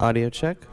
Audio check.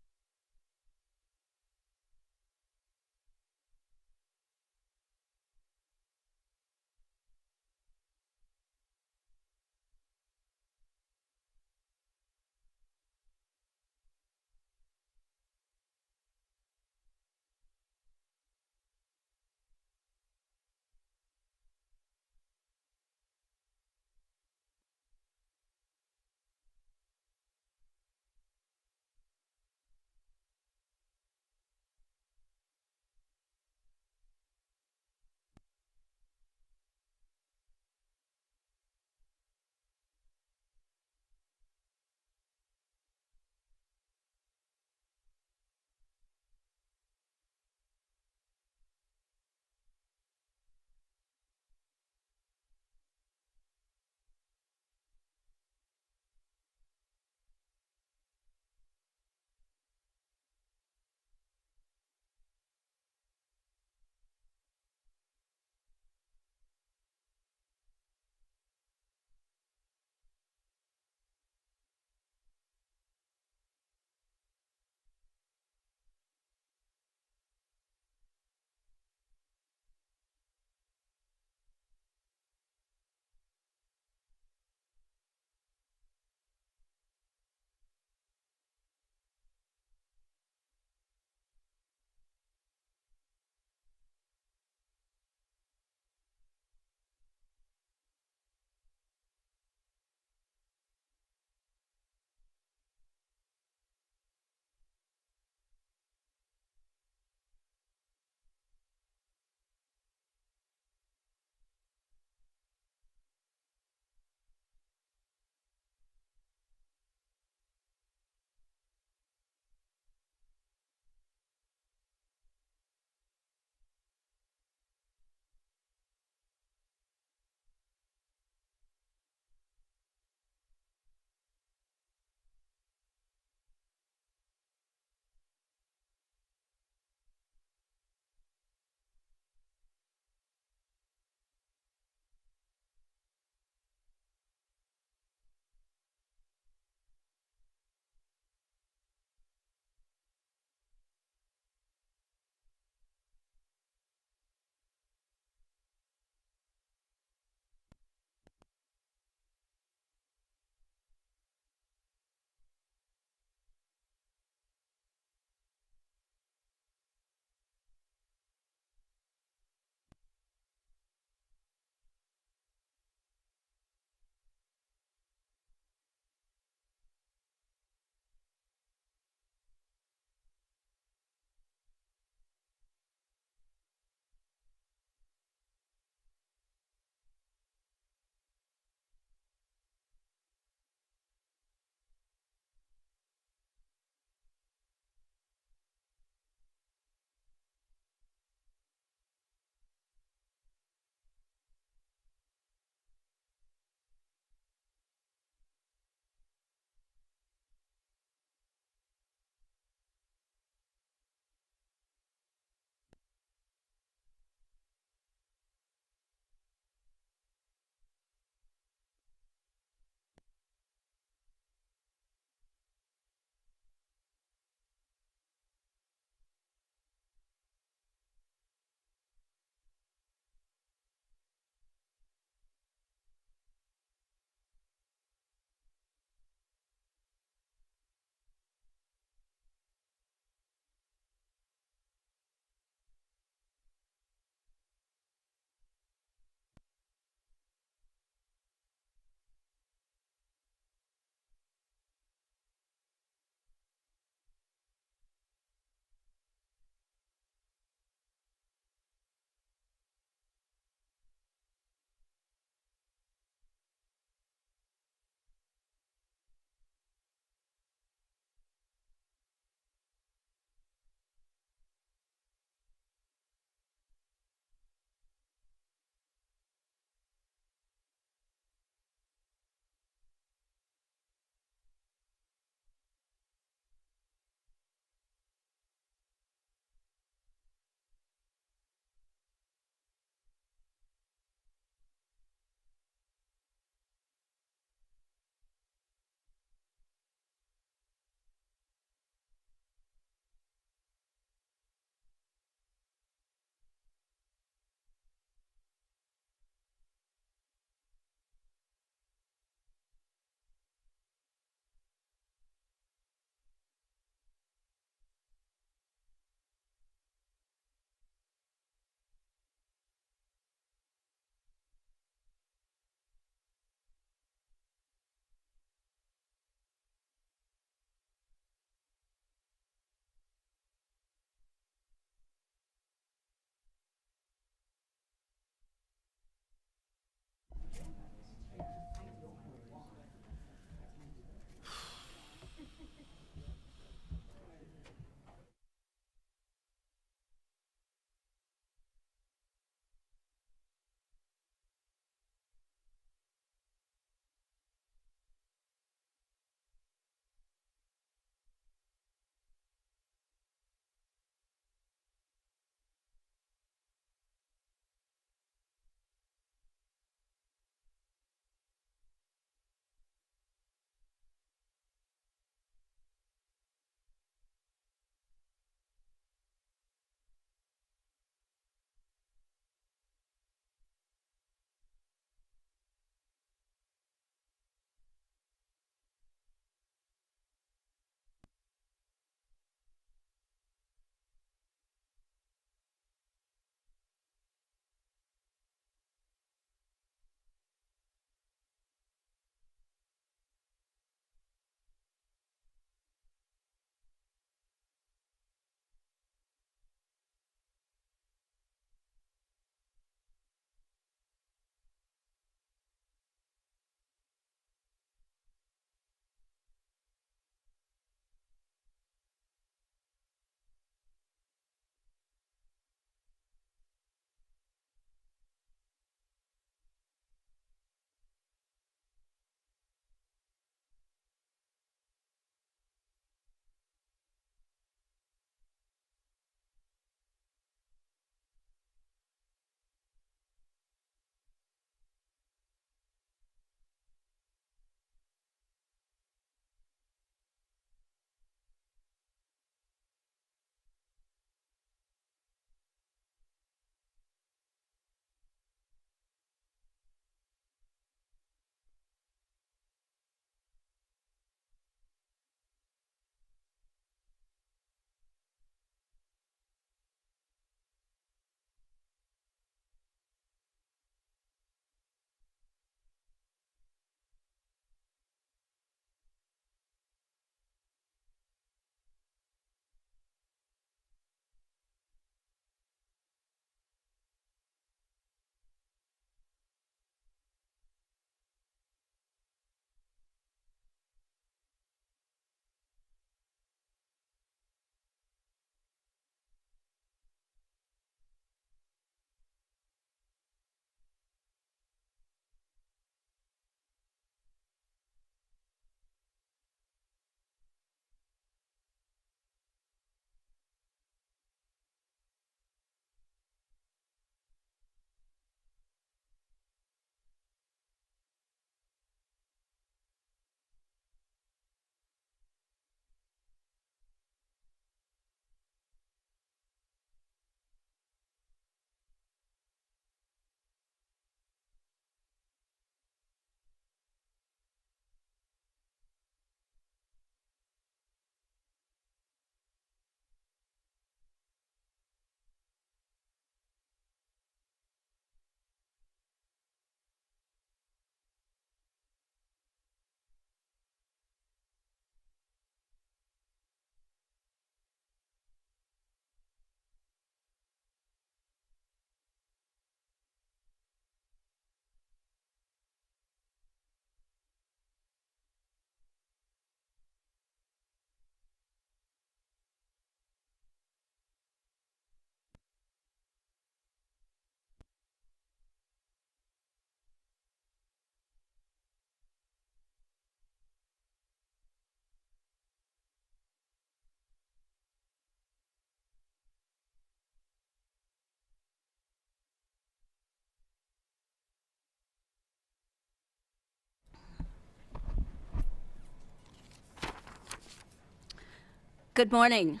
Good morning.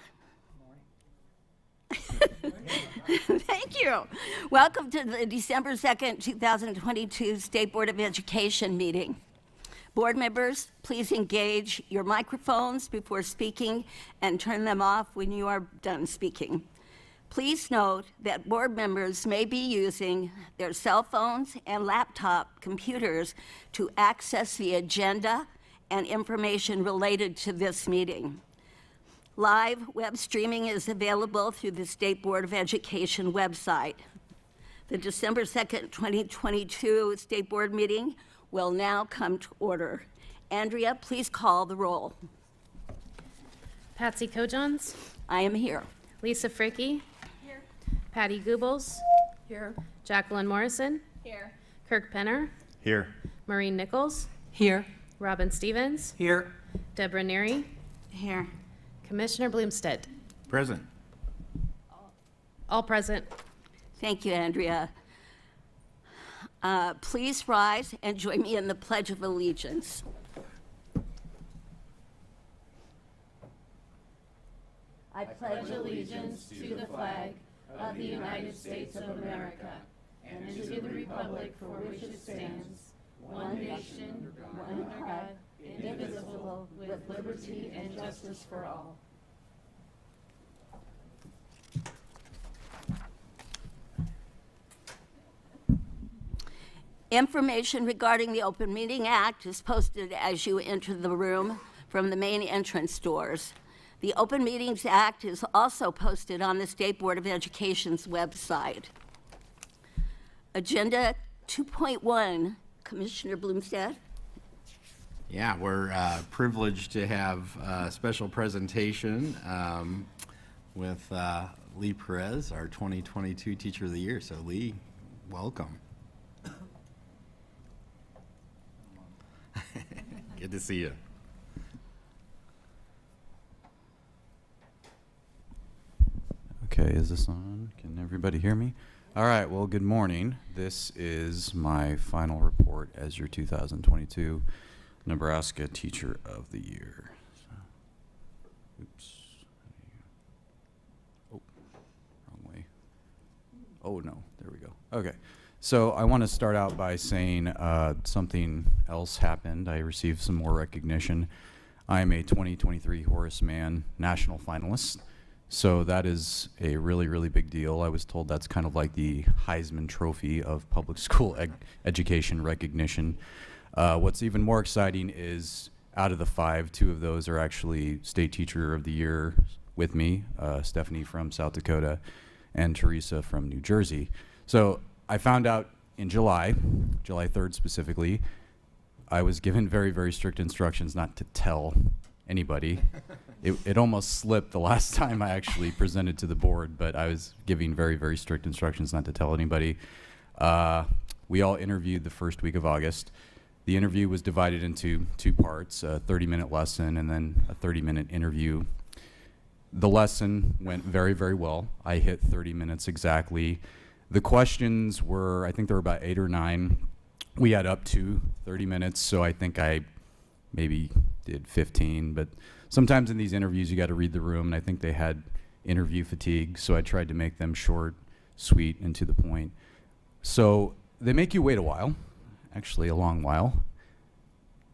Thank you. Welcome to the December 2nd, 2022 State Board of Education meeting. Board members, please engage your microphones before speaking and turn them off when you are done speaking. Please note that board members may be using their cell phones and laptop computers to access the agenda and information related to this meeting. Live web streaming is available through the State Board of Education website. The December 2nd, 2022 State Board meeting will now come to order. Andrea, please call the roll. Patsy Kojons. I am here. Lisa Fricke. Here. Patty Goobles. Here. Jacqueline Morrison. Here. Kirk Penner. Here. Maureen Nichols. Here. Robin Stevens. Here. Deborah Neary. Here. Commissioner Bloomstead. Present. All present. Thank you, Andrea. Please rise and join me in the Pledge of Allegiance. I pledge allegiance to the flag of the United States of America and to the republic for which it stands, one nation, under God, indivisible, with liberty and justice for all. Information regarding the Open Meeting Act is posted as you enter the room from the main entrance doors. The Open Meetings Act is also posted on the State Board of Education's website. Agenda 2.1, Commissioner Bloomstead. Yeah, we're privileged to have a special presentation with Lee Perez, our 2022 Teacher of the Year. So Lee, welcome. Good to see you. Okay, is this on? Can everybody hear me? All right, well, good morning. This is my final report as your 2022 Nebraska Teacher of the Year. Oops. Oh, wrong way. Oh, no, there we go. Okay, so I want to start out by saying something else happened. I received some more recognition. I am a 2023 Horace Mann National Finalist. So that is a really, really big deal. I was told that's kind of like the Heisman Trophy of public school education recognition. What's even more exciting is out of the 5, 2 of those are actually State Teacher of the Year with me, Stephanie from South Dakota and Teresa from New Jersey. So I found out in July 3rd specifically, I was given very, very strict instructions not to tell anybody. It almost slipped the last time I actually presented to the board, but I was giving very, very strict instructions not to tell anybody. We all interviewed the first week of August. The interview was divided into 2 parts, a 30-minute lesson and then a 30-minute interview. The lesson went very, very well. I hit 30 minutes exactly. The questions were, I think there were about 8 or 9. We had up to 30 minutes, so I think I maybe did 15, but sometimes in these interviews you got to read the room, and I think they had interview fatigue, so I tried to make them short, sweet, and to the point. So they make you wait a while, actually a long while.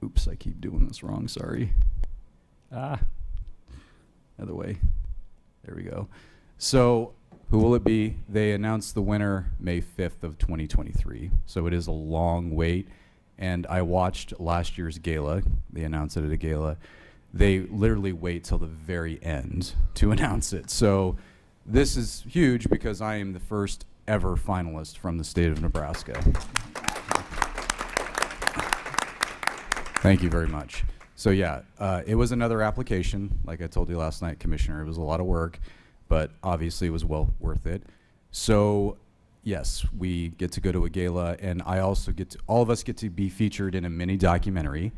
Oops, I keep doing this wrong, sorry. Other way. There we go. So who will it be? They announced the winner May 5th of 2023, so it is a long wait. And I watched last year's gala. They announced it at a gala. They literally wait till the very end to announce it. So this is huge because I am the first ever finalist from the state of Nebraska. Thank you very much. So yeah, it was another application. Like I told you last night, Commissioner, it was a lot of work, but obviously it was well worth it. So yes, we get to go to a gala, and I also all of us get to be featured in a mini documentary,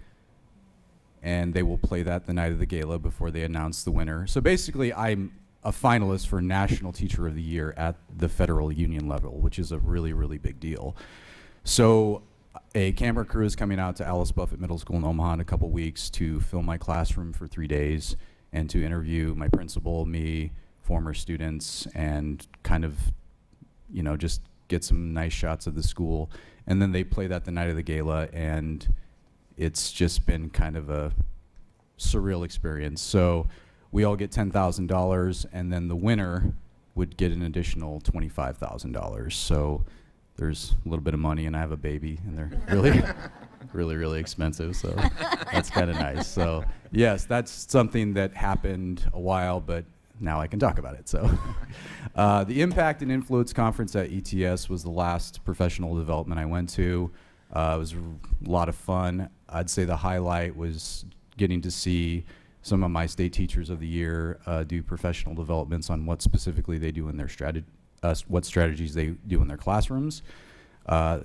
and they will play that the night of the gala before they announce the winner. So basically, I'm a finalist for National Teacher of the Year at the federal union level, which is a really, really big deal. So a camera crew is coming out to Alice Buffett Middle School in Omaha in a couple weeks to film my classroom for 3 days and to interview my principal, me, former students, and kind of, just get some nice shots of the school. And then they play that the night of the gala, and it's just been kind of a surreal experience. So we all get $10,000, and then the winner would get an additional $25,000. So there's a little bit of money, and I have a baby, and they're really, really, really expensive. So that's kind of nice. So yes, that's something that happened a while, but now I can talk about it. So the Impact and Influence Conference at ETS was the last professional development I went to. It was a lot of fun. I'd say the highlight was getting to see some of my state teachers of the year do professional developments on what specifically they do in their what strategies they do in their classrooms. I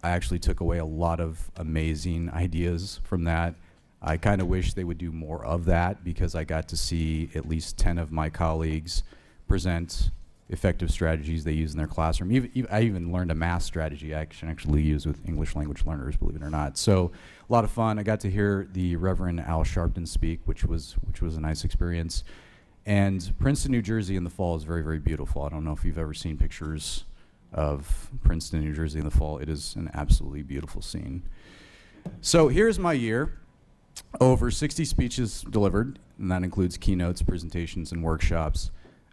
actually took away a lot of amazing ideas from that. I kind of wish they would do more of that, because I got to see at least 10 of my colleagues present effective strategies they use in their classroom. I even learned a math strategy I can actually use with English language learners, believe it or not. So a lot of fun. I got to hear the Reverend Al Sharpton speak, which was a nice experience. And Princeton, New Jersey in the fall is very, very beautiful. I don't know if you've ever seen pictures of Princeton, New Jersey in the fall. It is an absolutely beautiful scene. So here's my year. Over 60 speeches delivered, and that includes keynotes, presentations, and workshops.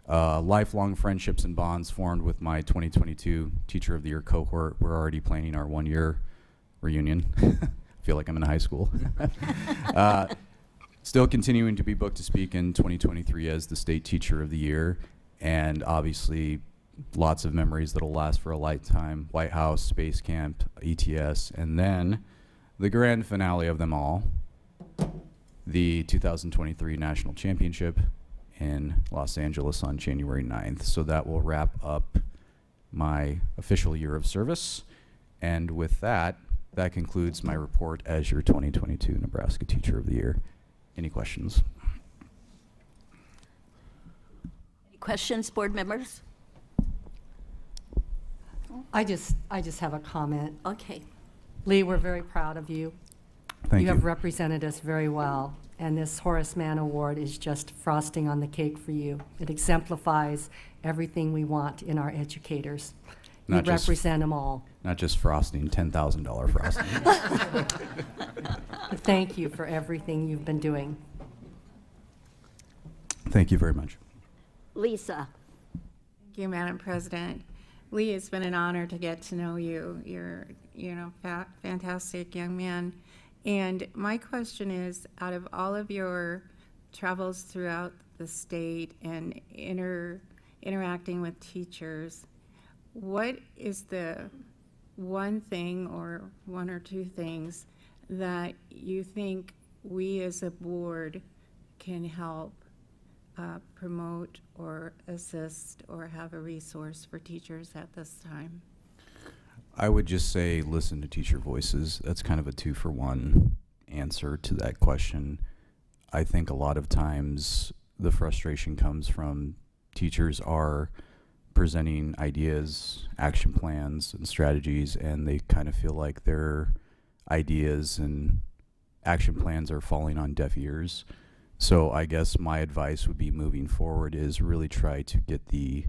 Lifelong friendships and bonds formed with my 2022 Teacher of the Year cohort. We're already planning our one-year reunion. I feel like I'm in high school. Still continuing to be booked to speak in 2023 as the State Teacher of the Year, and obviously lots of memories that'll last for a lifetime. White House, Space Camp, ETS, and then the grand finale of them all, the 2023 National Championship in Los Angeles on January 9th. So that will wrap up my official year of service. And with that, that concludes my report as your 2022 Nebraska Teacher of the Year. Any questions? Any questions, board members? I just have a comment. Okay. Lee, we're very proud of you. Thank You you. have represented us very well, and this Horace Mann Award is just frosting on the cake for you. It exemplifies everything we want in our educators. You Not just- represent them all. Not just frosting, $10,000 frosting. But thank you for everything you've been doing. Thank you very much. Lisa? Thank you, Madam President. Lee, it's been an honor to get to know you. You're, fantastic young man. And my question is, out of all of your travels throughout the state and interacting with teachers, what is the one thing or one or two things that you think we as a board can help promote or assist or have a resource for teachers at this time? I would just say listen to teacher voices. That's kind of a 2-for-1 answer to that question. I think a lot of times the frustration comes from teachers are presenting ideas, action plans, and strategies, and they kind of feel like their ideas and action plans are falling on deaf ears. So I guess my advice would be moving forward is really try to get the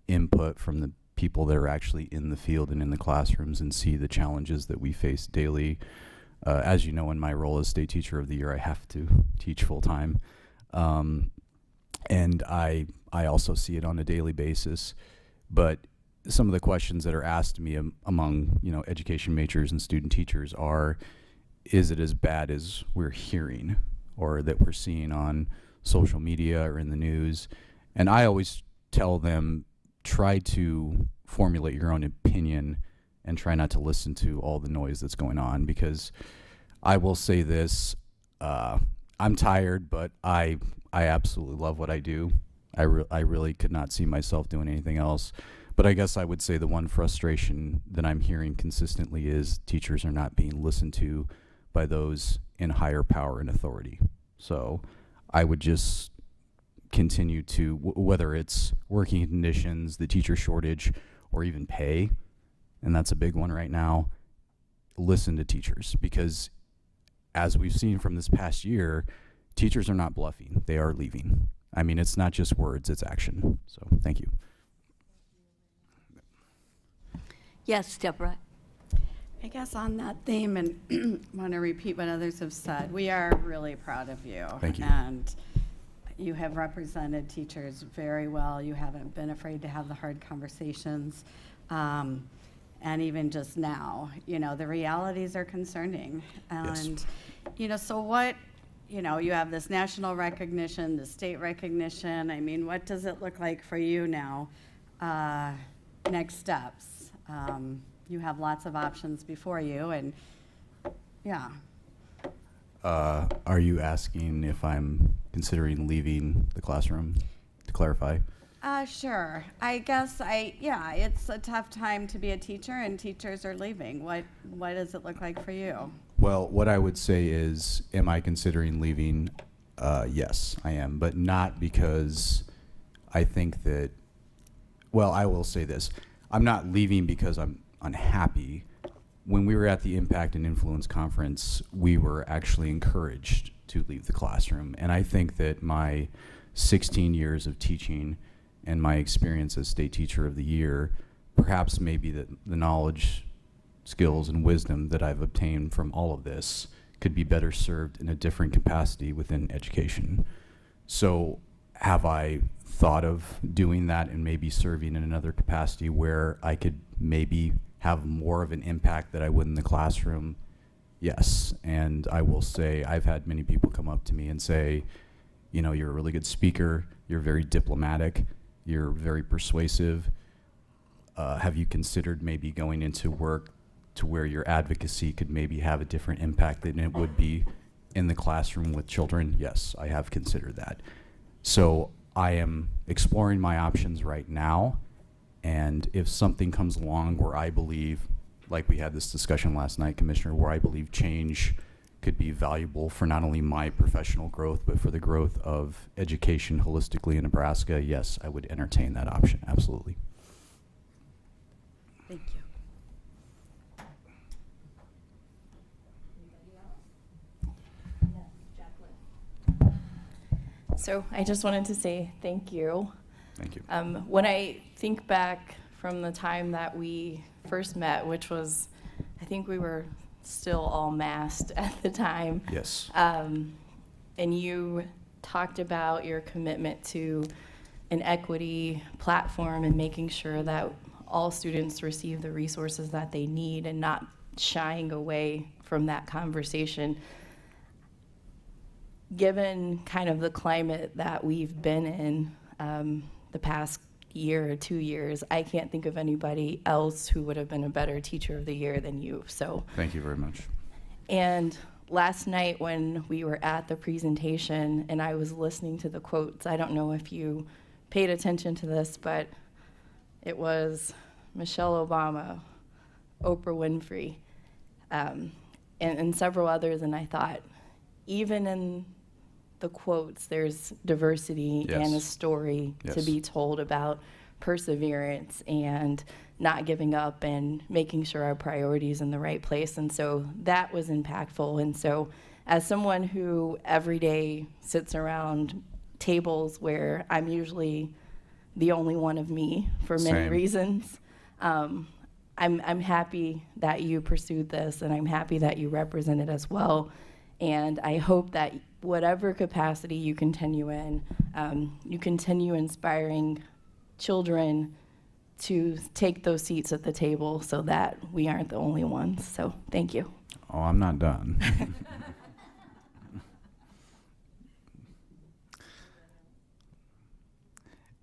input from the people that are actually in the field and in the classrooms and see the challenges that we face daily. As you know, in my role as State Teacher of the Year, I have to teach full-time. And I also see it on a daily basis. But some of the questions that are asked me among education majors and student teachers are, is it as bad as we're hearing or that we're seeing on social media or in the news? And I always tell them, try to formulate your own opinion and try not to listen to all the noise that's going on, because I will say this, I'm tired, but I absolutely love what I do. I really could not see myself doing anything else. But I guess I would say the one frustration that I'm hearing consistently is teachers are not being listened to by those in higher power and authority. So I would just continue to, whether it's working conditions, the teacher shortage, or even pay, and that's a big one right now, listen to teachers, because as we've seen from this past year, teachers are not bluffing. They are leaving. I mean, it's not just words, it's action. So thank you. Yes, Deborah. I guess on that theme, and want to repeat what others have said, we are really proud of you. Thank you. And you have represented teachers very well. You haven't been afraid to have the hard conversations. And even just now, the realities are concerning. Yes. And, so what, you have this national recognition, the state recognition. I mean, what does it look like for you now? Next steps. You have lots of options before you, and yeah. Are you asking if I'm considering leaving the classroom, to clarify? Sure. I guess it's a tough time to be a teacher, and teachers are leaving. What does it look like for you? Well, what I would say is, am I considering leaving? Yes, I am, but not because I think that, well, I will say this. I'm not leaving because I'm unhappy. When we were at the Impact and Influence Conference, we were actually encouraged to leave the classroom. And I think that my 16 years of teaching and my experience as State Teacher of the Year, perhaps maybe the knowledge, skills, and wisdom that I've obtained from all of this could be better served in a different capacity within education. So have I thought of doing that and maybe serving in another capacity where I could maybe have more of an impact that I would in the classroom? Yes. And I will say I've had many people come up to me and say, you're a really good speaker, you're very diplomatic, you're very persuasive. Have you considered maybe going into work to where your advocacy could maybe have a different impact than it would be in the classroom with children? Yes, I have considered that. So I am exploring my options right now, and if something comes along where I believe, like we had this discussion last night, Commissioner, where I believe change could be valuable for not only my professional growth, but for the growth of education holistically in Nebraska, yes, I would entertain that option, absolutely. Thank you. So I just wanted to say thank you. Thank you. When I think back from the time that we first met, which was, I think we were still all masked at the time. Yes. And you talked about your commitment to an equity platform and making sure that all students receive the resources that they need and not shying away from that conversation. Given kind of the climate that we've been in the past year or 2 years, I can't think of anybody else who would have been a better Teacher of the Year than you. So Thank you very much. And last night when we were at the presentation and I was listening to the quotes, I don't know if you paid attention to this, but it was Michelle Obama, Oprah Winfrey, and several others, and I thought, even in the quotes, there's diversity Yes. and a story to Yes. be told about perseverance and not giving up and making sure our priorities in the right place. And so that was impactful. And so as someone who every day sits around tables where I'm usually the only one of me for many Same. reasons, I'm happy that you pursued this, and I'm happy that you represent it as well. And I hope that whatever capacity you continue in, you continue inspiring children to take those seats at the table so that we aren't the only ones. So thank you. Oh, I'm not done.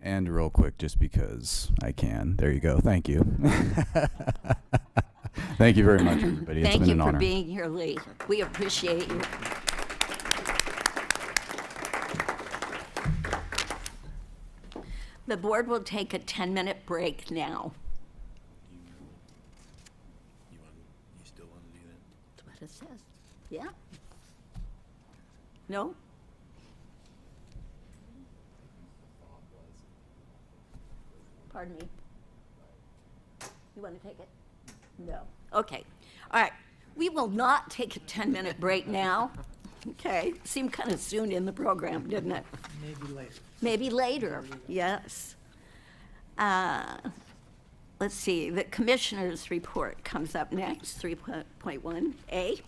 And real quick, just because I can. There you go. Thank you. Thank you very much, everybody. It's Thank been you an for honor. being here, Lee. We appreciate you. The board will take a 10-minute break now. You still want to do that? That's what it says. Yeah? No? Pardon me? You want to take it? No. Okay. All right. We will not take a 10-minute break now. Okay, seemed kind of soon in the program, didn't it? Maybe later. Maybe later, yes. Let's see, the commissioner's report comes up next, 3.1A.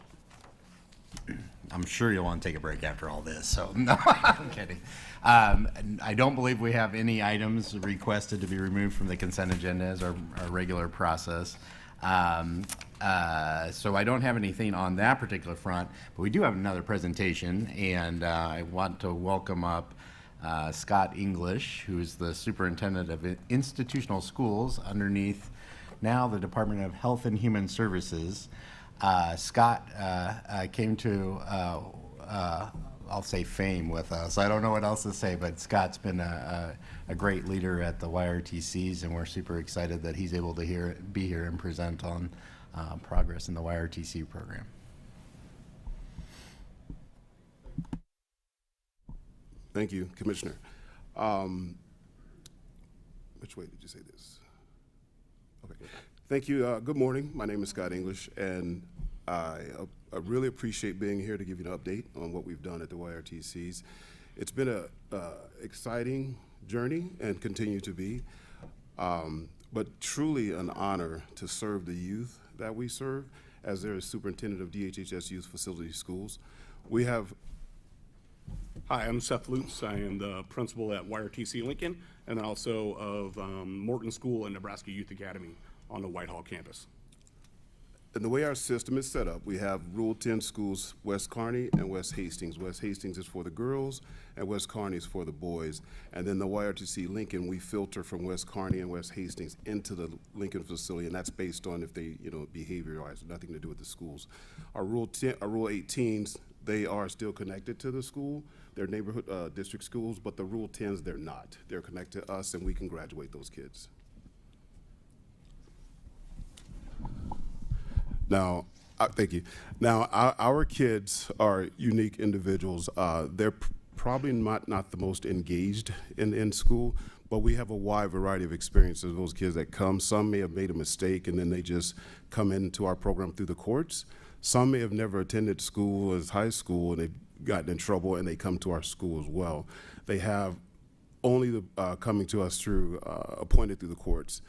I'm sure you'll want to take a break after all this, so no, I'm kidding. I don't believe we have any items requested to be removed from the consent agenda as our regular process. So I don't have anything on that particular front, but we do have another presentation, and I want to welcome up Scott English, who's the superintendent of institutional schools underneath now the Department of Health and Human Services. Scott came to, I'll say fame with us. I don't know what else to say, but Scott's been a great leader at the YRTCs, and we're super excited that he's able to be here and present on progress in the YRTC program. Thank you, Commissioner. Which way did you say this? Okay. Thank you. Good morning. My name is Scott English, and I really appreciate being here to give you an update on what we've done at the YRTCs. It's been a exciting journey and continue to be, but truly an honor to serve the youth that we serve as their superintendent of DHHS Youth Facility Schools. We have Hi, I'm Seth Lutz. I am the principal at YRTC Lincoln and also of Morton School and Nebraska Youth Academy on the Whitehall campus. And the way our system is set up, we have Rule 10 schools, West Kearney and West Hastings. West Hastings is for the girls, and West Kearney is for the boys. And then the YRTC Lincoln, we filter from West Kearney and West Hastings into the Lincoln facility, and that's based on if they, behavior-wise, nothing to do with the schools. Our Rule 18s, they are still connected to the school. They're neighborhood district schools, but the Rule 10s, they're not. They're connected to us, and we can graduate those kids. Now, thank you. Now, our kids are unique individuals. They're probably not the most engaged in school, but we have a wide variety of experiences of those kids that come. Some may have made a mistake, and then they just come into our program through the courts. Some may have never attended school as high school, and they've gotten in trouble, and they come to our school as well. They have only coming to us through appointed through the courts.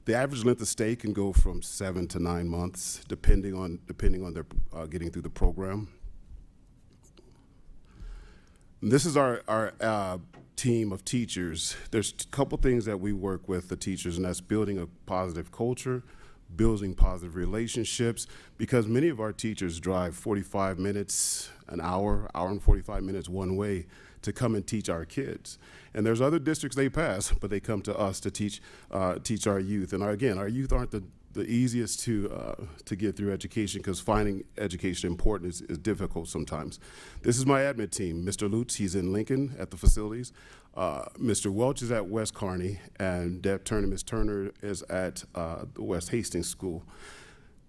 The average length of stay can go from 7 to 9 months, depending on their getting through the program. And this is our team of teachers. There's a couple things that we work with the teachers, and that's building a positive culture, building positive relationships, because many of our teachers drive 45 minutes, an hour and 45 minutes one way to come and teach our kids. And there's other districts they pass, but they come to us to teach our youth. And our youth aren't the easiest to get through education, because finding education important is difficult sometimes. This is my admin team. Mr. Lutz, he's in Lincoln at the facilities. Mr. Welch is at West Kearney, and Deb Turner, Ms. Turner is at the West Hastings School.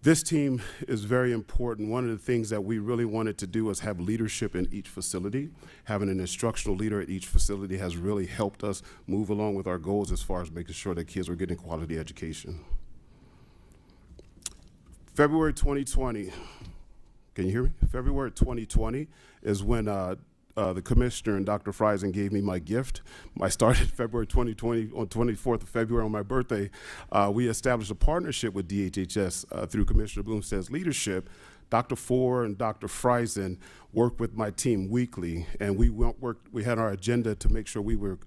This team is very important. One of the things that we really wanted to do was have leadership in each facility. Having an instructional leader at each facility has really helped us move along with our goals as far as making sure that kids are getting quality education. February 2020, can you hear me? February 2020 is when the commissioner and Dr. Friesen gave me my gift. I started February 2020, on 24th of February on my birthday. We established a partnership with DHHS through Commissioner Bloomstead's leadership. Dr. Ford and Dr. Friesen worked with my team weekly, and we had our agenda to make sure we were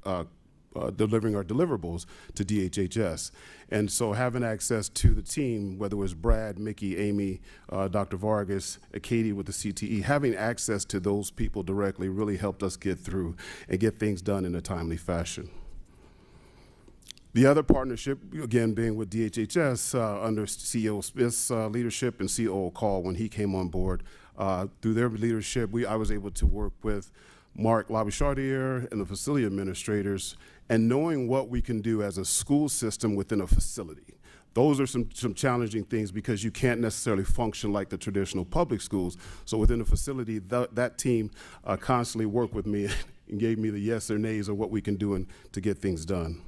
delivering our deliverables to DHHS. And so having access to the team, whether it was Brad, Mickey, Amy, Dr. Vargas, Katie with the CTE, having access to those people directly really helped us get through and get things done in a timely fashion. The other partnership, again, being with DHHS under CEO Smith's leadership and COO Call when he came on board. Through their leadership, I was able to work with Mark Labichardier and the facility administrators, and knowing what we can do as a school system within a facility. Those are some challenging things, because you can't necessarily function like the traditional public schools. So within a facility, that team constantly worked with me and gave me the yes or nays of what we can do to get things done.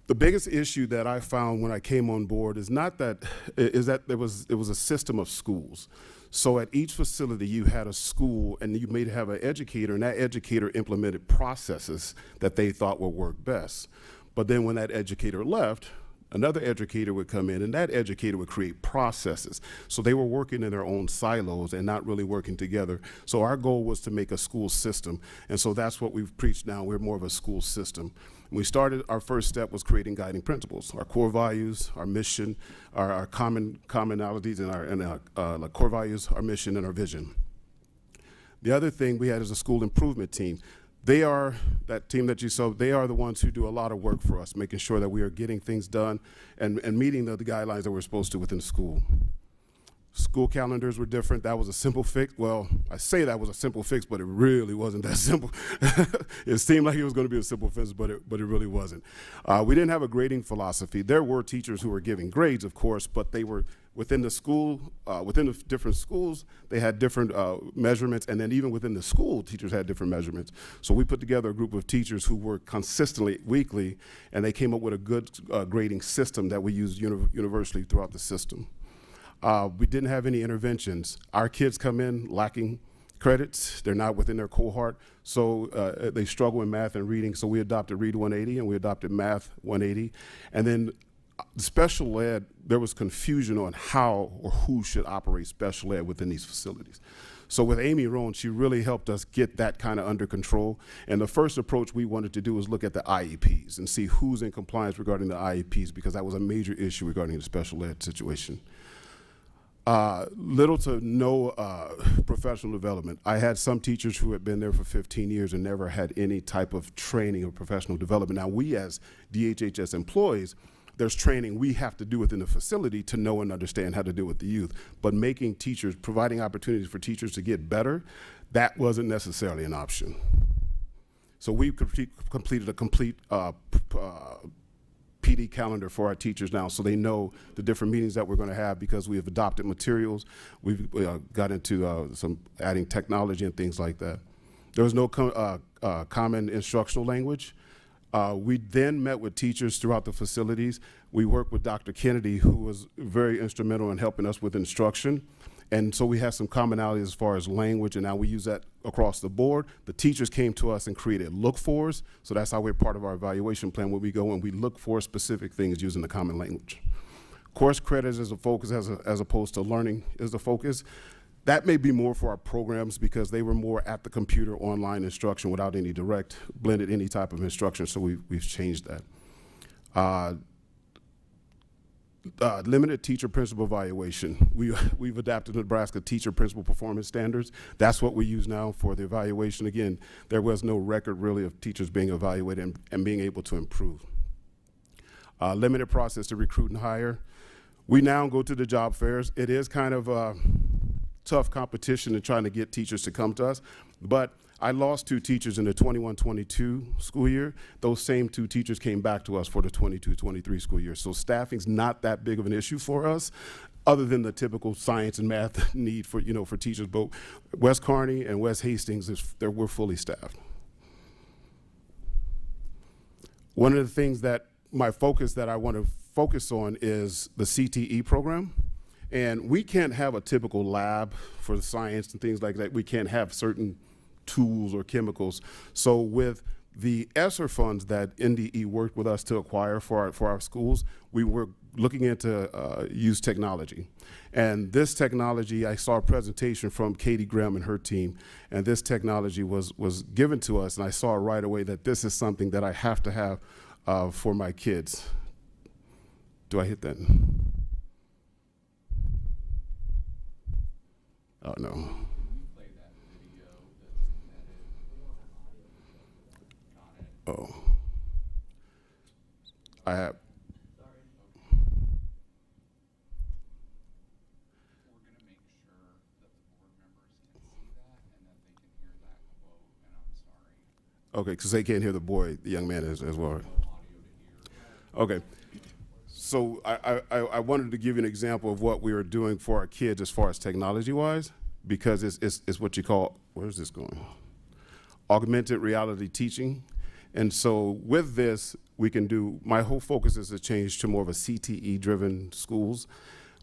The biggest issue that I found when I came on board is that it was a system of schools. So at each facility, you had a school, and you may have an educator, and that educator implemented processes that they thought would work best. But then when that educator left, another educator would come in, and that educator would create processes. So they were working in their own silos and not really working together. So our goal was to make a school system, and so that's what we've preached now. We're more of a school system. We started, our first step was creating guiding principles, our core values, our mission, our commonalities, and our core values, our mission, and our vision. The other thing we had is a school improvement team. They are, that team that you saw, they are the ones who do a lot of work for us, making sure that we are getting things done and meeting the guidelines that we're supposed to within school. School calendars were different. That was a simple fix. Well, I say that was a simple fix, but it really wasn't that simple. It seemed like it was going to be a simple fix, but it really wasn't. We didn't have a grading philosophy. There were teachers who were giving grades, of course, but they were within the school, within the different schools, they had different measurements, and then even within the school, teachers had different measurements. So we put together a group of teachers who worked consistently, weekly, and they came up with a good grading system that we used universally throughout the system. We didn't have any interventions. Our kids come in lacking credits. They're not within their cohort, so they struggle in math and reading. So we adopted Read 180 and we adopted Math 180. And then special ed, there was confusion on how or who should operate special ed within these facilities. So with Amy Rohn, she really helped us get that kind of under control. And the first approach we wanted to do was look at the IEPs and see who's in compliance regarding the IEPs, because that was a major issue regarding the special ed situation. Little to no professional development. I had some teachers who had been there for 15 years and never had any type of training or professional development. Now, we as DHHS employees, there's training we have to do within the facility to know and understand how to deal with the youth. But making teachers, providing opportunities for teachers to get better, that wasn't necessarily an option. So we completed a complete PD calendar for our teachers now, so they know the different meetings that we're going to have, because we have adopted materials. We've got into some adding technology and things like that. There was no common instructional language. We then met with teachers throughout the facilities. We worked with Dr. Kennedy, who was very instrumental in helping us with instruction. And so we had some commonality as far as language, and now we use that across the board. The teachers came to us and created look-fors, so that's how we're part of our evaluation plan, where we go and we look for specific things using the common language. Course credits is a focus as opposed to learning is the focus. That may be more for our programs, because they were more at the computer online instruction without any direct, blended any type of instruction, so we've changed that. Limited teacher principal evaluation. We've adapted the Nebraska teacher principal performance standards. That's what we use now for the evaluation. Again, there was no record really of teachers being evaluated and being able to improve. Limited process to recruit and hire. We now go to the job fairs. It is kind of a tough competition in trying to get teachers to come to us, but I lost 2 teachers in the 21-22 school year. Those same 2 teachers came back to us for the 22-23 school year. So staffing's not that big of an issue for us, other than the typical science and math need for teachers. But West Kearney and West Hastings, we're fully staffed. One of the things that my focus that I want to focus on is the CTE program. And we can't have a typical lab for science and things like that. We can't have certain tools or chemicals. So with the ESSER funds that NDE worked with us to acquire for our schools, we were looking into use technology. And this technology, I saw a presentation from Katie Graham and her team, and this technology was given to us, and I saw right away that this is something that I have to have for my kids. Do I hit that? Oh, no. Oh, I have. We're going to make sure that the board members can see that and that they can hear that quote, and I'm sorry. Okay, because they can't hear the young man as well. Okay, so I wanted to give you an example of what we are doing for our kids as far as technology-wise, because it's what you call, where's this going? Augmented reality teaching. And so with this, we can do, my whole focus is to change to more of a CTE-driven schools.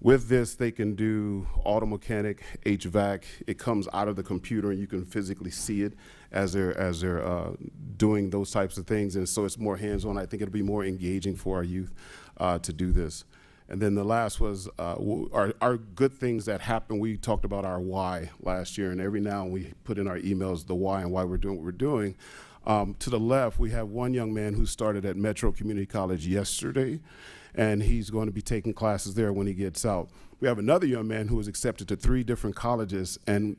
With this, they can do auto mechanic, HVAC. It comes out of the computer and you can physically see it as they're doing those types of things. And so it's more hands-on. I think it'll be more engaging for our youth to do this. And then the last was our good things that happen. We talked about our why last year, and every now and we put in our emails the why and why we're doing what we're doing. To the left, we have one young man who started at Metro Community College yesterday, and he's going to be taking classes there when he gets out. We have another young man who was accepted to 3 different colleges and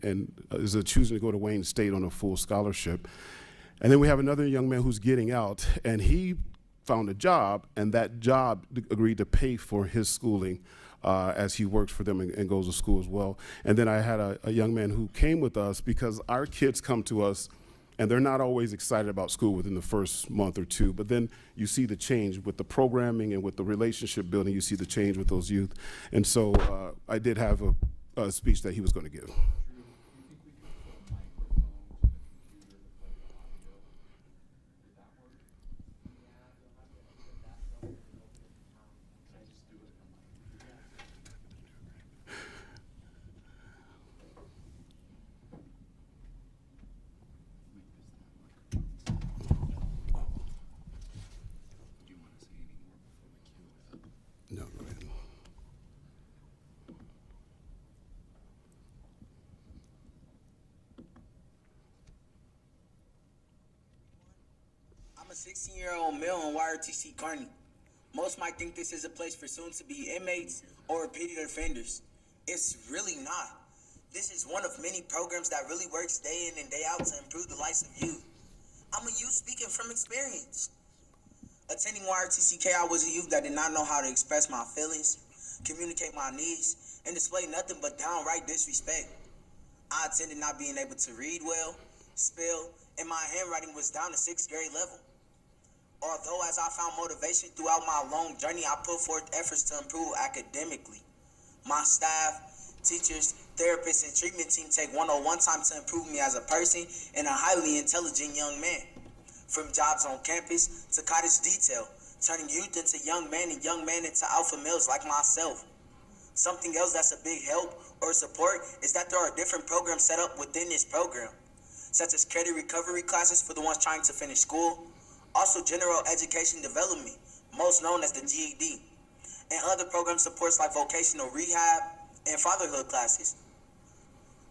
is choosing to go to Wayne State on a full scholarship. And then we have another young man who's getting out, and he found a job, and that job agreed to pay for his schooling as he works for them and goes to school as well. And then I had a young man who came with us because our kids come to us and they're not always excited about school within the first month or 2, but then you see the change with the programming and with the relationship building, you see the change with those youth. And so I did have a speech that he was going to give. No, go ahead. I'm a 16-year-old male on YRTC Kearney. Most might think this is a place for soon-to-be inmates or repeated offenders. It's really not. This is one of many programs that really works day in and day out to improve the lives of youth. I'm a youth speaking from experience. Attending YRTCK, I was a youth that did not know how to express my feelings, communicate my needs, and display nothing but downright disrespect. I attended not being able to read well, spell, and my handwriting was down to 6th grade level. Although as I found motivation throughout my long journey, I put forth efforts to improve academically. My staff, teachers, therapists, and treatment team take one-on-one time to improve me as a person and a highly intelligent young man. From jobs on campus to cottage detail, turning youth into young men and young men into alpha males like myself. Something else that's a big help or support is that there are different programs set up within this program, such as credit recovery classes for the ones trying to finish school, also general education development, most known as the GED, and other program supports like vocational rehab and fatherhood classes.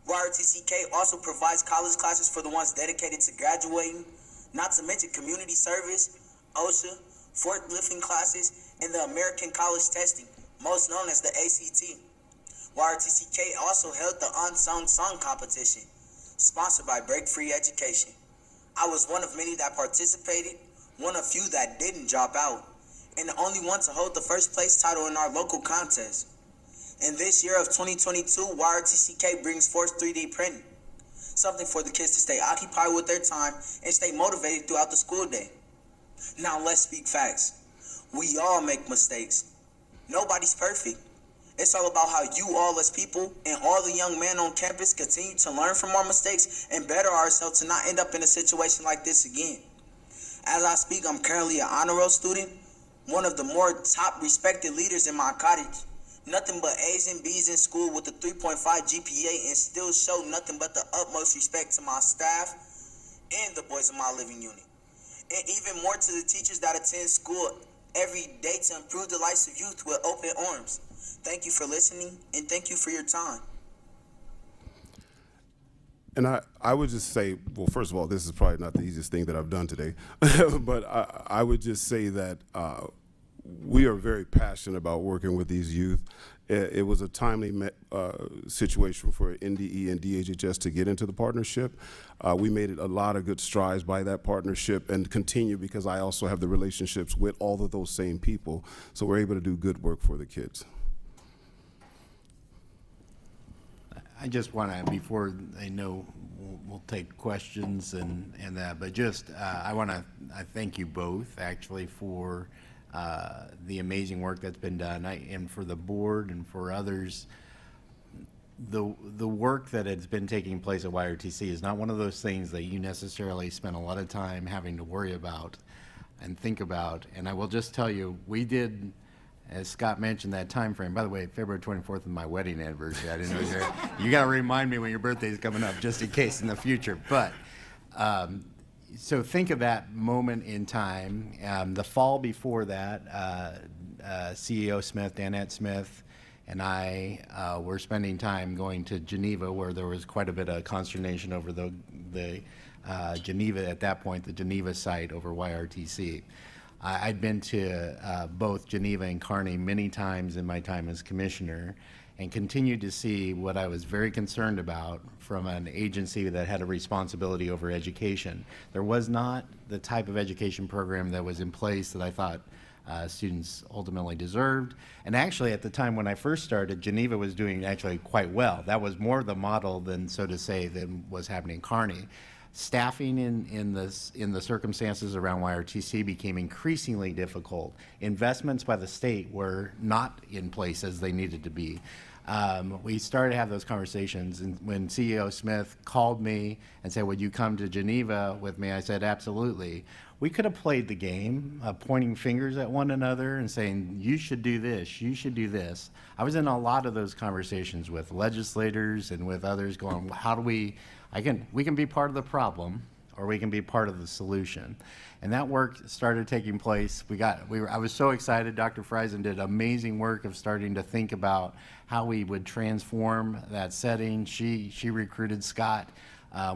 YRTCK also provides college classes for the ones dedicated to graduating, not to mention community service, OSHA, forklifting classes, and the American College Testing, most known as the ACT. YRTCK also held the Unsung Song Competition, sponsored by Break Free Education. I was one of many that participated, one of few that didn't drop out, and the only one to hold the first place title in our local contest. In this year of 2022, YRTCK brings forth 3D printing, something for the kids to stay occupied with their time and stay motivated throughout the school day. Now let's speak facts. We all make mistakes. Nobody's perfect. It's all about how you all as people and all the young men on campus continue to learn from our mistakes and better ourselves to not end up in a situation like this again. As I speak, I'm currently an honor roll student, one of the more top respected leaders in my cottage. Nothing but A's and B's in school with a 3.5 GPA and still show nothing but the utmost respect to my staff and the boys in my living unit. And even more to the teachers that attend school every day to improve the lives of youth with open arms. Thank you for listening and thank you for your time. And I would just say, well, first of all, this is probably not the easiest thing that I've done today, but I would just say that we are very passionate about working with these youth. It was a timely situation for NDE and DHHS to get into the partnership. We made it a lot of good strides by that partnership and continue because I also have the relationships with all of those same people. So we're able to do good work for the kids. I just want to, before I know we'll take questions and that, but just I thank you both actually for the amazing work that's been done, and for the board and for others. The work that has been taking place at YRTC is not one of those things that you necessarily spend a lot of time having to worry about. and think about. And I will just tell you, we did, as Scott mentioned, that time frame. By the way, February 24th is my wedding anniversary. I didn't know you were there. You got to remind me when your birthday's coming up, just in case in the future. But so think of that moment in time. The fall before that, CEO Smith, Danette Smith, and I were spending time going to Geneva, where there was quite a bit of consternation over the Geneva, at that point, the Geneva site over YRTC. I'd been to both Geneva and Kearney many times in my time as commissioner, and continued to see what I was very concerned about from an agency that had a responsibility over education. There was not the type of education program that was in place that I thought students ultimately deserved. And actually, at the time when I first started, Geneva was doing actually quite well. That was more the model than, so to say, than was happening in Kearney. Staffing in the circumstances around YRTC became increasingly difficult. Investments by the state were not in place as they needed to be. We started to have those conversations, and when CEO Smith called me and said, "Would you come to Geneva with me?" I said, "Absolutely." We could have played the game, pointing fingers at one another and saying, "You should do this, you should do this." I was in a lot of those conversations with legislators and with others going, how do we can be part of the problem, or we can be part of the solution. And that work started taking place. I was so excited. Dr. Friesen did amazing work of starting to think about how we would transform that setting. She recruited Scott,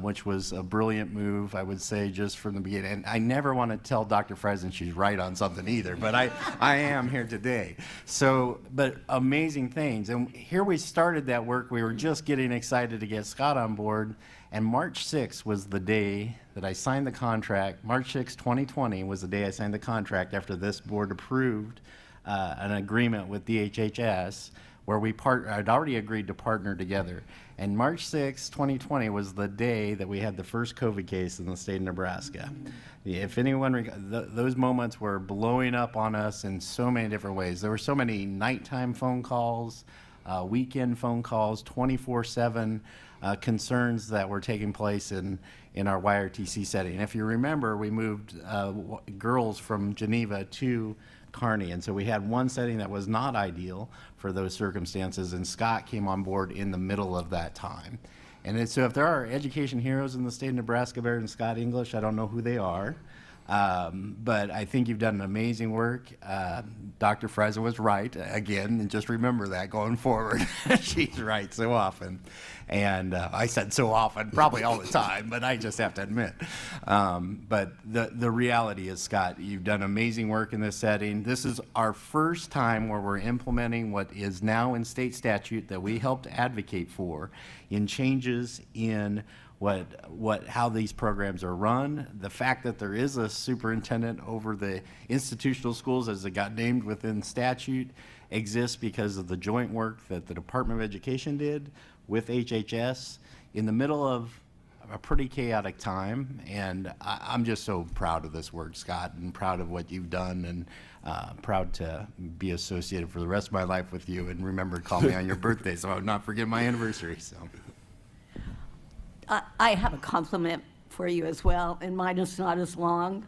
which was a brilliant move, I would say, just from the beginning. And I never want to tell Dr. Friesen she's right on something either, but I am here today. So, but amazing things. And here we started that work. We were just getting excited to get Scott on board. And March 6th was the day that I signed the contract. March 6, 2020 was the day I signed the contract after this board approved an agreement with DHHS where I'd already agreed to partner together. And March 6, 2020 was the day that we had the first COVID case in the state of Nebraska. If anyone, those moments were blowing up on us in so many different ways. There were so many nighttime phone calls, weekend phone calls, 24/7 concerns that were taking place in our YRTC setting. If you remember, we moved girls from Geneva to Kearney, and so we had one setting that was not ideal for those circumstances, and Scott came on board in the middle of that time. And so if there are education heroes in the state of Nebraska better than Scott English, I don't know who they are. But I think you've done amazing work. Dr. Friesen was right, again, and just remember that going forward. She's right so often. And I said so often, probably all the time, but I just have to admit. But the reality is, Scott, you've done amazing work in this setting. This is our first time where we're implementing what is now in state statute that we helped advocate for in changes in how these programs are run. The fact that there is a superintendent over the institutional schools as it got named within statute exists because of the joint work that the Department of Education did with HHS in the middle of a pretty chaotic time. And I'm just so proud of this work, Scott, and proud of what you've done, and proud to be associated for the rest of my life with you. And remember, call me on your birthday so I would not forget my anniversary. So. I have a compliment for you as well, and mine is not as long,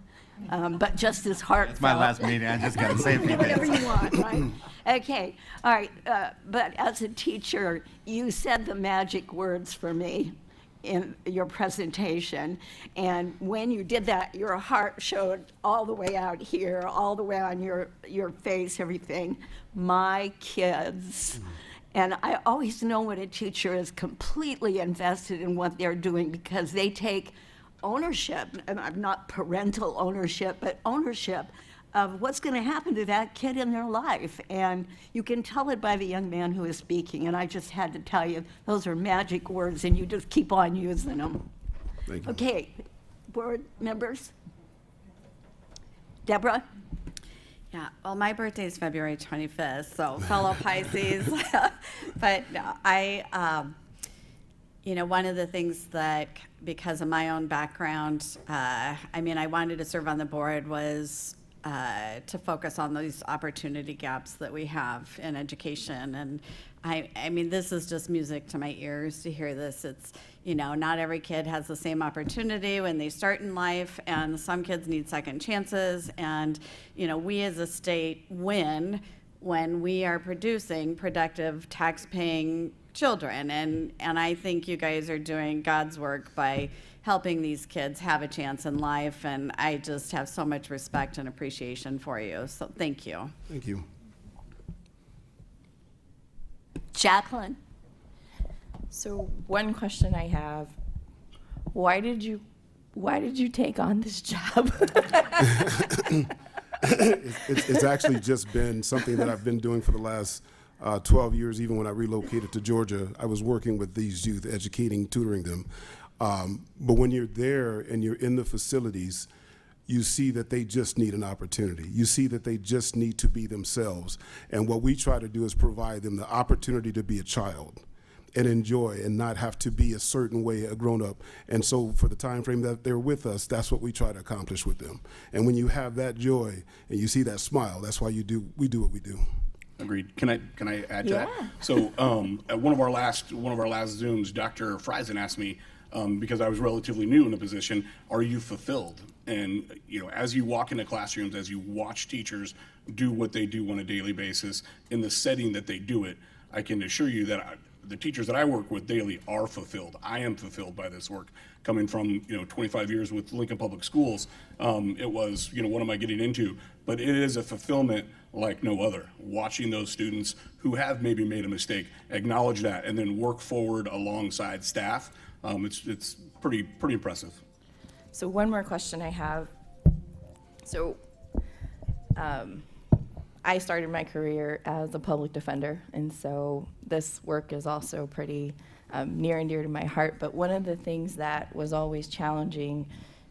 but just as heartfelt. It's my last meeting. I just got to say a few Whatever things. you want, right? Okay, all right. But as a teacher, you said the magic words for me in your presentation, and when you did that, your heart showed all the way out here, all the way on your face, everything. My kids. And I always know when a teacher is completely invested in what they're doing because they take ownership, and not parental ownership, but ownership of what's going to happen to that kid in their life. And you can tell it by the young man who is speaking. And I just had to tell you, those are magic words, and you just keep on using them. Thank you. Okay, board members? Deborah? Yeah, well, my birthday is February 25th, so fellow Pisces. But no, one of the things that, because of my own background, I wanted to serve on the board was to focus on these opportunity gaps that we have in education. And I mean, this is just music to my ears to hear this. It's, you know, not every kid has the same opportunity when they start in life, and some kids need second chances. And, you know, we as a state win when we are producing productive, tax-paying children. And I think you guys are doing God's work by helping these kids have a chance in life, and I just have so much respect and appreciation for you. So thank you. Thank you. Jacqueline? So one question I have, why did you take on this job? It's actually just been something that I've been doing for the last 12 years. Even when I relocated to Georgia, I was working with these youth, educating, tutoring them. But when you're there and you're in the facilities, you see that they just need an opportunity. You see that they just need to be themselves. And what we try to do is provide them the opportunity to be a child and enjoy and not have to be a certain way, a grown-up. And so for the time frame that they're with us, that's what we try to accomplish with them. And when you have that joy and you see that smile, that's why we do what we do. Agreed. Can I add to that? Yeah. So at one of our last Zooms, Dr. Friesen asked me, because I was relatively new in the position, are you fulfilled? And, you know, as you walk into classrooms, as you watch teachers do what they do on a daily basis in the setting that they do it, I can assure you that the teachers that I work with daily are fulfilled. I am fulfilled by this work. Coming from, 25 years with Lincoln Public Schools, it was, what am I getting into? But it is a fulfillment like no other. Watching those students who have maybe made a mistake, acknowledge that, and then work forward alongside staff. It's pretty impressive. So one more question I have. So I started my career as a public defender, and so this work is also pretty near and dear to my heart. But one of the things that was always challenging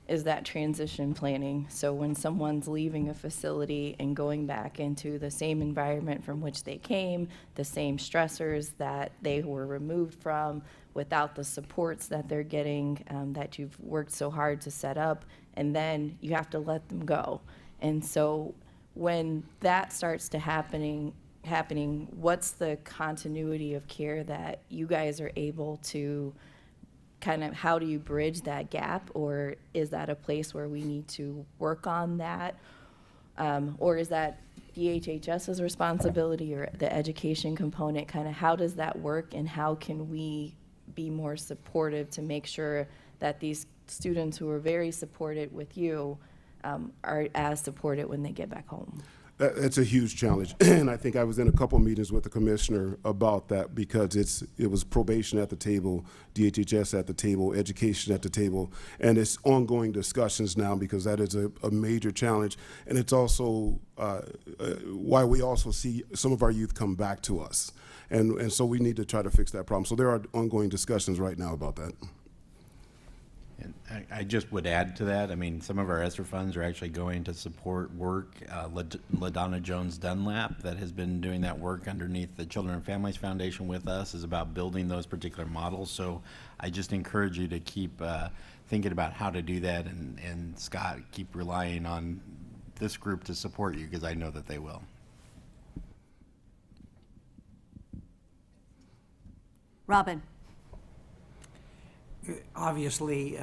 is that transition planning. So when someone's leaving a facility and going back into the same environment from which they came, the same stressors that they were removed from, without the supports that they're getting, that you've worked so hard to set up, and then you have to let them go. And so when that starts to happening, what's the continuity of care that you guys are able to kind of, how do you bridge that gap? Or is that a place where we need to work on that? Or is that DHHS's responsibility, or the education component? Kind of how does that work, and how can we be more supportive to make sure that these students who are very supported with you are as supported when they get back home? It's a huge challenge, and I think I was in a couple meetings with the commissioner about that, because it was probation at the table, DHHS at the table, education at the table, and it's ongoing discussions now, because that is a major challenge, and it's also why we also see some of our youth come back to us, and so we need to try to fix that problem. So there are ongoing discussions right now about that. And I just would add to that, I mean, some of our ESSER funds are actually going to support work. LaDonna Jones Dunlap, that has been doing that work underneath the Children and Families Foundation with us, is about building those particular models. So I just encourage you to keep thinking about how to do that, and Scott, keep relying on this group to support you, because I know that they will. Robin? Obviously,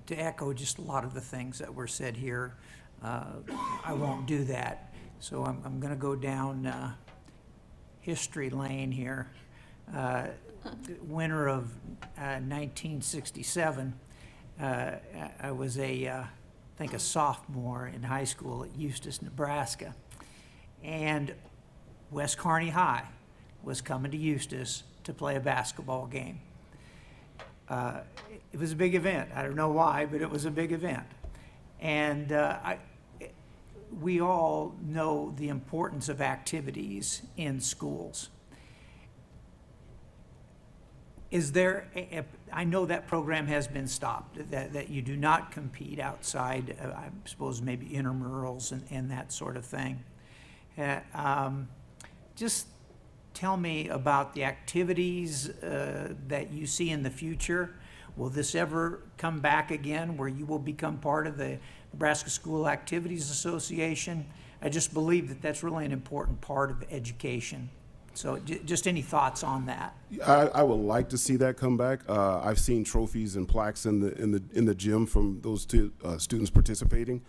to echo just a lot of the things that were said here, I won't do that. So I'm going to go down history lane here. Winter of 1967, I was I think a sophomore in high school at Eustis, Nebraska. And West Kearney High was coming to Eustis to play a basketball game. It was a big event. I don't know why, but it was a big event. And we all know the importance of activities in schools. Is there, I know that program has been stopped, that you do not compete outside, I suppose maybe intramurals and that sort of thing. Just tell me about the activities that you see in the future. Will this ever come back again, where you will become part of the Nebraska School Activities Association. I just believe that that's really an important part of education. So just any thoughts on that? I would like to see that come back. I've seen trophies and plaques in the gym from those two students participating.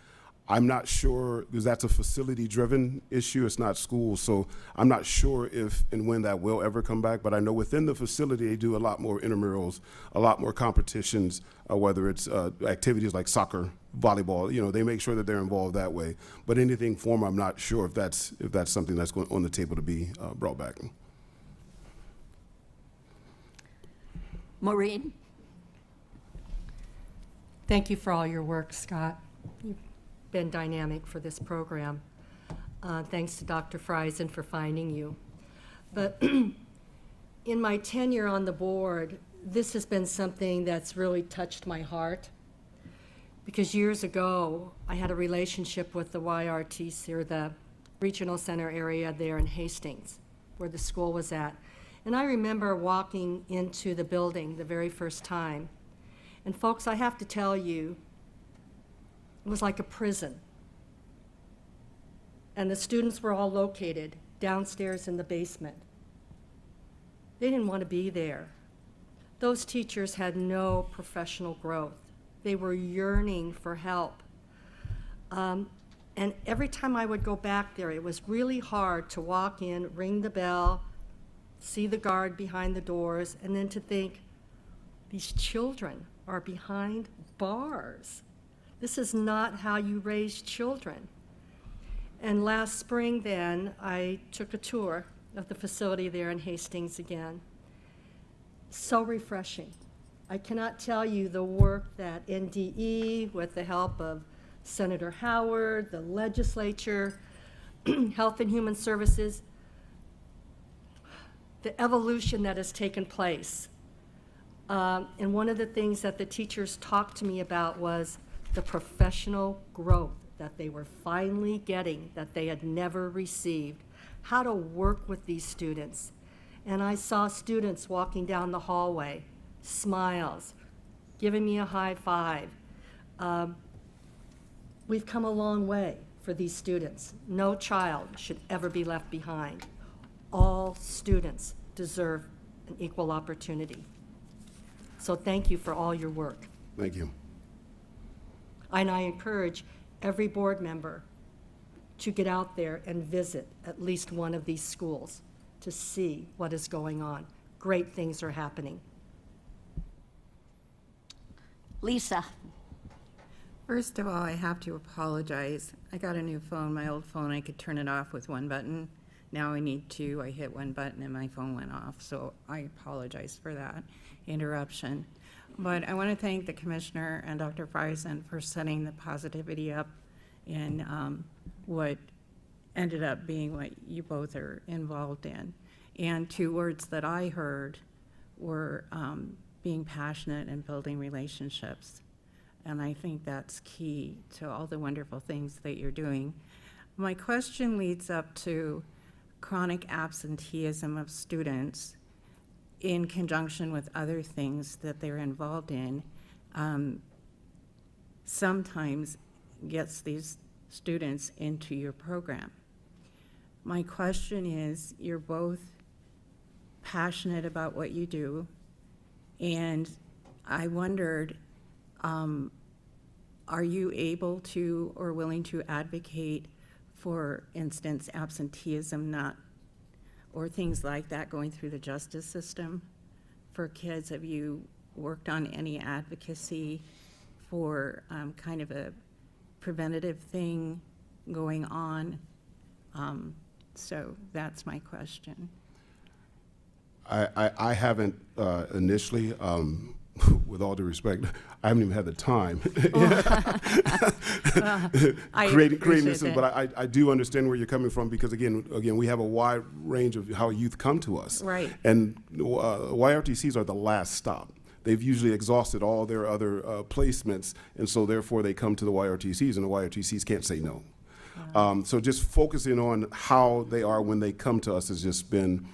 I'm not sure, because that's a facility-driven issue. It's not school, so I'm not sure if and when that will ever come back. But I know within the facility they do a lot more intramurals, a lot more competitions, whether it's activities like soccer, volleyball. You know, they make sure that they're involved that way. But anything formal, I'm not sure if that's something that's going on the table to be brought back. Maureen? Thank you for all your work, Scott. You've been dynamic for this program. Thanks to Dr. Friesen for finding you. But in my tenure on the board, this has been something that's really touched my heart. Because years ago, I had a relationship with the YRTC, or the regional center area there in Hastings, where the school was at. And I remember walking into the building the very first time. And folks, I have to tell you, it was like a prison. And the students were all located downstairs in the basement. They didn't want to be there. Those teachers had no professional growth. They were yearning for help. And every time I would go back there, it was really hard to walk in, ring the bell, see the guard behind the doors, and then to think, these children are behind bars. This is not how you raise children. And last spring then, I took a tour of the facility there in Hastings again. So refreshing. I cannot tell you the work that NDE, with the help of Senator Howard, the legislature, Health and Human Services, the evolution that has taken place. And one of the things that the teachers talked to me about was the professional growth that they were finally getting that they had never received, how to work with these students. And I saw students walking down the hallway, smiles, giving me a high five. We've come a long way for these students. No child should ever be left behind. All students deserve an equal opportunity. So thank you for all your work. Thank you. And I encourage every board member to get out there and visit at least one of these schools to see what is going on. Great things are happening. Lisa? First of all, I have to apologize. I got a new phone. My old phone, I could turn it off with one button. Now I need two. I hit one button and my phone went off. So I apologize for that interruption. But I want to thank the commissioner and Dr. Friesen for setting the positivity up in what ended up being what you both are involved in. And two words that I heard were being passionate and building relationships. And I think that's key to all the wonderful things that you're doing. My question leads up to chronic absenteeism of students in conjunction with other things that they're involved in, sometimes gets these students into your program. My question is, you're both passionate about what you do, and I wondered, are you able to or willing to advocate, for instance, absenteeism not, or things like that going through the justice system for kids? Have you worked on any advocacy for kind of a preventative thing going on? So that's my question. I haven't initially, with all due respect, I haven't even had the time creating this, but I do understand where you're coming from, because again, we have a wide range of how youth come to us. Right. And YRTCs are the last stop. They've usually exhausted all their other placements, and so therefore they come to the YRTCs, and the YRTCs can't say no. So just focusing on how they are when they come to us has just been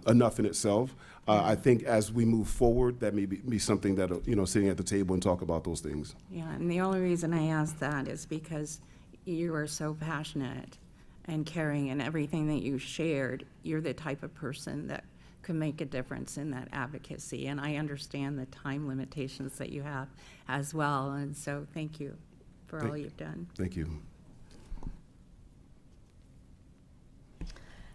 enough in itself. I think as we move forward, that may be something that, sitting at the table and talk about those things. Yeah, and the only reason I ask that is because you are so passionate and caring, and everything that you shared, you're the type of person that could make a difference in that advocacy. And I understand the time limitations that you have as well. And so thank you for all you've done. Thank you.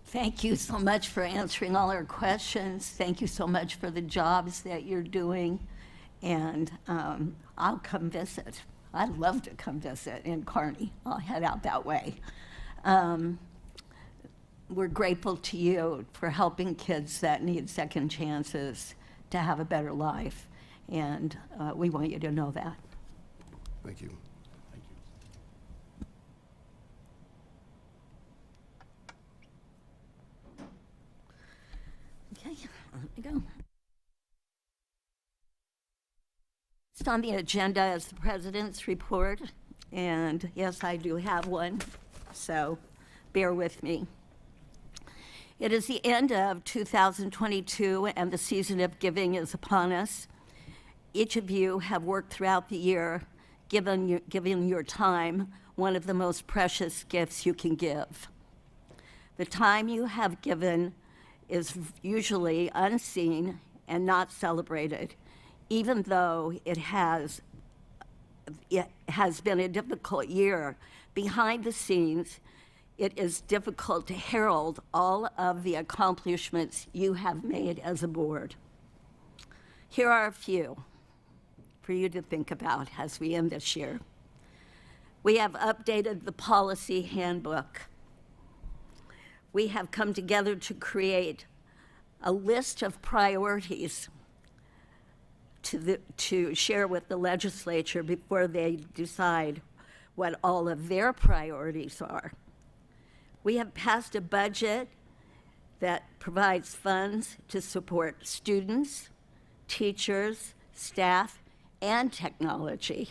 Thank you so much for answering all our questions. Thank you so much for the jobs that you're doing. And I'll come visit. I'd love to come visit in Kearney. I'll head out that way. We're grateful to you for helping kids that need second chances to have a better life. And we want you to know that. Thank you. Okay, there we go. Next on the agenda is the President's report. And yes, I do have one, so bear with me. It is the end of 2022, and the season of giving is upon us. Each of you have worked throughout the year, giving your time, one of the most precious gifts you can give. The time you have given is usually unseen and not celebrated, even though it has been a difficult year. Behind the scenes, it is difficult to herald all of the accomplishments you have made as a board. Here are a few for you to think about as we end this year. We have updated the policy handbook. We have come together to create a list of priorities to share with the legislature before they decide what all of their priorities are. We have passed a budget that provides funds to support students, teachers, staff, and technology.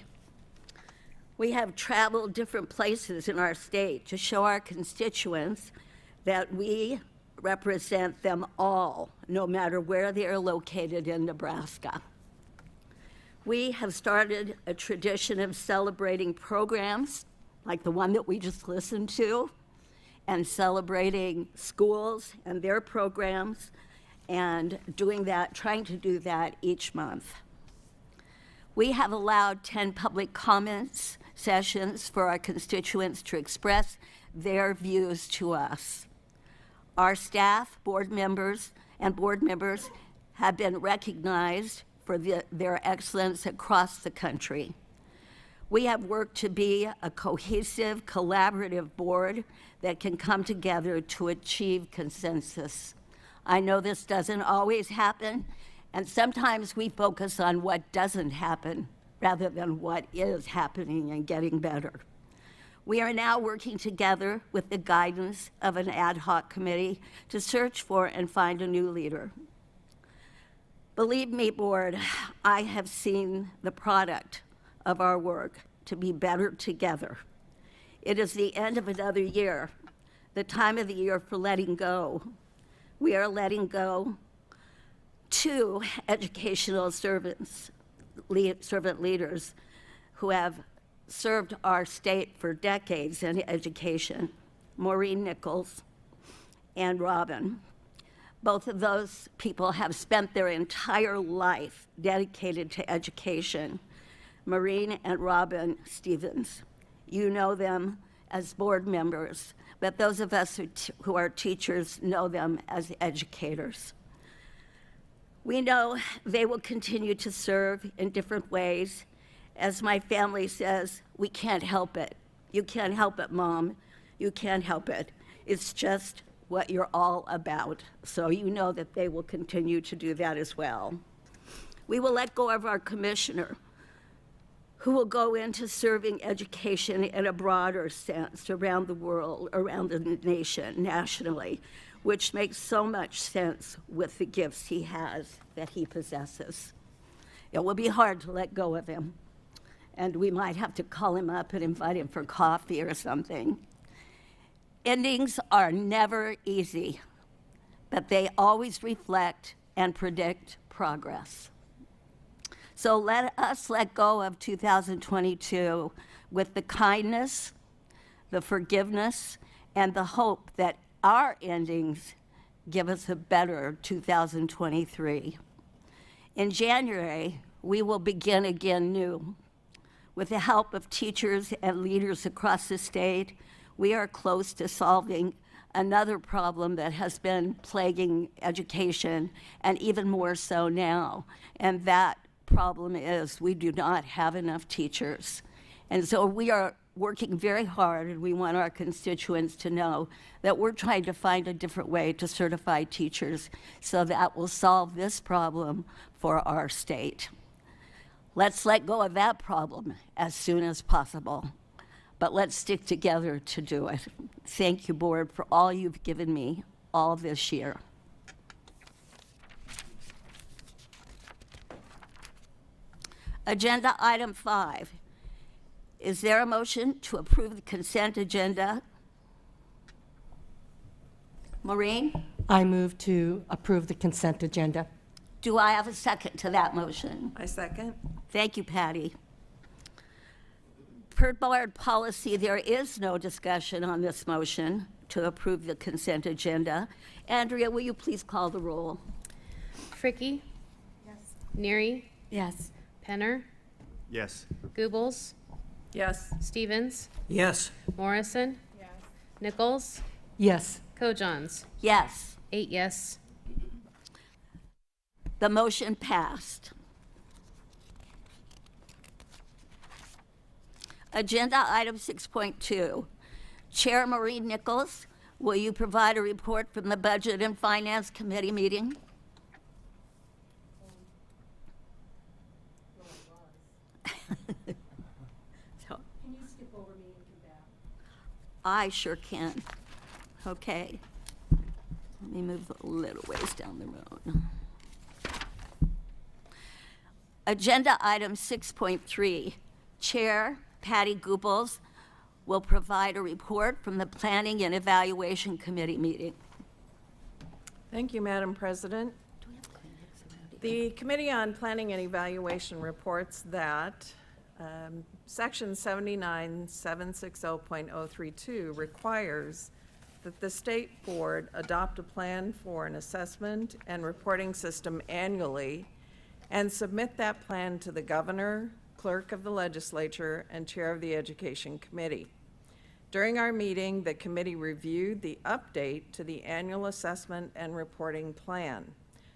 We have traveled different places in our state to show our constituents that we represent them all, no matter where they are located in Nebraska. We have started a tradition of celebrating programs like the one that we just listened to, and celebrating schools and their programs, and trying to do that each month. We have allowed 10 public comments sessions for our constituents to express their views to us. Our staff, board members have been recognized for their excellence across the country. We have worked to be a cohesive, collaborative board that can come together to achieve consensus. I know this doesn't always happen, and sometimes we focus on what doesn't happen rather than what is happening and getting better. We are now working together with the guidance of an ad hoc committee to search for and find a new leader. Believe me, board, I have seen the product of our work to be better together. It is the end of another year, the time of the year for letting go. We are letting go 2 educational servant leaders who have served our state for decades in education, Maureen Nichols and Robin. Both of those people have spent their entire life dedicated to education. Maureen and Robin Stevens. You know them as board members, but those of us who are teachers know them as educators. We know they will continue to serve in different ways. As my family says, we can't help it. You can't help it, Mom. You can't help it. It's just what you're all about. So you know that they will continue to do that as well. We will let go of our commissioner, who will go into serving education in a broader sense around the world, around the nation, nationally, which makes so much sense with the gifts he has that he possesses. It will be hard to let go of him, and we might have to call him up and invite him for coffee or something. Endings are never easy, but they always reflect and predict progress. So let us let go of 2022 with the kindness, the forgiveness, and the hope that our endings give us a better 2023. In January, we will begin again new. With the help of teachers and leaders across the state, we are close to solving another problem that has been plaguing education, and even more so now. And that problem is we do not have enough teachers. And so we are working very hard, and we want our constituents to know that we're trying to find a different way to certify teachers so that will solve this problem for our state. Let's let go of that problem as soon as possible, but let's stick together to do it. Thank you, Board, for all you've given me all this year. Agenda item 5. Is there a motion to approve the consent agenda? Maureen, I move to approve the consent agenda. do I have a second to that motion? I second. Thank you, Patty. Per board policy, there is no discussion on this motion to approve the consent agenda. Andrea, will you please call the roll? Fricke? Yes. Neary? Yes. Penner? Yes. Goebbels? Yes. Stevens? Yes. Morrison? Yes. Nichols? Yes. Kojons? Yes, 8 yes. the motion passed. Agenda item 6.2. Chair Maureen Nichols, will you provide a report from the Budget and Finance Committee meeting? So, Can you skip over me and come back? I sure can. Okay. Let me move a little ways down the road. Agenda item 6.3. Chair Patty Goebbels will provide a report from the Planning and Evaluation Committee meeting. Thank you, Madam President. The Committee on Planning and Evaluation reports that Section 79-760.032 requires that the State Board adopt a plan for an assessment and reporting system annually and submit that plan to the Governor, Clerk of the Legislature, and Chair of the Education Committee. During our meeting, the committee reviewed the update to the annual assessment and reporting plan.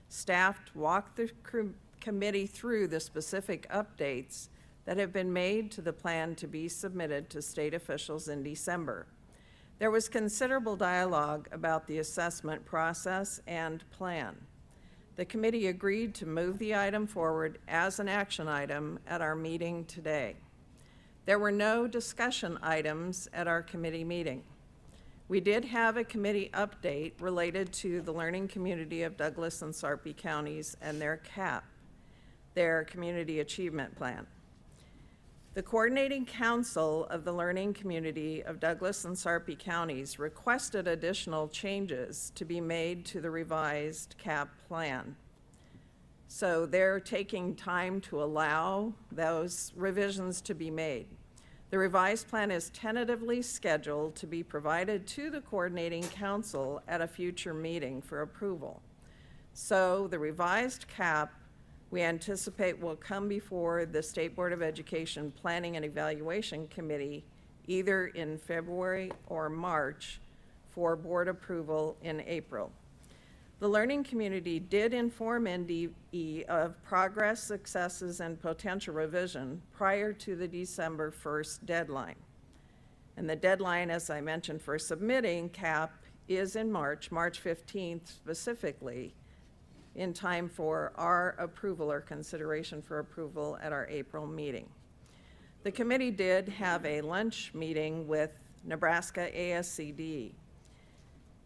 Staff walked the committee through the specific updates that have been made to the plan to be submitted to state officials in December. There was considerable dialogue about the assessment process and plan. The committee agreed to move the item forward as an action item at our meeting today. There were no discussion items at our committee meeting. We did have a committee update related to the learning community of Douglas and Sarpy counties and their CAP, their Community Achievement Plan. The Coordinating Council of the Learning Community of Douglas and Sarpy counties requested additional changes to be made to the revised CAP plan. So they're taking time to allow those revisions to be made. The revised plan is tentatively scheduled to be provided to the Coordinating Council at a future meeting for approval. So the revised CAP we anticipate will come before the State Board of Education Planning and Evaluation Committee either in February or March for board approval in April. The learning community did inform NDE of progress, successes, and potential revision prior to the December 1st deadline. And the deadline, as I mentioned, for submitting CAP is in March 15th specifically, in time for our approval or consideration for approval at our April meeting. The committee did have a lunch meeting with Nebraska ASCD.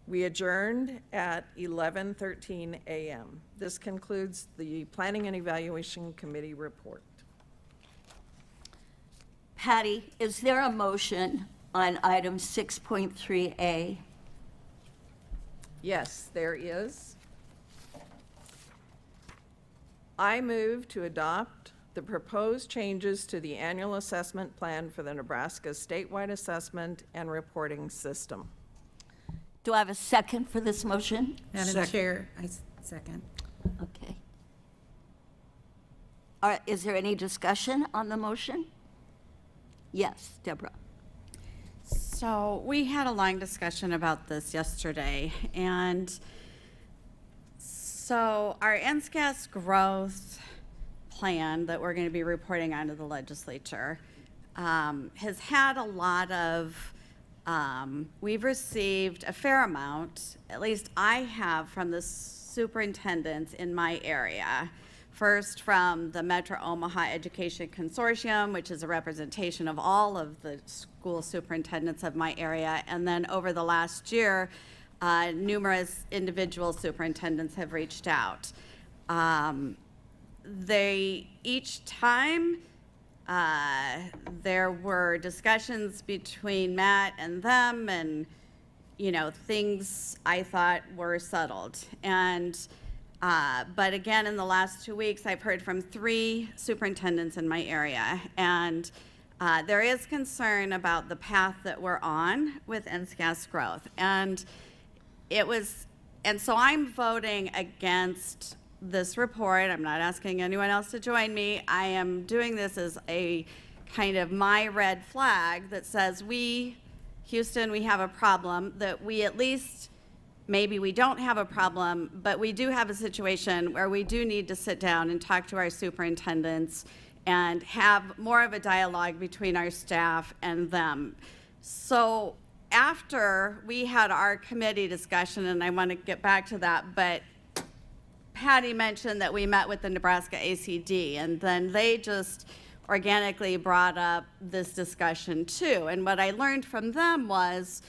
We adjourned at 11:13 a.m. This concludes the Planning and Evaluation Committee report. Patty, is there a motion on item 6.3A? Yes, there is. I move to adopt the proposed changes to the annual assessment plan for the Nebraska statewide assessment and reporting system. Do I have a second for this motion? Madam Chair, I second. Okay. All right, is there any discussion on the motion? Yes, Deborah. So we had a long discussion about this yesterday, and so our NSCAS growth plan that we're going to be reporting on to the legislature has had a lot of, we've received a fair amount, at least I have, from the superintendents in my area. First from the Metro Omaha Education Consortium, which is a representation of all of the school superintendents of my area. And then over the last year, numerous individual superintendents have reached out. Each time, there were discussions between Matt and them, and, you know, things I thought were settled. But again, in the last 2 weeks, I've heard from 3 superintendents in my area, and there is concern about the path that we're on with NSCAS growth. And so I'm voting against this report. I'm not asking anyone else to join me. I am doing this as a kind of my red flag that says Houston, we have a problem, that we at least, maybe we don't have a problem, but we do have a situation where we do need to sit down and talk to our superintendents and have more of a dialogue between our staff and them. So after we had our committee discussion, and I want to get back to that, but Patty mentioned that we met with the Nebraska ACD, and then they just organically brought up this discussion too. And what I learned from them was,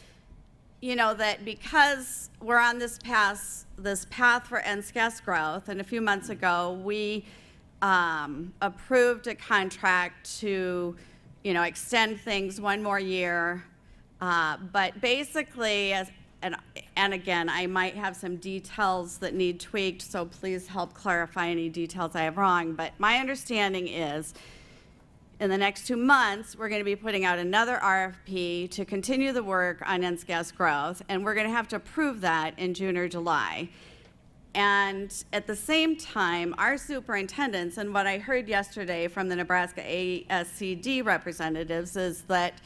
you know, that because we're on this path for NSCAS growth, and a few months ago we approved a contract to, you know, extend things one more year. But basically, and again, I might have some details that need tweaked, so please help clarify any details I have wrong. But my understanding is, in the next 2 months, we're going to be putting out another RFP to continue the work on NSCAS growth, and we're going to have to approve that in June or July. And at the same time, our superintendents, and what I heard yesterday from the Nebraska ASCD representatives, is that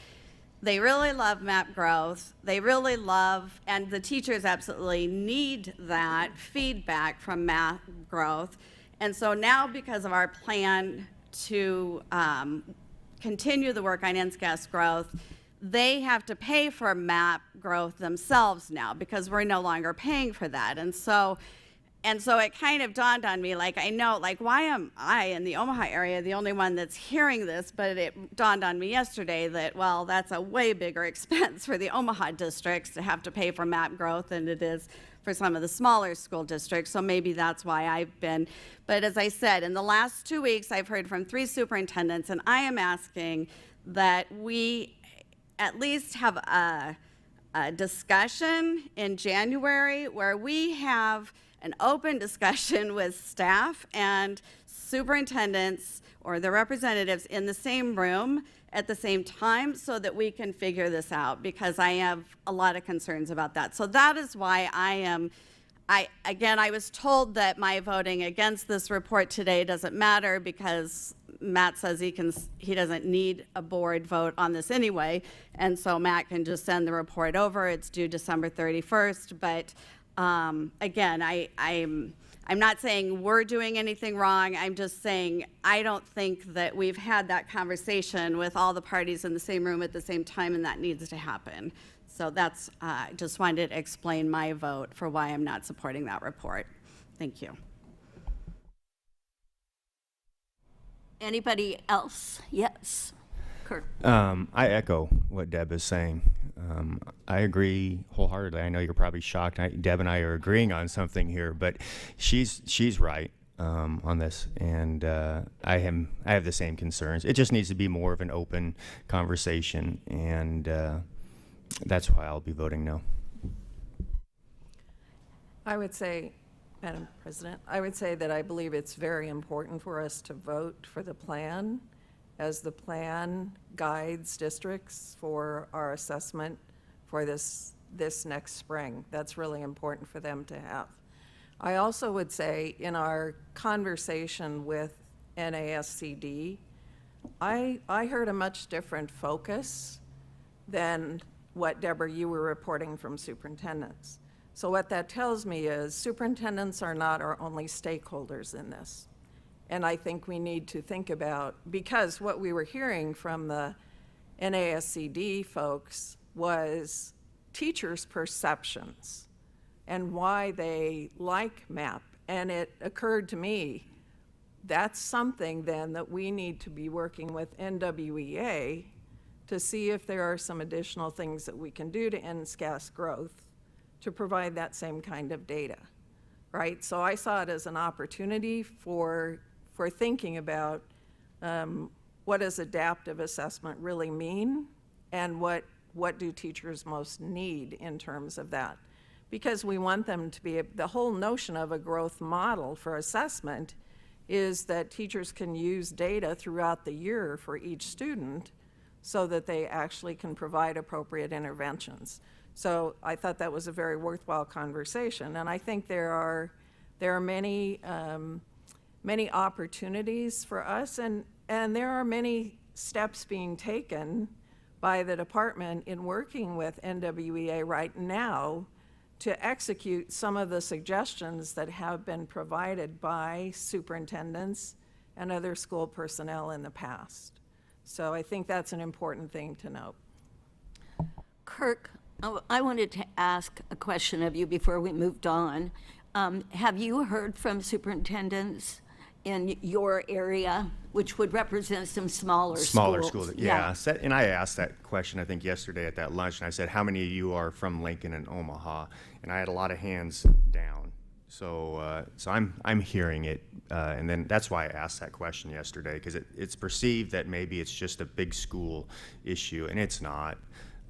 they really love MAP growth. They really love, and the teachers absolutely need that feedback from MAP growth. And so now, because of our plan to continue the work on NSCAS growth, they have to pay for MAP growth themselves now because we're no longer paying for that. And so it kind of dawned on me, like, I know, like, why am I in the Omaha area the only one that's hearing this? But it dawned on me yesterday that, well, that's a way bigger expense for the Omaha districts to have to pay for MAP growth than it is for some of the smaller school districts. So maybe that's why I've been. But as I said, in the last 2 weeks, I've heard from 3 superintendents, and I am asking that we at least have a discussion in January where we have an open discussion with staff and superintendents or the representatives in the same room at the same time so that we can figure this out, because I have a lot of concerns about that. So that is why I was told that my voting against this report today doesn't matter because Matt says he doesn't need a board vote on this anyway, and so Matt can just send the report over. It's due December 31st, but again, I'm not saying we're doing anything wrong. I'm just saying I don't think that we've had that conversation with all the parties in the same room at the same time, and that needs to happen. So that's, just wanted to explain my vote for why I'm not supporting that report. Thank you. Anybody else? Yes. Kurt. I echo what Deb is saying. I agree wholeheartedly. I know you're probably shocked. Deb and I are agreeing on something here, but she's right on this, and I have the same concerns. It just needs to be more of an open conversation, and that's why I'll be voting no. I would say, Madam President, I would say that I believe it's very important for us to vote for the plan, as the plan guides districts for our assessment for this next spring. That's really important for them to have. I also would say in our conversation with NASCD, I heard a much different focus than what, Deborah, you were reporting from superintendents. So what that tells me is superintendents are not our only stakeholders in this. And I think we need to think about, because what we were hearing from the NASCD folks was teachers' perceptions and why they like MAP. And it occurred to me, that's something then that we need to be working with NWEA to see if there are some additional things that we can do to NSCAS growth to provide that same kind of data, right? So I saw it as an opportunity for thinking about what does adaptive assessment really mean, and what do teachers most need in terms of that. Because we want them to be, the whole notion of a growth model for assessment is that teachers can use data throughout the year for each student so that they actually can provide appropriate interventions. So I thought that was a very worthwhile conversation, and I think there are many many opportunities for us, and there are many steps being taken by the department in working with NWEA right now to execute some of the suggestions that have been provided by superintendents and other school personnel in the past. So I think that's an important thing to note. Kirk, I wanted to ask a question of you before we moved on. Have you heard from superintendents in your area, which would represent some smaller schools? Yeah. And I asked that question, I think, yesterday at that lunch, and I said, how many of you are from Lincoln and Omaha? And I had a lot of hands down. So I'm hearing it, and then that's why I asked that question yesterday, because it's perceived that maybe it's just a big school issue, and it's not.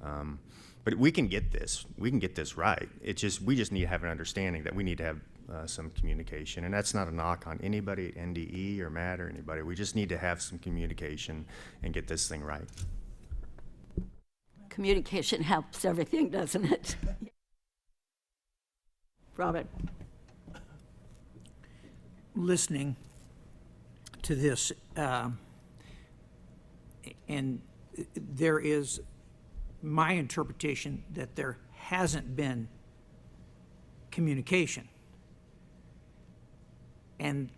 But we can get this. We can get this right. We just need to have an understanding that we need to have some communication, and that's not a knock on anybody at NDE or Matt or anybody. We just need to have some communication and get this thing right. Communication helps everything, doesn't it? Robert. Listening to this, and there is my interpretation that there hasn't been communication. And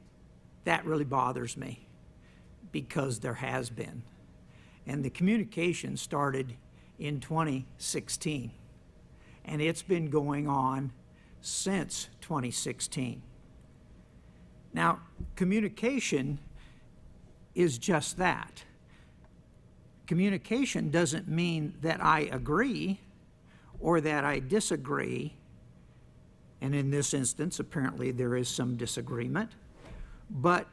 that really bothers me, because there has been. And the communication started in 2016, and it's been going on since 2016. Now, communication is just that. Communication doesn't mean that I agree or that I disagree, and in this instance, apparently there is some disagreement, but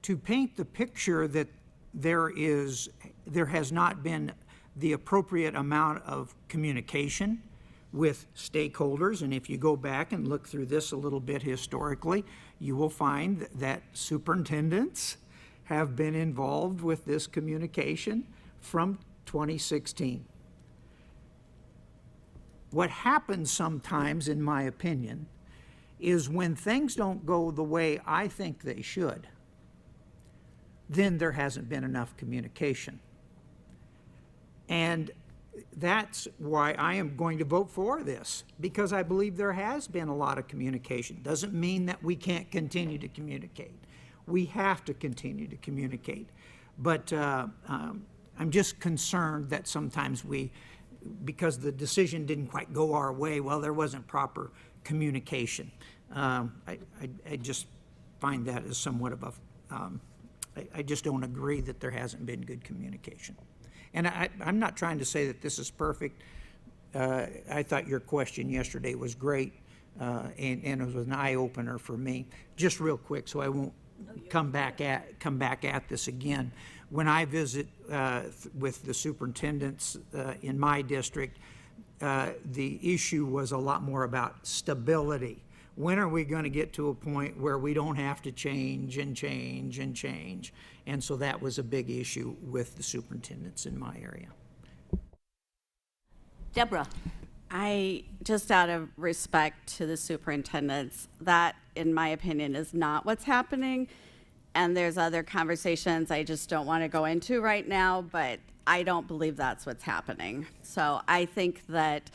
to paint the picture that there has not been the appropriate amount of communication with stakeholders, and if you go back and look through this a little bit historically, you will find that superintendents have been involved with this communication from 2016. What happens sometimes, in my opinion, is when things don't go the way I think they should, then there hasn't been enough communication. And that's why I am going to vote for this, because I believe there has been a lot of communication. Doesn't mean that we can't continue to communicate. We have to continue to communicate. But I'm just concerned that sometimes because the decision didn't quite go our way, well, there wasn't proper communication. I just find that as somewhat of a, I just don't agree that there hasn't been good communication. And I'm not trying to say that this is perfect. I thought your question yesterday was great, and it was an eye-opener for me. Just real quick, so I won't come back at this again. When I visit with the superintendents in my district, the issue was a lot more about stability. When are we going to get to a point where we don't have to change and change and change? And so that was a big issue with the superintendents in my area. Deborah. I, just out of respect to the superintendents, that, in my opinion, is not what's happening. And there's other conversations I just don't want to go into right now, but I don't believe that's what's happening. So I think that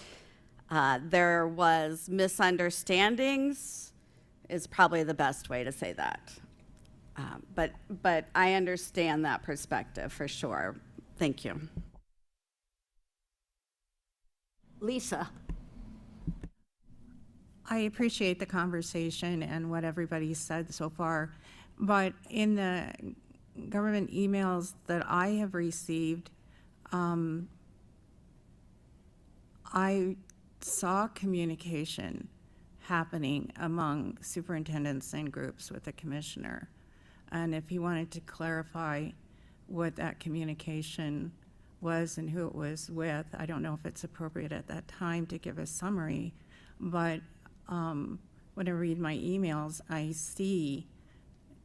there was misunderstandings is probably the best way to say that. But I understand that perspective for sure. Thank you. Lisa. I appreciate the conversation and what everybody said so far, but in the government emails that I have received, I saw communication happening among superintendents and groups with the commissioner. And if he wanted to clarify what that communication was and who it was with, I don't know if it's appropriate at that time to give a summary, but when I read my emails, I see,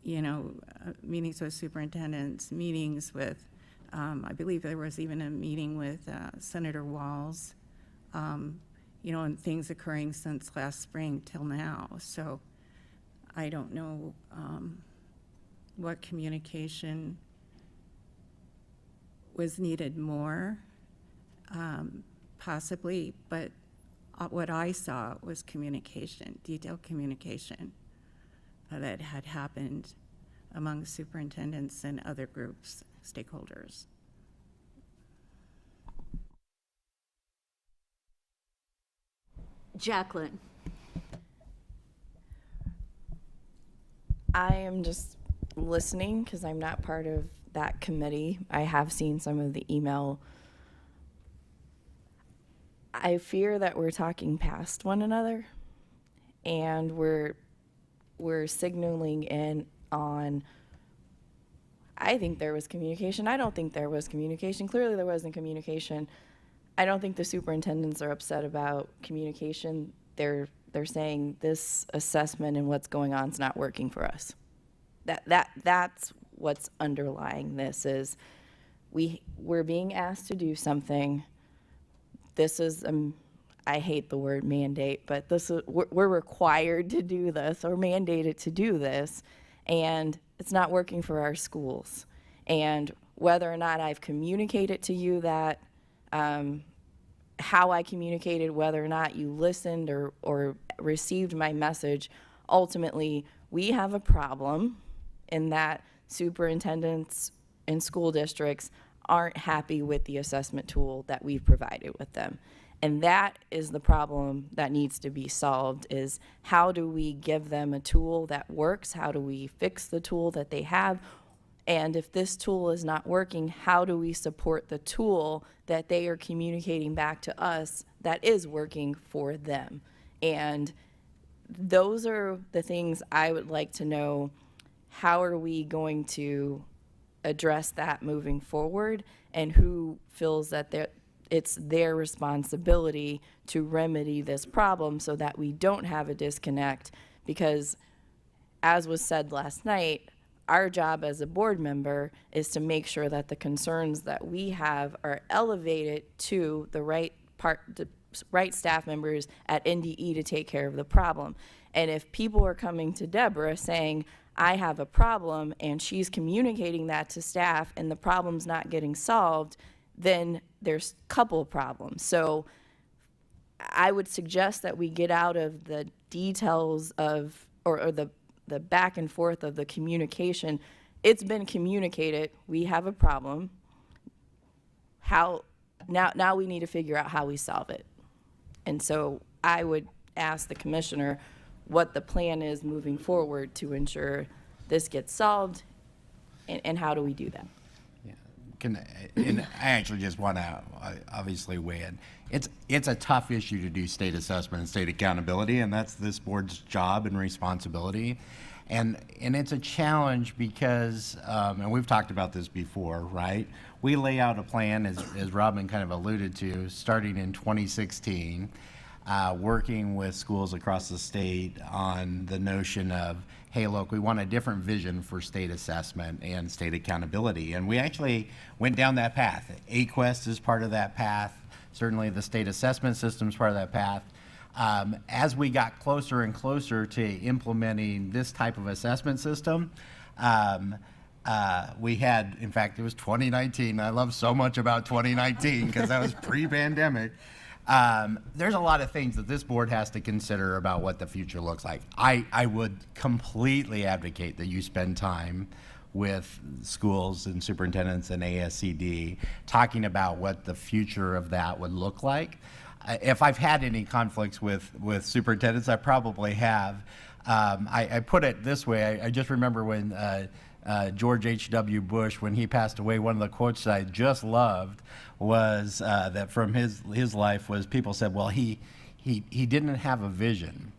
meetings with superintendents, meetings with, I believe there was even a meeting with Senator Walz, and things occurring since last spring till now. So I don't know what communication was needed more, possibly, but what I saw was communication, detailed communication that had happened among superintendents and other groups, stakeholders. Jacqueline. I am just listening because I'm not part of that committee. I have seen some of the email. I fear that we're talking past one another, and we're signaling in on, I think there was communication. I don't think there was communication. Clearly there wasn't communication. I don't think the superintendents are upset about communication. They're saying this assessment and what's going on is not working for us. That's what's underlying this is we're being asked to do something. This is I hate the word mandate, but we're required to do this or mandated to do this, and it's not working for our schools. And whether or not I've communicated to you that, how I communicated, whether or not you listened or received my message, ultimately we have a problem in that superintendents and school districts aren't happy with the assessment tool that we've provided with them. And that is the problem that needs to be solved, is how do we give them a tool that works? How do we fix the tool that they have? And if this tool is not working, how do we support the tool that they are communicating back to us that is working for them? And those are the things I would like to know. How are we going to address that moving forward, and who feels that it's their responsibility to remedy this problem so that we don't have a disconnect? Because as was said last night, our job as a board member is to make sure that the concerns that we have are elevated to the right staff members at NDE to take care of the problem. And if people are coming to Deborah saying, I have a problem, and she's communicating that to staff and the problem's not getting solved, then there's a couple of problems. So I would suggest that we get out of the details of, or the back and forth of the communication. It's been communicated, we have a problem. Now we need to figure out how we solve it. And so I would ask the commissioner what the plan is moving forward to ensure this gets solved, and how do we do that? And I actually just want to obviously weigh in. It's a tough issue to do state assessment and state accountability, and that's this board's job and responsibility. And it's a challenge because, and we've talked about this before, right? We lay out a plan, as Robin kind of alluded to, starting in 2016, working with schools across the state on the notion of, hey, look, we want a different vision for state assessment and state accountability. And we actually went down that path. AQuest is part of that path. Certainly the state assessment system is part of that path. As we got closer and closer to implementing this type of assessment system, we had, in fact, it was 2019. I love so much about 2019 because that was pre-pandemic. There's a lot of things that this board has to consider about what the future looks like. I would completely advocate that you spend time with schools and superintendents and ASCD talking about what the future of that would look like. If I've had any conflicts with superintendents, I probably have. I put it this way. I just remember when George H.W. Bush, when he passed away, one of the quotes that I just loved was that from his life was people said, well, he didn't have a vision.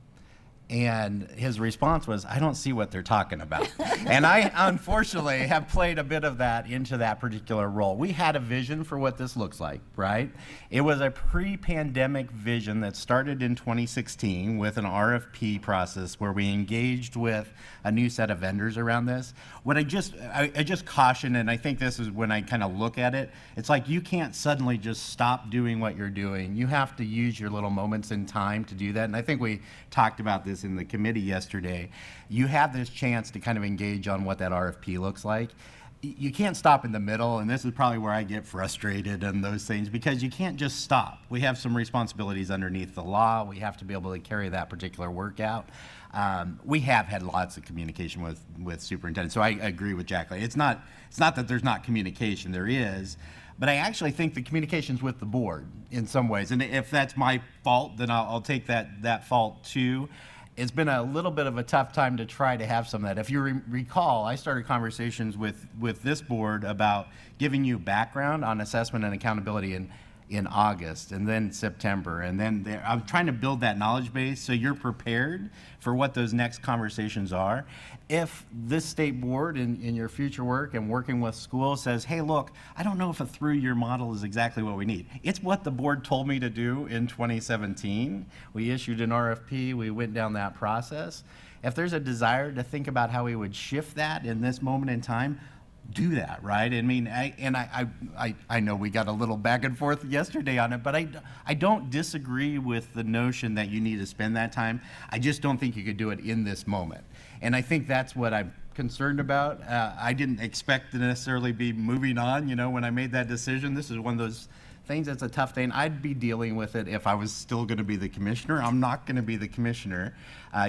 And his response was, I don't see what they're talking about. And I, unfortunately, have played a bit of that into that particular role. We had a vision for what this looks like, right? It was a pre-pandemic vision that started in 2016 with an RFP process where we engaged with a new set of vendors around this. What I just caution, and I think this is when I kind of look at it, it's like you can't suddenly just stop doing what you're doing. You have to use your little moments in time to do that. And I think we talked about this in the committee yesterday. You have this chance to kind of engage on what that RFP looks like. You can't stop in the middle, and this is probably where I get frustrated and those things, because you can't just stop. We have some responsibilities underneath the law. We have to be able to carry that particular work out. We have had lots of communication with superintendents, so I agree with Jacqueline. It's not that there's not communication, there is, but I actually think the communication's with the board in some ways, and if that's my fault, then I'll take that fault too. It's been a little bit of a tough time to try to have some of that. If you recall, I started conversations with this board about giving you background on assessment and accountability in August, and then September, and then I'm trying to build that knowledge base so you're prepared for what those next conversations are. If this state board in your future work and working with schools says, hey, look, I don't know if a through-year model is exactly what we need. It's what the board told me to do in 2017. We issued an RFP, we went down that process. If there's a desire to think about how we would shift that in this moment in time, do that, right? I mean, I know we got a little back and forth yesterday on it, but I don't disagree with the notion that you need to spend that time. I just don't think you could do it in this moment. And I think that's what I'm concerned about. I didn't expect to necessarily be moving on, when I made that decision. This is one of those things that's a tough thing. I'd be dealing with it if I was still going to be the commissioner. I'm not going to be the commissioner.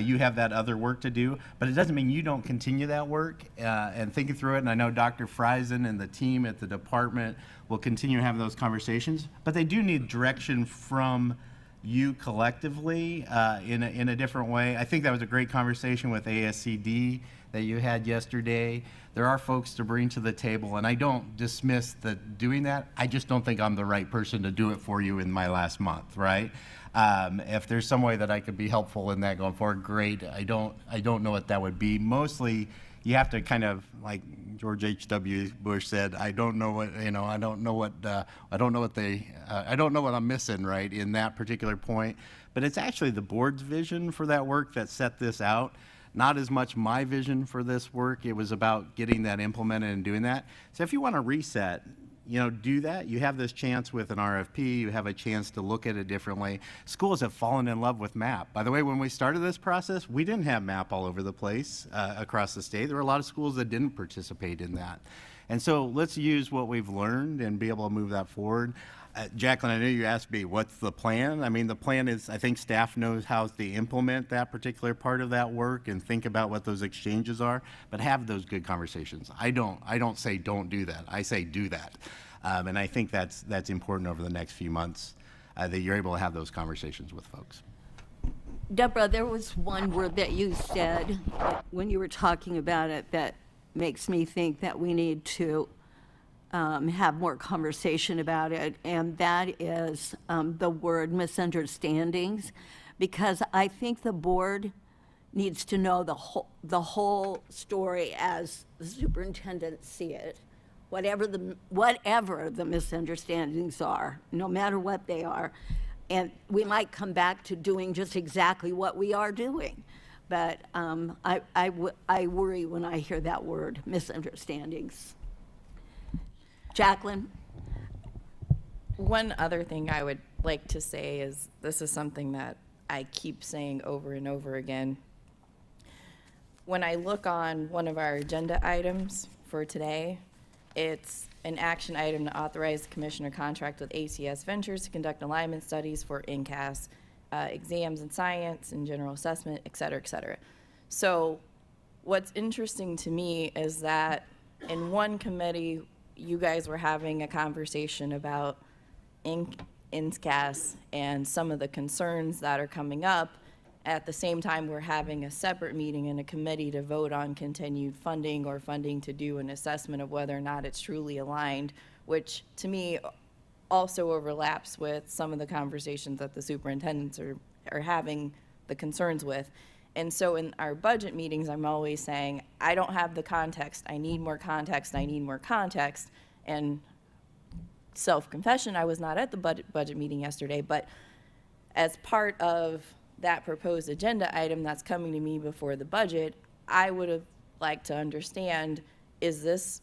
You have that other work to do, but it doesn't mean you don't continue that work and thinking through it. And I know Dr. Friesen and the team at the department will continue having those conversations, but they do need direction from you collectively in a different way. I think that was a great conversation with ASCD that you had yesterday. There are folks to bring to the table, and I don't dismiss doing that. I just don't think I'm the right person to do it for you in my last month, right? If there's some way that I could be helpful in that going forward, great. I don't know what that would be. Mostly, you have to kind of, like George H.W. Bush said, I don't know what I'm missing, right, in that particular point. But it's actually the board's vision for that work that set this out. Not as much my vision for this work. It was about getting that implemented and doing that. So if you want to reset, do that. You have this chance with an RFP. You have a chance to look at it differently. Schools have fallen in love with MAP. By the way, when we started this process, we didn't have MAP all over the place across the state. There were a lot of schools that didn't participate in that. And so let's use what we've learned and be able to move that forward. Jacqueline, I know you asked me, what's the plan? I mean, the plan is, I think staff knows how to implement that particular part of that work and think about what those exchanges are, but have those good conversations. I don't say don't do that. I say do that. And I think that's important over the next few months, that you're able to have those conversations with folks. Deborah, there was one word that you said when you were talking about it that makes me think that we need to have more conversation about it, and that is the word misunderstandings, because I think the board needs to know the whole story as the superintendent see it, whatever the misunderstandings are, no matter what they are. And we might come back to doing just exactly what we are doing. But I worry when I hear that word, misunderstandings. Jacqueline? One other thing I would like to say is this is something that I keep saying over and over again. When I look on one of our agenda items for today, it's an action item to authorize the commissioner contract with ACS Ventures to conduct alignment studies for INCAS exams in science and general assessment, et cetera, et cetera. So what's interesting to me is that in one committee, you guys were having a conversation about INCAS and some of the concerns that are coming up. At the same time, we're having a separate meeting in a committee to vote on continued funding or funding to do an assessment of whether or not it's truly aligned, which to me also overlaps with some of the conversations that the superintendents are having the concerns with. And so in our budget meetings, I'm always saying, I don't have the context. I need more context. I need more context. And self-confession, I was not at the budget meeting yesterday, but as part of that proposed agenda item that's coming to me before the budget, I would have liked to understand, is this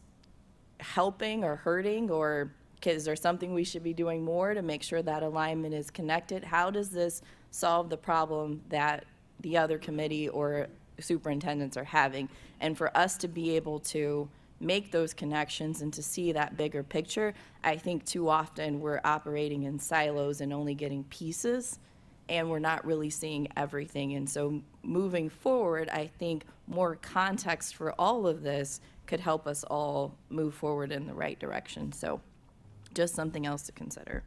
helping or hurting, or is there something we should be doing more to make sure that alignment is connected? How does this solve the problem that the other committee or superintendents are having? And for us to be able to make those connections and to see that bigger picture, I think too often we're operating in silos and only getting pieces, and we're not really seeing everything. And so moving forward, I think more context for all of this could help us all move forward in the right direction. So just something else to consider.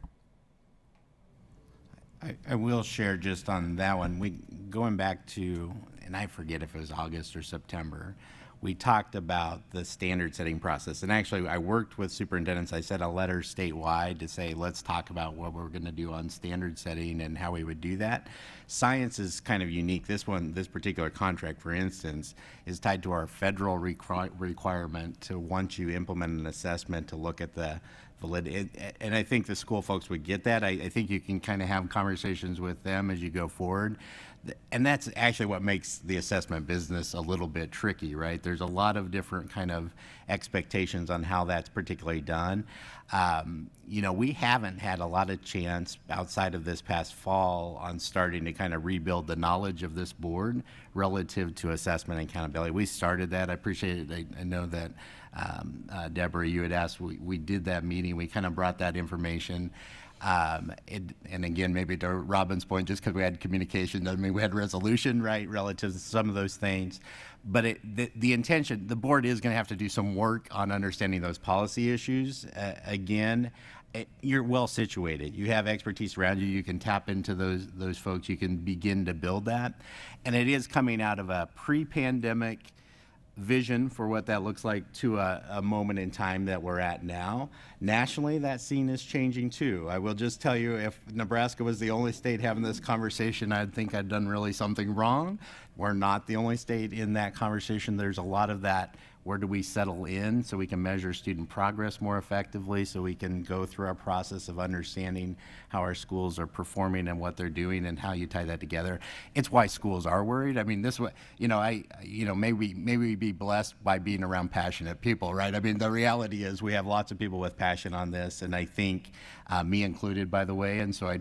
I will share just on that one. Going back to, and I forget if it was August or September, we talked about the standard setting process. And actually, I worked with superintendents. I sent a letter statewide to say, let's talk about what we're going to do on standard setting and how we would do that. Science is kind of unique. This particular contract, for instance, is tied to our federal requirement to, once you implement an assessment, to look at the validity. And I think the school folks would get that. I think you can kind of have conversations with them as you go forward. And that's actually what makes the assessment business a little bit tricky, right? There's a lot of different kind of expectations on how that's particularly done. We haven't had a lot of chance outside of this past fall on starting to kind of rebuild the knowledge of this board relative to assessment and accountability. We started that. I appreciate it. I know that Deborah, you had asked, we did that meeting. We kind of brought that information. And again, maybe to Robin's point, just because we had communication doesn't mean we had resolution, right, relative to some of those things. But the intention, the board is going to have to do some work on understanding those policy issues. Again, you're well situated. You have expertise around you. You can tap into those folks. You can begin to build that. And it is coming out of a pre-pandemic vision for what that looks like to a moment in time that we're at now. Nationally, that scene is changing too. I will just tell you, if Nebraska was the only state having this conversation, I'd think I'd done really something wrong. We're not the only state in that conversation. There's a lot of that. Where do we settle in so we can measure student progress more effectively, so we can go through our process of understanding how our schools are performing and what they're doing and how you tie that together. It's why schools are worried. I mean, maybe be blessed by being around passionate people, right? I mean, the reality is we have lots of people with passion on this, and I think me included, by the way, and so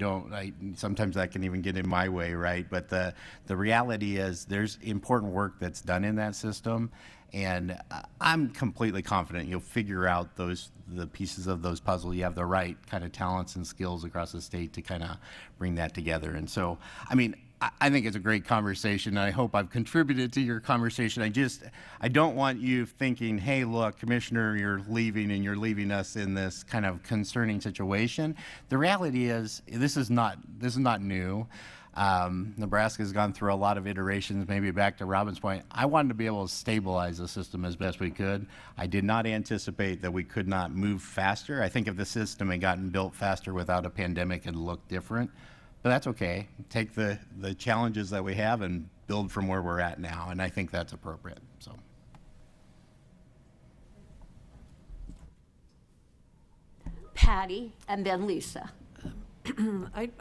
sometimes that can even get in my way, right? But the reality is there's important work that's done in that system. And I'm completely confident you'll figure out the pieces of those puzzle. You have the right kind of talents and skills across the state to kind of bring that together. And so, I mean, I think it's a great conversation. I hope I've contributed to your conversation. I don't want you thinking, hey, look, Commissioner, you're leaving and you're leaving us in this kind of concerning situation. The reality is this is not new. Nebraska has gone through a lot of iterations, maybe back to Robin's point. I wanted to be able to stabilize the system as best we could. I did not anticipate that we could not move faster. I think if the system had gotten built faster without a pandemic, it'd look different. But that's okay. Take the challenges that we have and build from where we're at now, and I think that's appropriate, so. Patty, and then Lisa.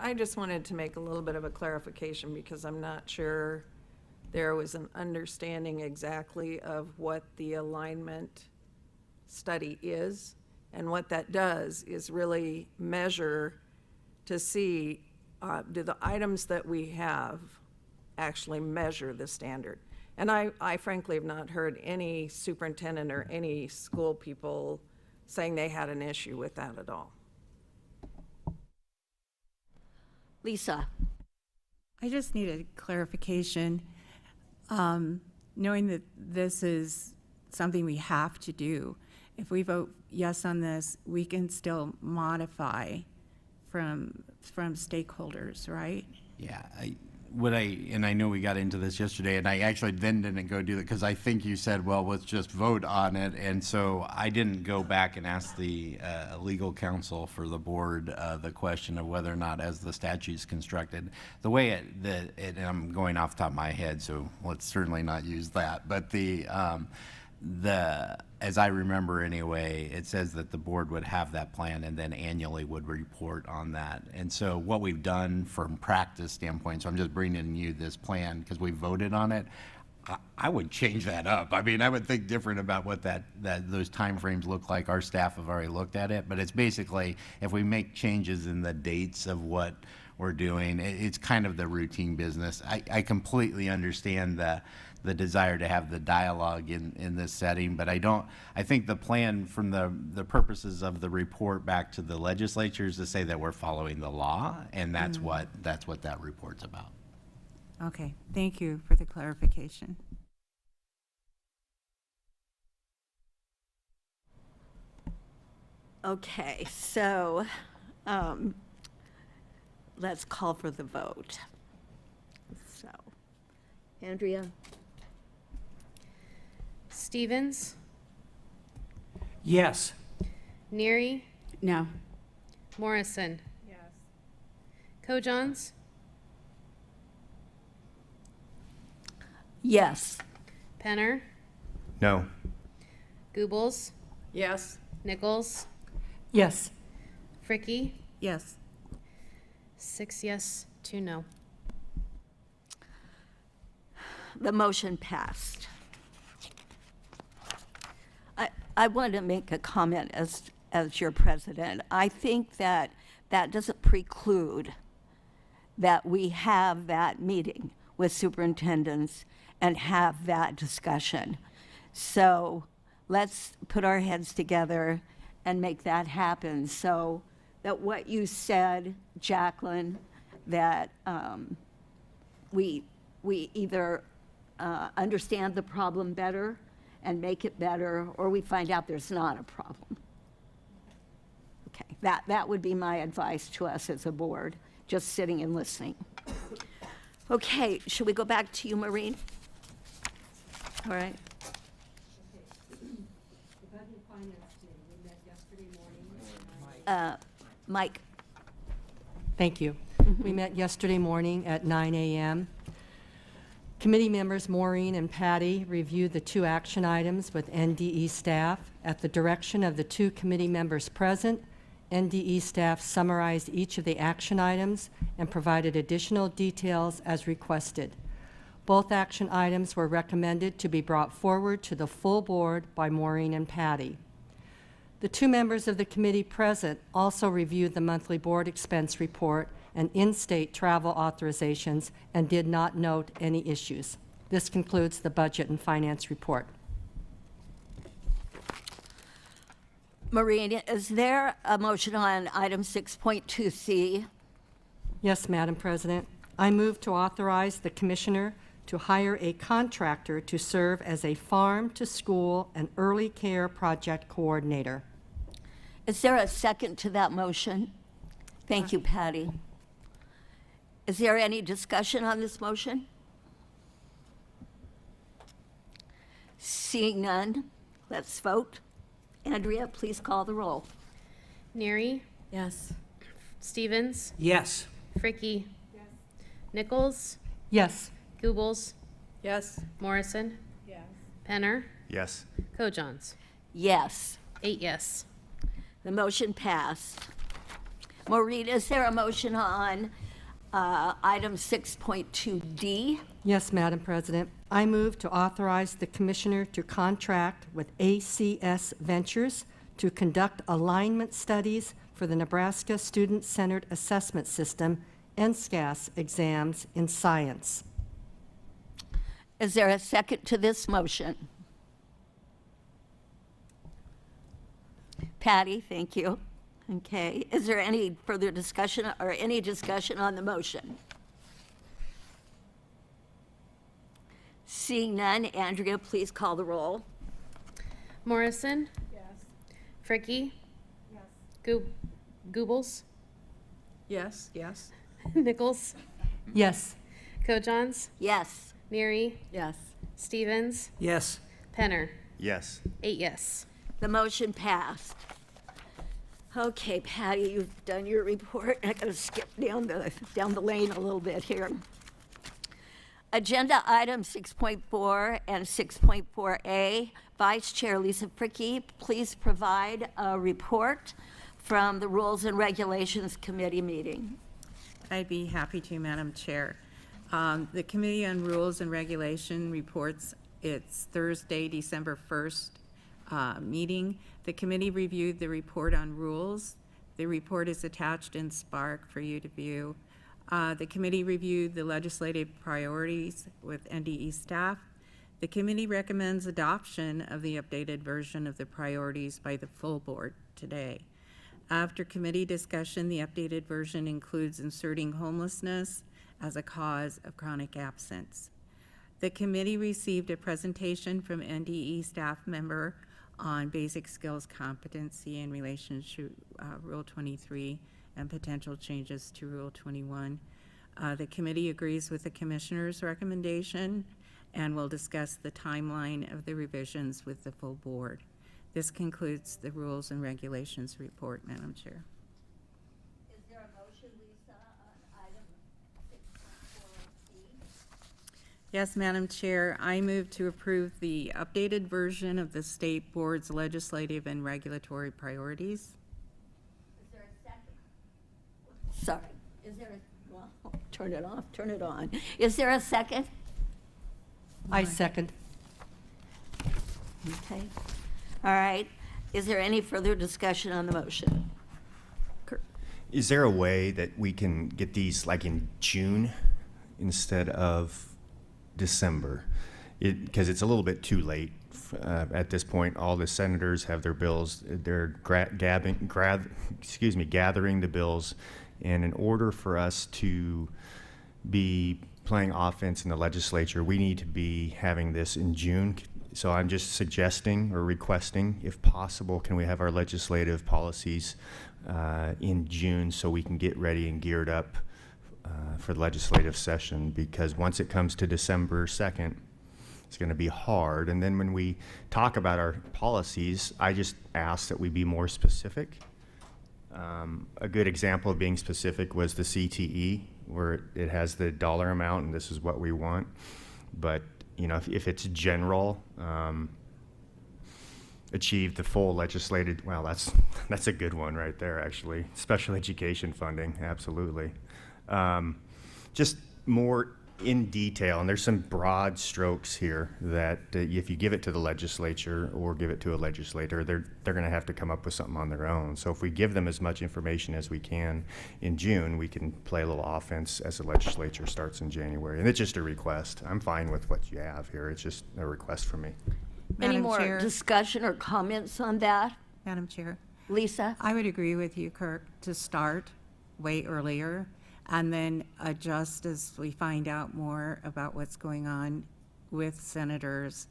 I just wanted to make a little bit of a clarification because I'm not sure there was an understanding exactly of what the alignment study is. And what that does is really measure to see, do the items that we have actually measure the standard? And I frankly have not heard any superintendent or any school people saying they had an issue with that at all. Lisa. I just needed clarification. Knowing that this is something we have to do, if we vote yes on this, we can still modify from stakeholders, right? Yeah, and I know we got into this yesterday, and I actually then didn't go do that because I think you said, well, let's just vote on it. And so I didn't go back and ask the legal counsel for the board the question of whether or not, as the statute's constructed, the way and I'm going off the top of my head, so let's certainly not use that. But as I remember anyway, it says that the board would have that plan and then annually would report on that. And so what we've done from practice standpoint, so I'm just bringing you this plan because we voted on it, I would change that up. I mean, I would think different about what those timeframes look like. Our staff have already looked at it, but it's basically if we make changes in the dates of what we're doing, it's kind of the routine business. I completely understand the desire to have the dialogue in this setting, but I think the plan from the purposes of the report back to the legislature is to say that we're following the law, and that's what that report's about. Okay, thank you for the clarification. Okay, so let's call for the vote. So, Andrea? Stevens, Yes. Neary, No. Morrison. Yes. Kojons, Yes. Penner, No. Goebbels, Yes. Nichols, Yes. Fricky, Yes. 6 yes, 2 no. The motion passed. I want to make a comment as your president. I think that doesn't preclude that we have that meeting with superintendents and have that discussion. So let's put our heads together and make that happen. So that what you said, Jacqueline, that we either understand the problem better and make it better, or we find out there's not a problem. Okay, that would be my advice to us as a board, just sitting and listening. Okay, should we go back to you, Maureen? All right. Mike. Thank you. We met yesterday morning at 9 a.m. Committee members Maureen and Patty reviewed the 2 action items with NDE staff. At the direction of the 2 committee members present, NDE staff summarized each of the action items and provided additional details as requested. Both action items were recommended to be brought forward to the full board by Maureen and Patty. The 2 members of the committee present also reviewed the monthly board expense report and in-state travel authorizations and did not note any issues. This concludes the budget and finance report. Maureen, is there a motion on item 6.2C? Yes, Madam President. I move to authorize the commissioner to hire a contractor to serve as a farm-to-school and early care project coordinator. Is there a second to that motion? Thank you, Patty. Is there any discussion on this motion? Seeing none, let's vote. Andrea, please call the roll. Neary, Yes. Stevens, Yes. Fricky, Nichols, Yes. Goebbels, Yes. Morrison, Yes. Penner, Yes. Kojons. Yes. 8 yes. The motion passed. Maureen, is there a motion on item 6.2D? Yes, Madam President. I move to authorize the Commissioner to contract with ACS Ventures to conduct alignment studies for the Nebraska Student-Centered Assessment System, NSCAS, exams in science. Is there a second to this motion? Patty, thank you. Okay, is there any further discussion or any discussion on the motion? Seeing none, Andrea, please call the roll. Morrison, Yes. Fricky, Yes. Goebbels, Yes, yes. Nichols, Yes. Kojons, Yes. Neary, Yes. Stevens, Yes. Penner. Yes. 8 yes. The motion passed. Okay, Patty, you've done your report. I gotta skip down the lane a little bit here. Agenda item 6.4 and 6.4A. Vice Chair Lisa Fricky, please provide a report from the Rules and Regulations Committee meeting. I'd be happy to, Madam Chair. The Committee on Rules and Regulation reports its Thursday, December 1st meeting. The committee reviewed the report on rules. The report is attached in Spark for you to view. The committee reviewed the legislative priorities with NDE staff. The committee recommends adoption of the updated version of the priorities by the full board today. After committee discussion, the updated version includes inserting homelessness as a cause of chronic absence. The committee received a presentation from NDE staff member on basic skills competency in relation to Rule 23 and potential changes to Rule 21. The committee agrees with the commissioner's recommendation and will discuss the timeline of the revisions with the full board. This concludes the Rules and Regulations report, Madam Chair. Is there a motion, Lisa, on item 6.4C? Yes, Madam Chair, I move to approve the updated version of the State Board's legislative and regulatory priorities. Is there a second? Sorry. Is there a, well, turn it off, turn it on. Is there a second? I second. Okay. All right. Is there any further discussion on the motion? Is there a way that we can get these like in June instead of December? Because it's a little bit too late at this point. All the senators have their bills. They're gathering the bills. And in order for us to be playing offense in the legislature, we need to be having this in June. So I'm just suggesting or requesting, if possible, can we have our legislative policies in June so we can get ready and geared up for the legislative session? Because once it comes to December 2nd, it's going to be hard. And then when we talk about our policies, I just ask that we be more specific. A good example of being specific was the CTE, where it has the dollar amount and this is what we want. But you know, if it's general, achieve the full legislated, well, that's a good one right there, actually. Special education funding, absolutely. Just more in detail, and there's some broad strokes here that if you give it to the legislature or give it to a legislator, they're going to have to come up with something on their own. So if we give them as much information as we can in June, we can play a little offense as the legislature starts in January. And it's just a request. I'm fine with what you have here. It's just a request from me. Any Madam more Chair. discussion or comments on that? Madam Chair, Lisa? I would agree with you, Kirk, to start way earlier and then adjust as we find out more about what's going on with senators.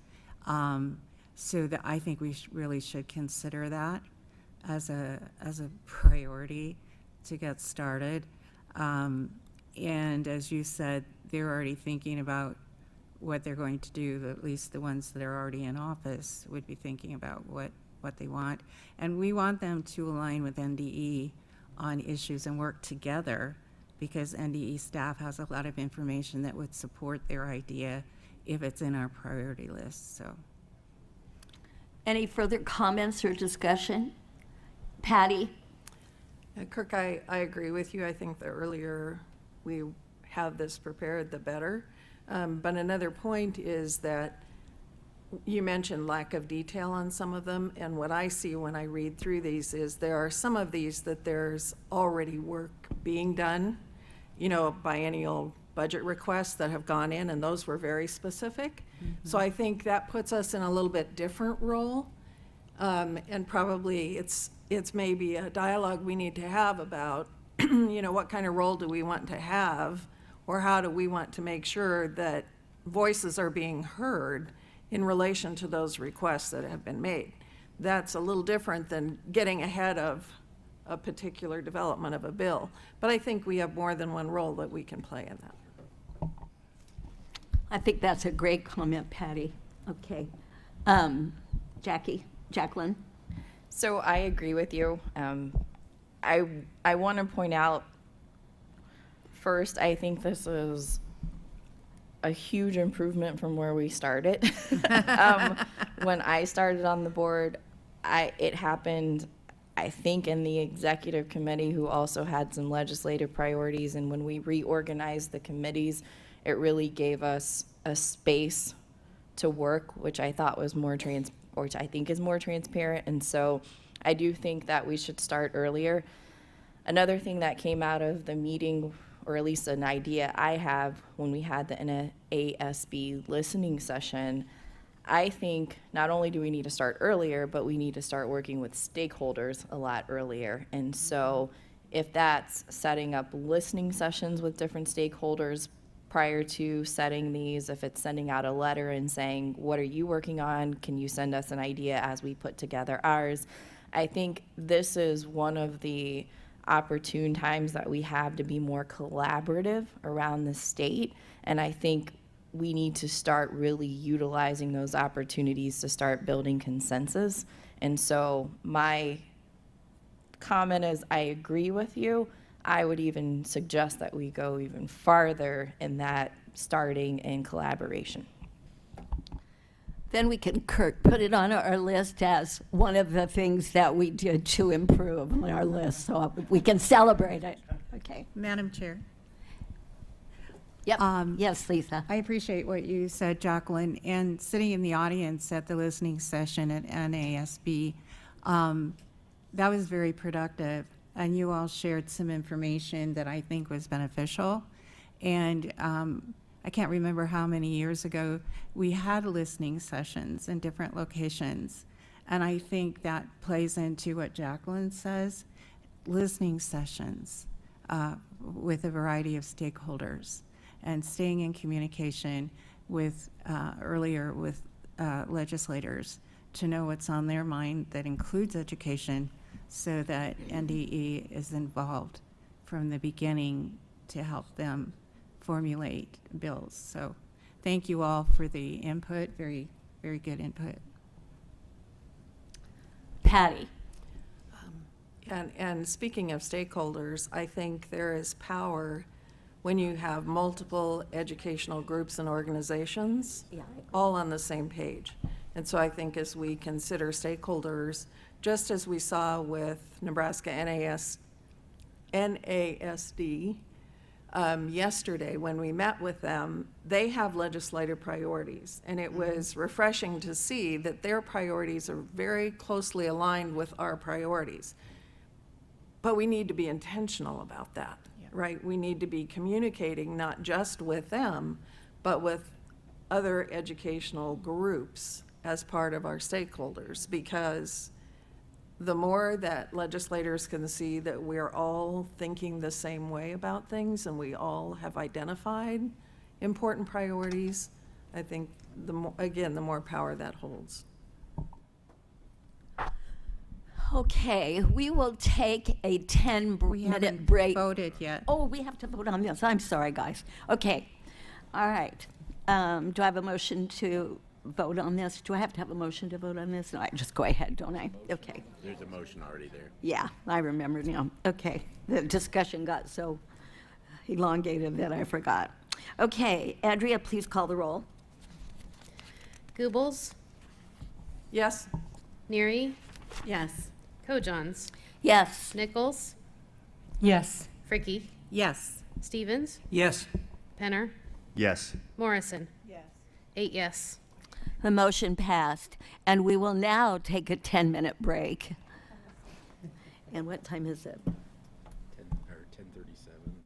So that I think we really should consider that as a priority to get started. And as you said, they're already thinking about what they're going to do, at least the ones that are already in office would be thinking about what they want. And we want them to align with NDE on issues and work together, because NDE staff has a lot of information that would support their idea if it's in our priority list, so. Any further comments or discussion? Patty? Kirk, I agree with you. I think the earlier we have this prepared, the better. But another point is that you mentioned lack of detail on some of them, and what I see when I read through these is there are some of these that there's already work being done, biennial budget requests that have gone in, and those were very specific. So I think that puts us in a little bit different role, and probably it's maybe a dialogue we need to have about, what kind of role do we want to have, or how do we want to make sure that voices are being heard in relation to those requests that have been made. That's a little different than getting ahead of a particular development of a bill. But I think we have more than one role that we can play in that. I think that's a great comment, Patty. Okay. Jacqueline? So I agree with you. I want to point out, first, I think this is a huge improvement from where we started. When I started on the board, it happened, I think, in the executive committee, who also had some legislative priorities. And when we reorganized the committees, it really gave us a space to work, which I thought was which I think is more transparent. And so I do think that we should start earlier. Another thing that came out of the meeting, or at least an idea I have when we had the NASB listening session, I think not only do we need to start earlier, but we need to start working with stakeholders a lot earlier. And so if that's setting up listening sessions with different stakeholders prior to setting these, if it's sending out a letter and saying, what are you working on? Can you send us an idea as we put together ours? I think this is one of the opportune times that we have to be more collaborative around the state. And I think we need to start really utilizing those opportunities to start building consensus. And so my comment is, I agree with you. I would even suggest that we go even farther in that starting in collaboration. Then we can, Kirk, put it on our list as one of the things that we did to improve on our list, so we can celebrate it. Okay. Madam Chair. Yep. Yes, Lisa. I appreciate what you said, Jacqueline, and sitting in the audience at the listening session at NASB, that was very productive, and you all shared some information that I think was beneficial. And I can't remember how many years ago we had listening sessions in different locations, and I think that plays into what Jacqueline says, listening sessions with a variety of stakeholders, and staying in communication with earlier with legislators to know what's on their mind that includes education, so that NDE is involved from the beginning to help them formulate bills. So thank you all for the input, very, very good input. Patty. And speaking of stakeholders, I think there is power when you have multiple educational groups and organizations all on the same page. And so I think as we consider stakeholders, just as we saw with Nebraska NASD yesterday when we met with them, they have legislative priorities. And it was refreshing to see that their priorities are very closely aligned with our priorities. But we need to be intentional about that, right? We need to be communicating not just with them, but with other educational groups as part of our stakeholders, because the more that legislators can see that we're all thinking the same way about things and we all have identified important priorities, I think, the more power that holds. Okay, we will take a 10-minute break. Voted yet. Oh, we have to vote on this. I'm sorry, guys. Okay, all right. Do I have a motion to vote on this? Do I have to have a motion to vote on this? No, I just go ahead, don't I? Okay. There's a motion already there. Yeah, I remember now. Okay, the discussion got so elongated that I forgot. Okay, Andrea, please call the roll. Goebbels, Yes? Neary, Yes. Co-Johns, Yes. Nichols, Yes. Fricky, Yes. Stevens, Yes. Penner, Yes. Morrison. 8 yes. The motion passed, and we will now take a 10-minute break. And what time is it? 10:37.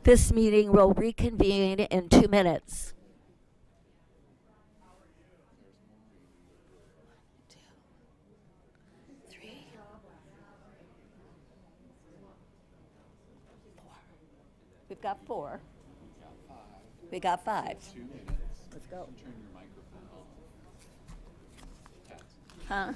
This meeting will reconvene in 2 minutes. We've got 4. We got 5. Let's go. Huh?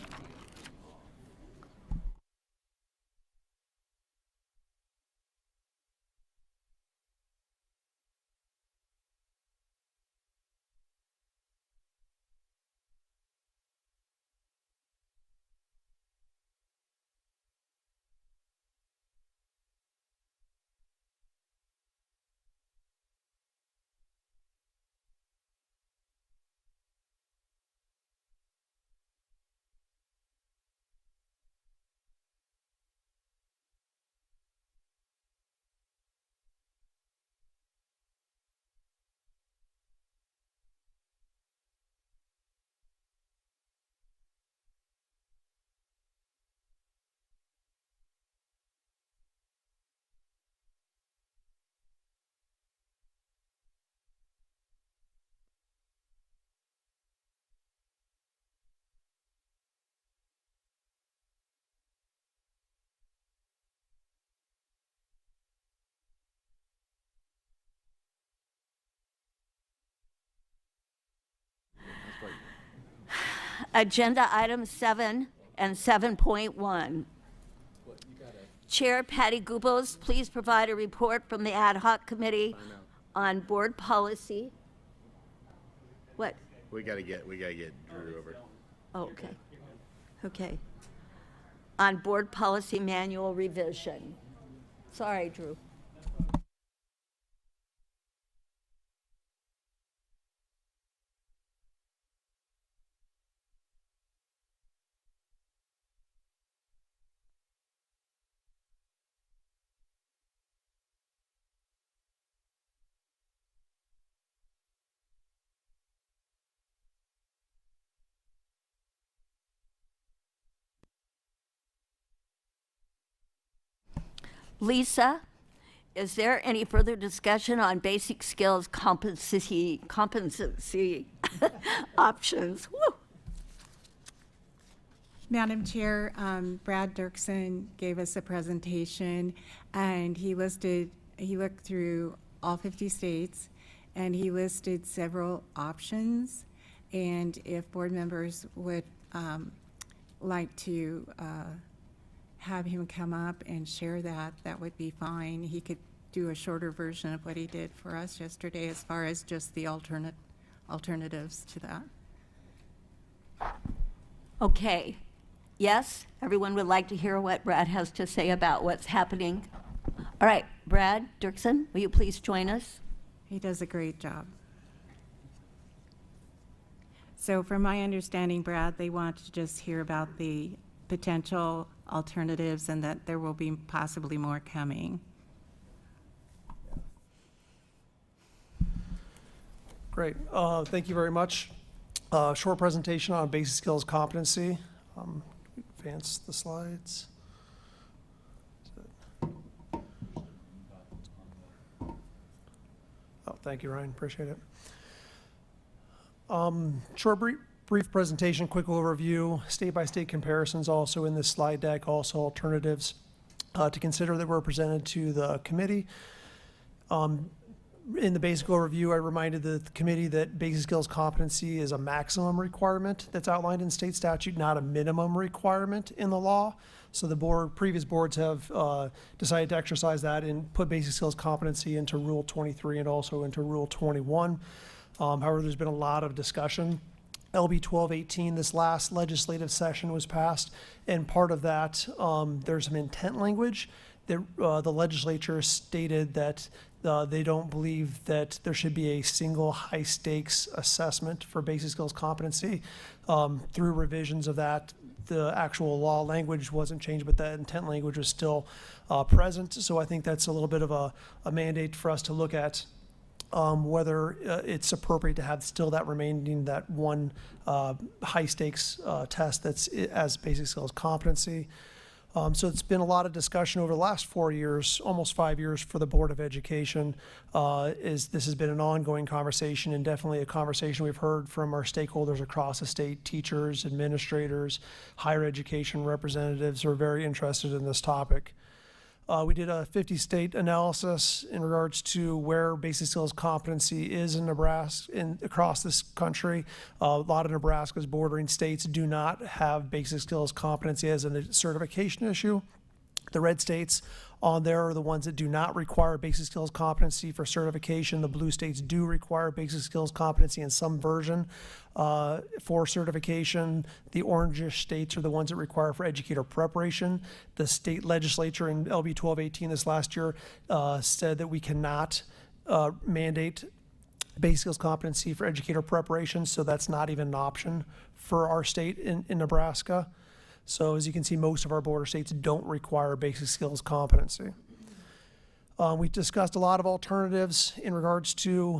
Agenda items 7 and 7.1. Chair Patty Gubos, please provide a report from the Ad Hoc Committee on Board Policy. What? We gotta get Drew over. Oh, okay. Okay. On Board Policy Manual Revision. Sorry, Drew. Lisa, is there any further discussion on basic skills competency options? Woo. Madam Chair, Brad Dirksen gave us a presentation, and he looked through all 50 states, and he listed several options. And if board members would like to have him come up and share that, that would be fine. He could do a shorter version of what he did for us yesterday as far as just the alternatives to that. Okay. Yes, everyone would like to hear what Brad has to say about what's happening. All right, Brad Dirksen, will you please join us? He does a great job. So from my understanding, Brad, they want to just hear about the potential alternatives and that there will be possibly more coming. Great. Thank you very much. Short presentation on basic skills competency. Advance the slides. Oh, thank you, Ryan. Appreciate it. Short, brief presentation, quick overview, state-by-state comparisons also in this slide deck, also alternatives to consider that were presented to the committee. In the basic overview, I reminded the committee that basic skills competency is a maximum requirement that's outlined in state statute, not a minimum requirement in the law. So the previous boards have decided to exercise that and put basic skills competency into Rule 23 and also into Rule 21. However, there's been a lot of discussion. LB 1218, this last legislative session was passed, and part of that, there's some intent language that the legislature stated that they don't believe that there should be a single high-stakes assessment for basic skills competency. Through revisions of that, the actual law language wasn't changed, but the intent language was still present. So I think that's a little bit of a mandate for us to look at whether it's appropriate to have still that remaining, that one high-stakes test that's as basic skills competency. So it's been a lot of discussion over the last 4 years, almost 5 years for the Board of Education. This has been an ongoing conversation, and definitely a conversation we've heard from our stakeholders across the state, teachers, administrators, higher education representatives who are very interested in this topic. We did a 50-state analysis in regards to where basic skills competency is in Nebraska, across this country. A lot of Nebraska's bordering states do not have basic skills competency as a certification issue. The red states on there are the ones that do not require basic skills competency for certification. The blue states do require basic skills competency in some version for certification. The orangish states are the ones that require for educator preparation. The state legislature in LB 1218 this last year said that we cannot mandate basic skills competency for educator preparation, so that's not even an option for our state in Nebraska. So as you can see, most of our border states don't require basic skills competency. We discussed a lot of alternatives in regards to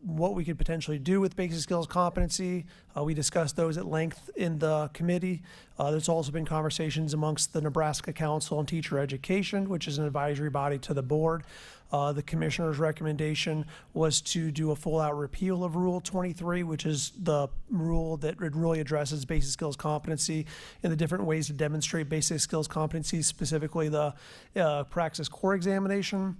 what we could potentially do with basic skills competency. We discussed those at length in the committee. There's also been conversations amongst the Nebraska Council on Teacher Education, which is an advisory body to the board. The commissioner's recommendation was to do a full-out repeal of Rule 23, which is the rule that really addresses basic skills competency and the different ways to demonstrate basic skills competency, specifically the Praxis Core examination.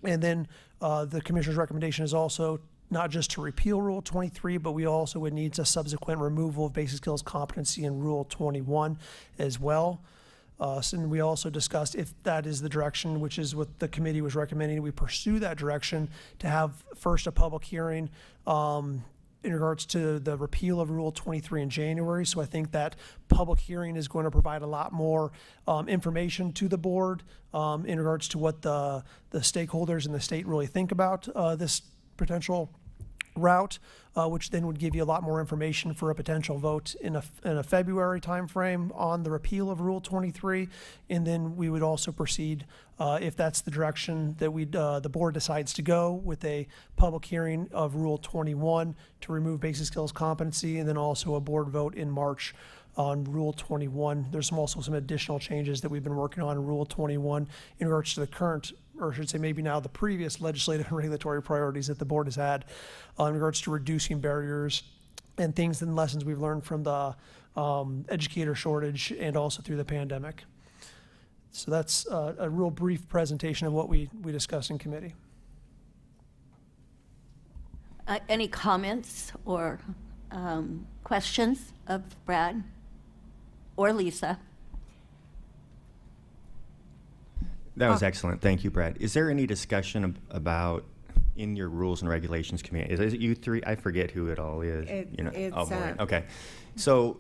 And then the commissioner's recommendation is also not just to repeal Rule 23, but we also would need a subsequent removal of basic skills competency in Rule 21 as well. And we also discussed, if that is the direction, which is what the committee was recommending, we pursue that direction to have first a public hearing in regards to the repeal of Rule 23 in January. So I think that public hearing is going to provide a lot more information to the board in regards to what the stakeholders in the state really think about this potential route, which then would give you a lot more information for a potential vote in a February timeframe on the repeal of Rule 23. And then we would also proceed, if that's the direction that the board decides to go, with a public hearing of Rule 21 to remove basic skills competency, and then also a board vote in March on Rule 21. There's also some additional changes that we've been working on in Rule 21 in regards to the current, or I should say maybe now the previous legislative and regulatory priorities that the board has had in regards to reducing barriers and things and lessons we've learned from the educator shortage and also through the pandemic. So that's a real brief presentation of what we discussed in committee. Any comments or questions of Brad or Lisa? That was excellent. Thank you, Brad. Is there any discussion about in your rules and regulations committee? Is it you three? I forget who it all is. Maureen. Okay. So,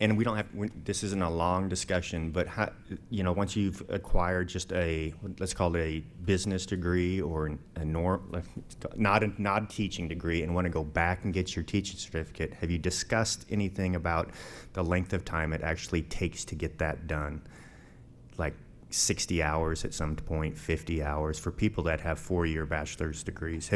and we don't have, this isn't a long discussion, but how, once you've acquired just let's call it a business degree or not a teaching degree, and want to go back and get your teaching certificate, have you discussed anything about the length of time it actually takes to get that done? Like 60 hours at some point, 50 hours for people that have 4-year bachelor's degrees.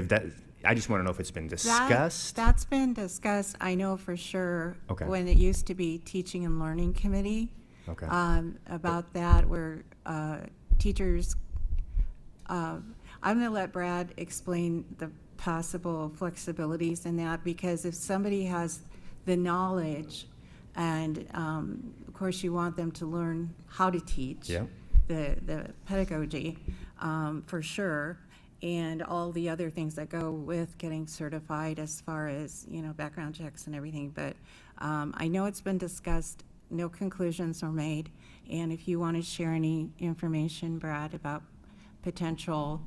I just want to know if it's been discussed. That's been discussed, I know for sure. Okay. When it used to be Teaching and Learning Committee. Okay. About that, where teachers, I'm going to let Brad explain the possible flexibilities in that, because if somebody has the knowledge and of course you want them to learn how to teach. Yeah. The pedagogy, for sure, and all the other things that go with getting certified as far as, background checks and everything. But I know it's been discussed, no conclusions were made. And if you want to share any information, Brad, about potential,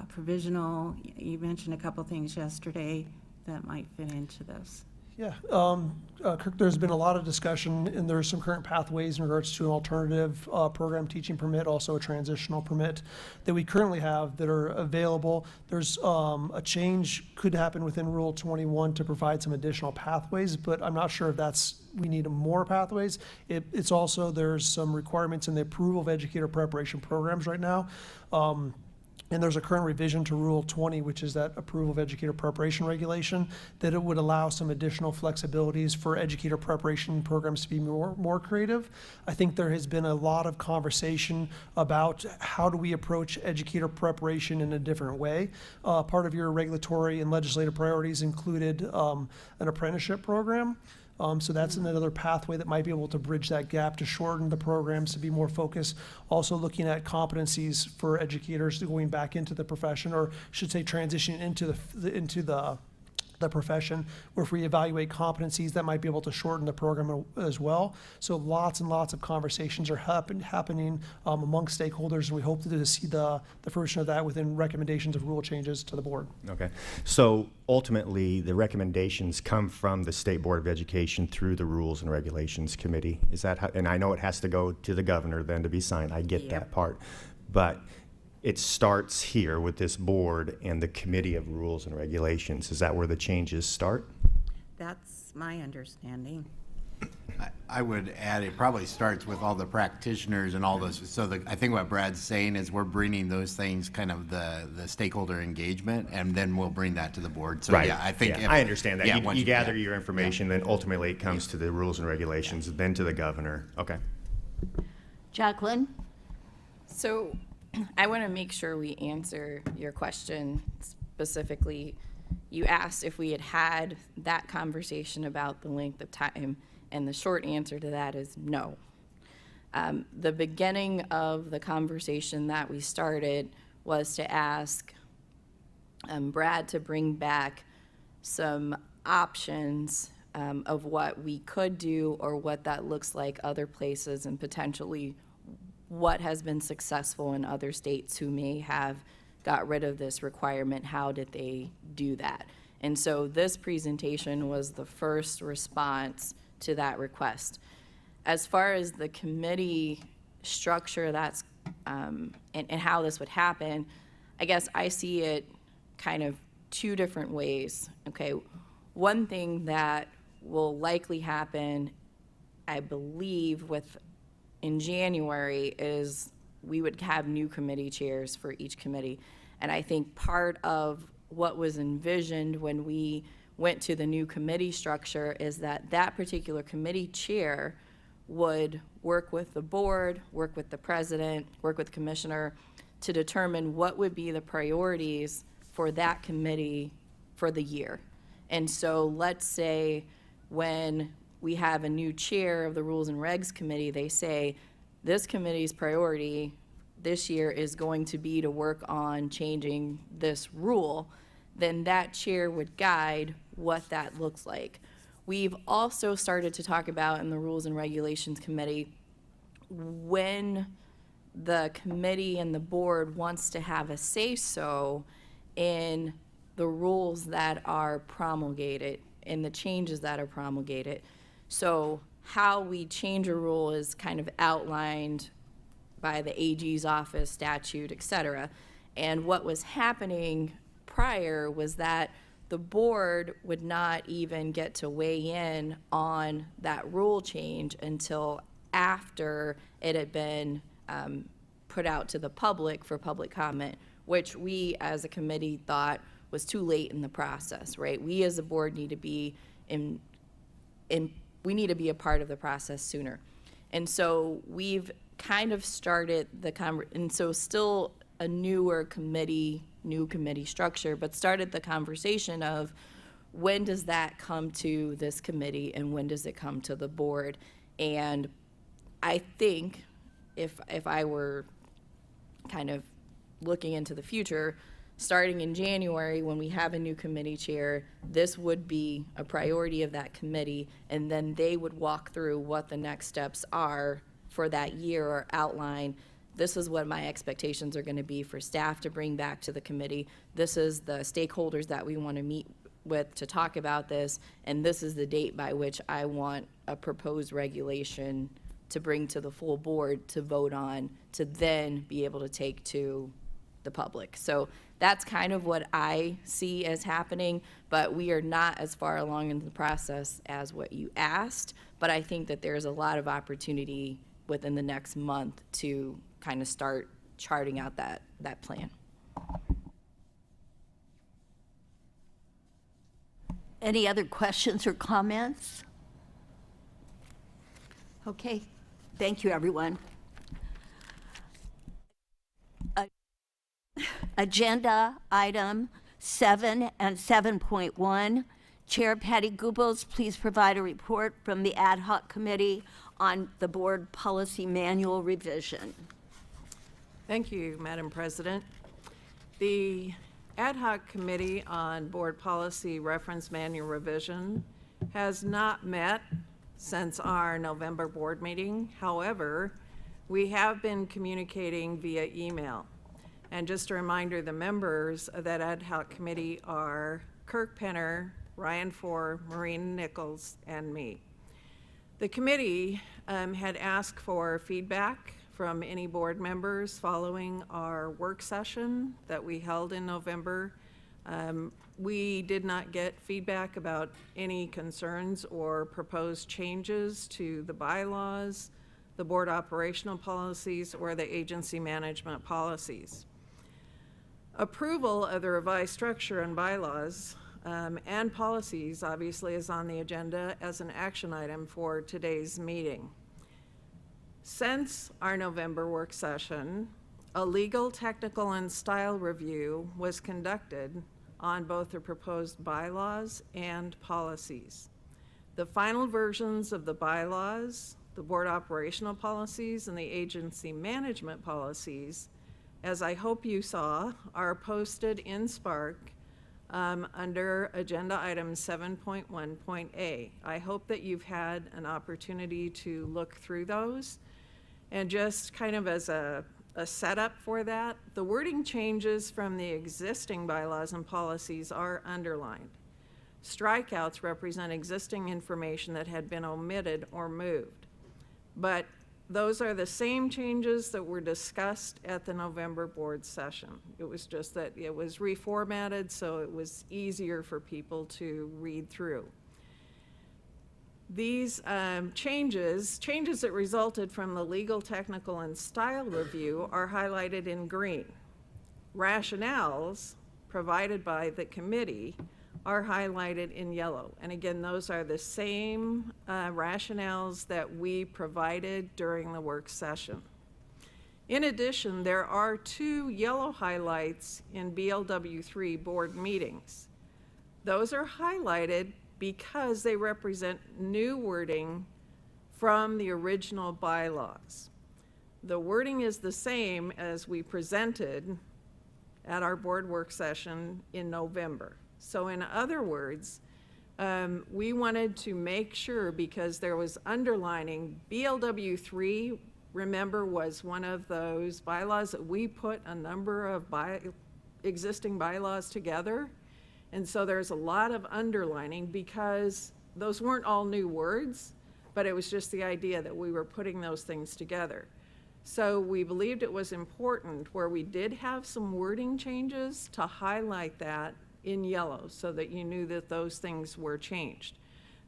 provisional, you mentioned a couple things yesterday that might fit into this. Yeah, Kirk, there's been a lot of discussion, and there's some current pathways in regards to an alternative program teaching permit, also a transitional permit that we currently have that are available. There's a change could happen within Rule 21 to provide some additional pathways, but I'm not sure if we need more pathways. It's also, there's some requirements in the approval of educator preparation programs right now. And there's a current revision to Rule 20, which is that approval of educator preparation regulation, that it would allow some additional flexibilities for educator preparation programs to be more creative. I think there has been a lot of conversation about how do we approach educator preparation in a different way. Part of your regulatory and legislative priorities included an apprenticeship program. So that's another pathway that might be able to bridge that gap, to shorten the programs, to be more focused. Also looking at competencies for educators going back into the profession, or should say transitioning into the profession, where if we evaluate competencies, that might be able to shorten the program as well. So lots and lots of conversations are happening among stakeholders, and we hope to see the fruition of that within recommendations of rule changes to the board. Okay. So ultimately, the recommendations come from the State Board of Education through the Rules and Regulations Committee. Is that how, and I know it has to go to the governor then to be signed. I get that part. But it starts here with this board and the Committee of Rules and Regulations. Is that where the changes start? That's my understanding. I would add, it probably starts with all the practitioners and all those. So I think what Brad's saying is we're bringing those things, kind of the stakeholder engagement, and then we'll bring that to the board. So Right. yeah, I think. Yeah, I understand that. Yeah, You, once you gather yeah. your information, then ultimately it comes to the rules and regulations, then to the governor. Okay. Jacqueline? So I want to make sure we answer your question specifically. You asked if we had had that conversation about the length of time, and the short answer to that is no. The beginning of the conversation that we started was to ask Brad to bring back some options of what we could do or what that looks like other places, and potentially what has been successful in other states who may have got rid of this requirement. How did they do that? And so this presentation was the first response to that request. As far as the committee structure, that's and how this would happen, I guess I see it kind of two different ways. Okay, one thing that will likely happen, I believe, in January, is we would have new committee chairs for each committee. And I think part of what was envisioned when we went to the new committee structure is that that particular committee chair would work with the board, work with the president, work with the commissioner to determine what would be the priorities for that committee for the year. And so let's say when we have a new chair of the Rules and Regs Committee, they say, this committee's priority this year is going to be to work on changing this rule, then that chair would guide what that looks like. We've also started to talk about in the Rules and Regulations Committee, when the committee and the board wants to have a say-so in the rules that are promulgated and the changes that are promulgated. So how we change a rule is kind of outlined by the AG's office, statute, et cetera. And what was happening prior was that the board would not even get to weigh in on that rule change until after it had been put out to the public for public comment, which we as a committee thought was too late in the process, right? We as a board need to be we need to be a part of the process sooner. And so we've kind of started and so still a new committee structure, but started the conversation of when does that come to this committee and when does it come to the board? And I think if I were kind of looking into the future, starting in January, when we have a new committee chair, this would be a priority of that committee, and then they would walk through what the next steps are for that year, or outline, this is what my expectations are going to be for staff to bring back to the committee. This is the stakeholders that we want to meet with to talk about this, and this is the date by which I want a proposed regulation to bring to the full board to vote on, to then be able to take to the public. So that's kind of what I see as happening, but we are not as far along in the process as what you asked. But I think that there's a lot of opportunity within the next month to kind of start charting out that plan. Any other questions or comments? Okay, thank you, everyone. Agenda item 7 and 7.1. Chair Patty Gubels, please provide a report from the Ad Hoc Committee on the Board Policy Manual revision. Thank you, Madam President. The Ad Hoc Committee on Board Policy Reference Manual Revision has not met since our November board meeting. However, we have been communicating via email. And just a reminder, the members of that Ad Hoc Committee are Kirk Penner, Ryan Four, Maureen Nichols, and me. The committee had asked for feedback from any board members following our work session that we held in November. We did not get feedback about any concerns or proposed changes to the bylaws, the board operational policies, or the agency management policies. Approval of the revised structure and bylaws and policies obviously is on the agenda as an action item for today's meeting. Since our November work session, a legal, technical, and style review was conducted on both the proposed bylaws and policies. The final versions of the bylaws, the board operational policies, and the agency management policies, as I hope you saw, are posted in Spark under agenda item 7.1.a. I hope that you've had an opportunity to look through those. And just kind of as a setup for that, the wording changes from the existing bylaws and policies are underlined. Strikeouts represent existing information that had been omitted or moved. But those are the same changes that were discussed at the November board session. It was just that it was reformatted so it was easier for people to read through. These changes that resulted from the legal, technical, and style review are highlighted in green. Rationales provided by the committee are highlighted in yellow. And again, those are the same rationales that we provided during the work session. In addition, there are 2 yellow highlights in BLW3 board meetings. Those are highlighted because they represent new wording from the original bylaws. The wording is the same as we presented at our board work session in November. So in other words, we wanted to make sure, because there was underlining, BLW3, remember, was one of those bylaws that we put a number of existing bylaws together. And so there's a lot of underlining because those weren't all new words, but it was just the idea that we were putting those things together. So we believed it was important, where we did have some wording changes, to highlight that in yellow so that you knew that those things were changed.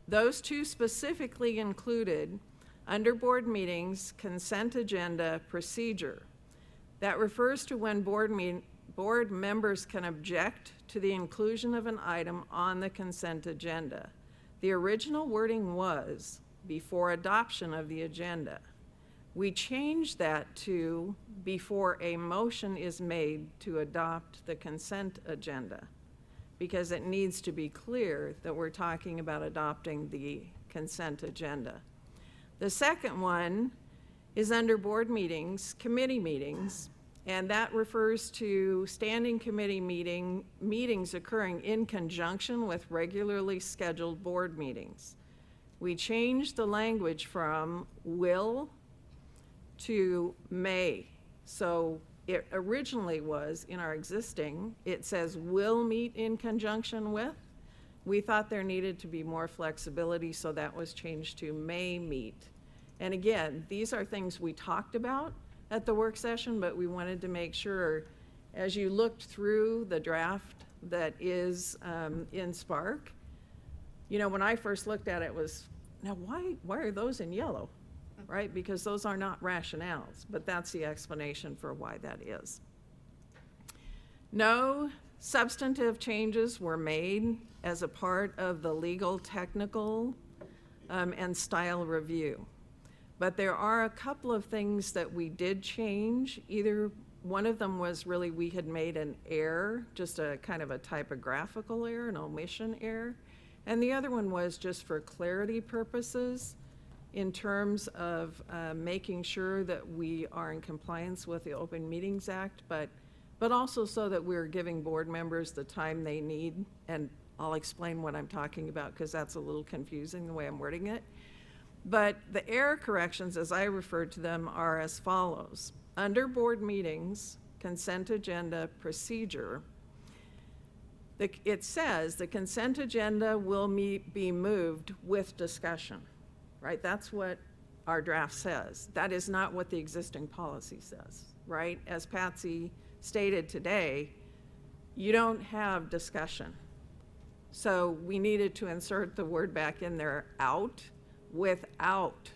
Those 2 specifically included under board meetings, consent agenda, procedure. That refers to when board members can object to the inclusion of an item on the consent agenda. The original wording was before adoption of the agenda. We changed that to before a motion is made to adopt the consent agenda, because it needs to be clear that we're talking about adopting the consent agenda. The second one is under board meetings, committee meetings, and that refers to standing committee meetings occurring in conjunction with regularly scheduled board meetings. We changed the language from will to may. So it originally was, in our existing, it says will meet in conjunction with. We thought there needed to be more flexibility, so that was changed to may meet. And again, these are things we talked about at the work session, but we wanted to make sure, as you looked through the draft that is in Spark, you know, when I first looked at it, was, now why are those in yellow, right? Because those are not rationales, but that's the explanation for why that is. No substantive changes were made as a part of the legal, technical, and style review. But there are a couple of things that we did change. Either one of them was really we had made an error, just a kind of a typographical error, an omission error. And the other one was just for clarity purposes in terms of making sure that we are in compliance with the Open Meetings Act, but also so that we're giving board members the time they need. And I'll explain what I'm talking about because that's a little confusing the way I'm wording it. But the error corrections, as I refer to them, are as follows. Under board meetings, consent agenda procedure, it says the consent agenda will be moved with discussion, right? That's what our draft says. That is not what the existing policy says, right? As Patsy stated today, you don't have discussion. So we needed to insert the word back in there, out, without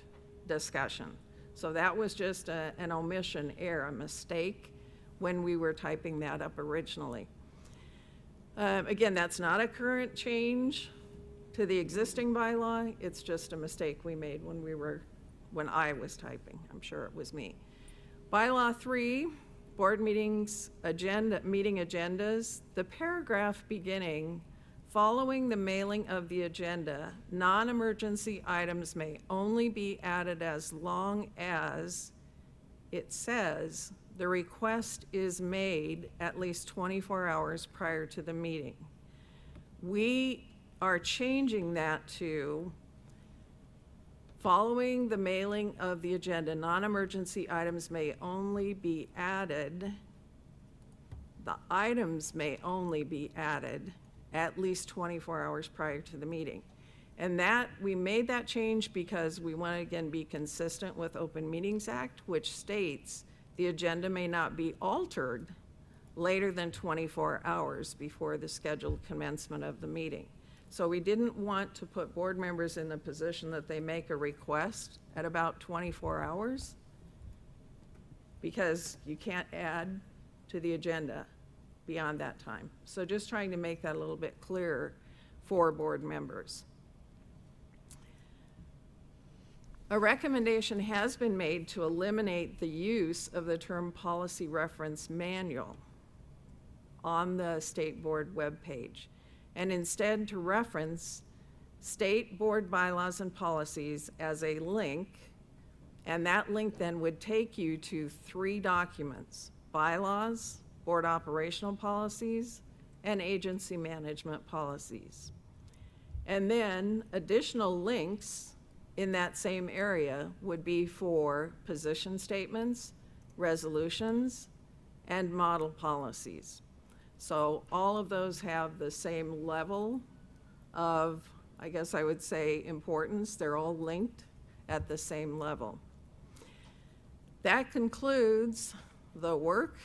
discussion. So that was just an omission error, a mistake when we were typing that up originally. Again, that's not a current change to the existing bylaw. It's just a mistake we made when I was typing. I'm sure it was me. Bylaw 3, board meetings, meeting agendas. The paragraph beginning, following the mailing of the agenda, non-emergency items may only be added as long as it says the request is made at least 24 hours prior to the meeting. We are changing that to following the mailing of the agenda, non-emergency items may only be added, the items may only be added at least 24 hours prior to the meeting. And that, we made that change because we want to again be consistent with Open Meetings Act, which states the agenda may not be altered later than 24 hours before the scheduled commencement of the meeting. So we didn't want to put board members in the position that they make a request at about 24 hours because you can't add to the agenda beyond that time. So just trying to make that a little bit clearer for board members. A recommendation has been made to eliminate the use of the term policy reference manual on the state board webpage, and instead to reference state board bylaws and policies as a link, and that link then would take you to 3 documents: bylaws, board operational policies, and agency management policies. And then additional links in that same area would be for position statements, resolutions, and model policies. So all of those have the same level of, I guess I would say, importance. They're all linked at the same level. That concludes the work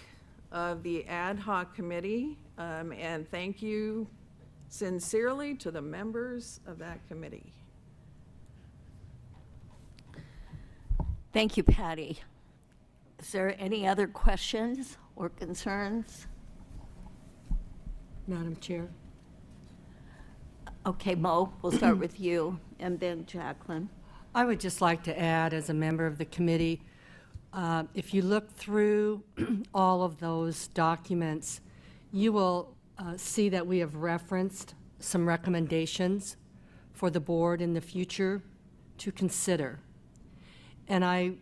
of the ad hoc committee, and thank you sincerely to the members of that committee. Thank you, Patty. Is there any other questions or concerns? Madam Chair. Okay, Mo, we'll start with you, and then Jacqueline. I would just like to add, as a member of the committee, if you look through all of those documents, you will see that we have referenced some recommendations for the board in the future to consider. And I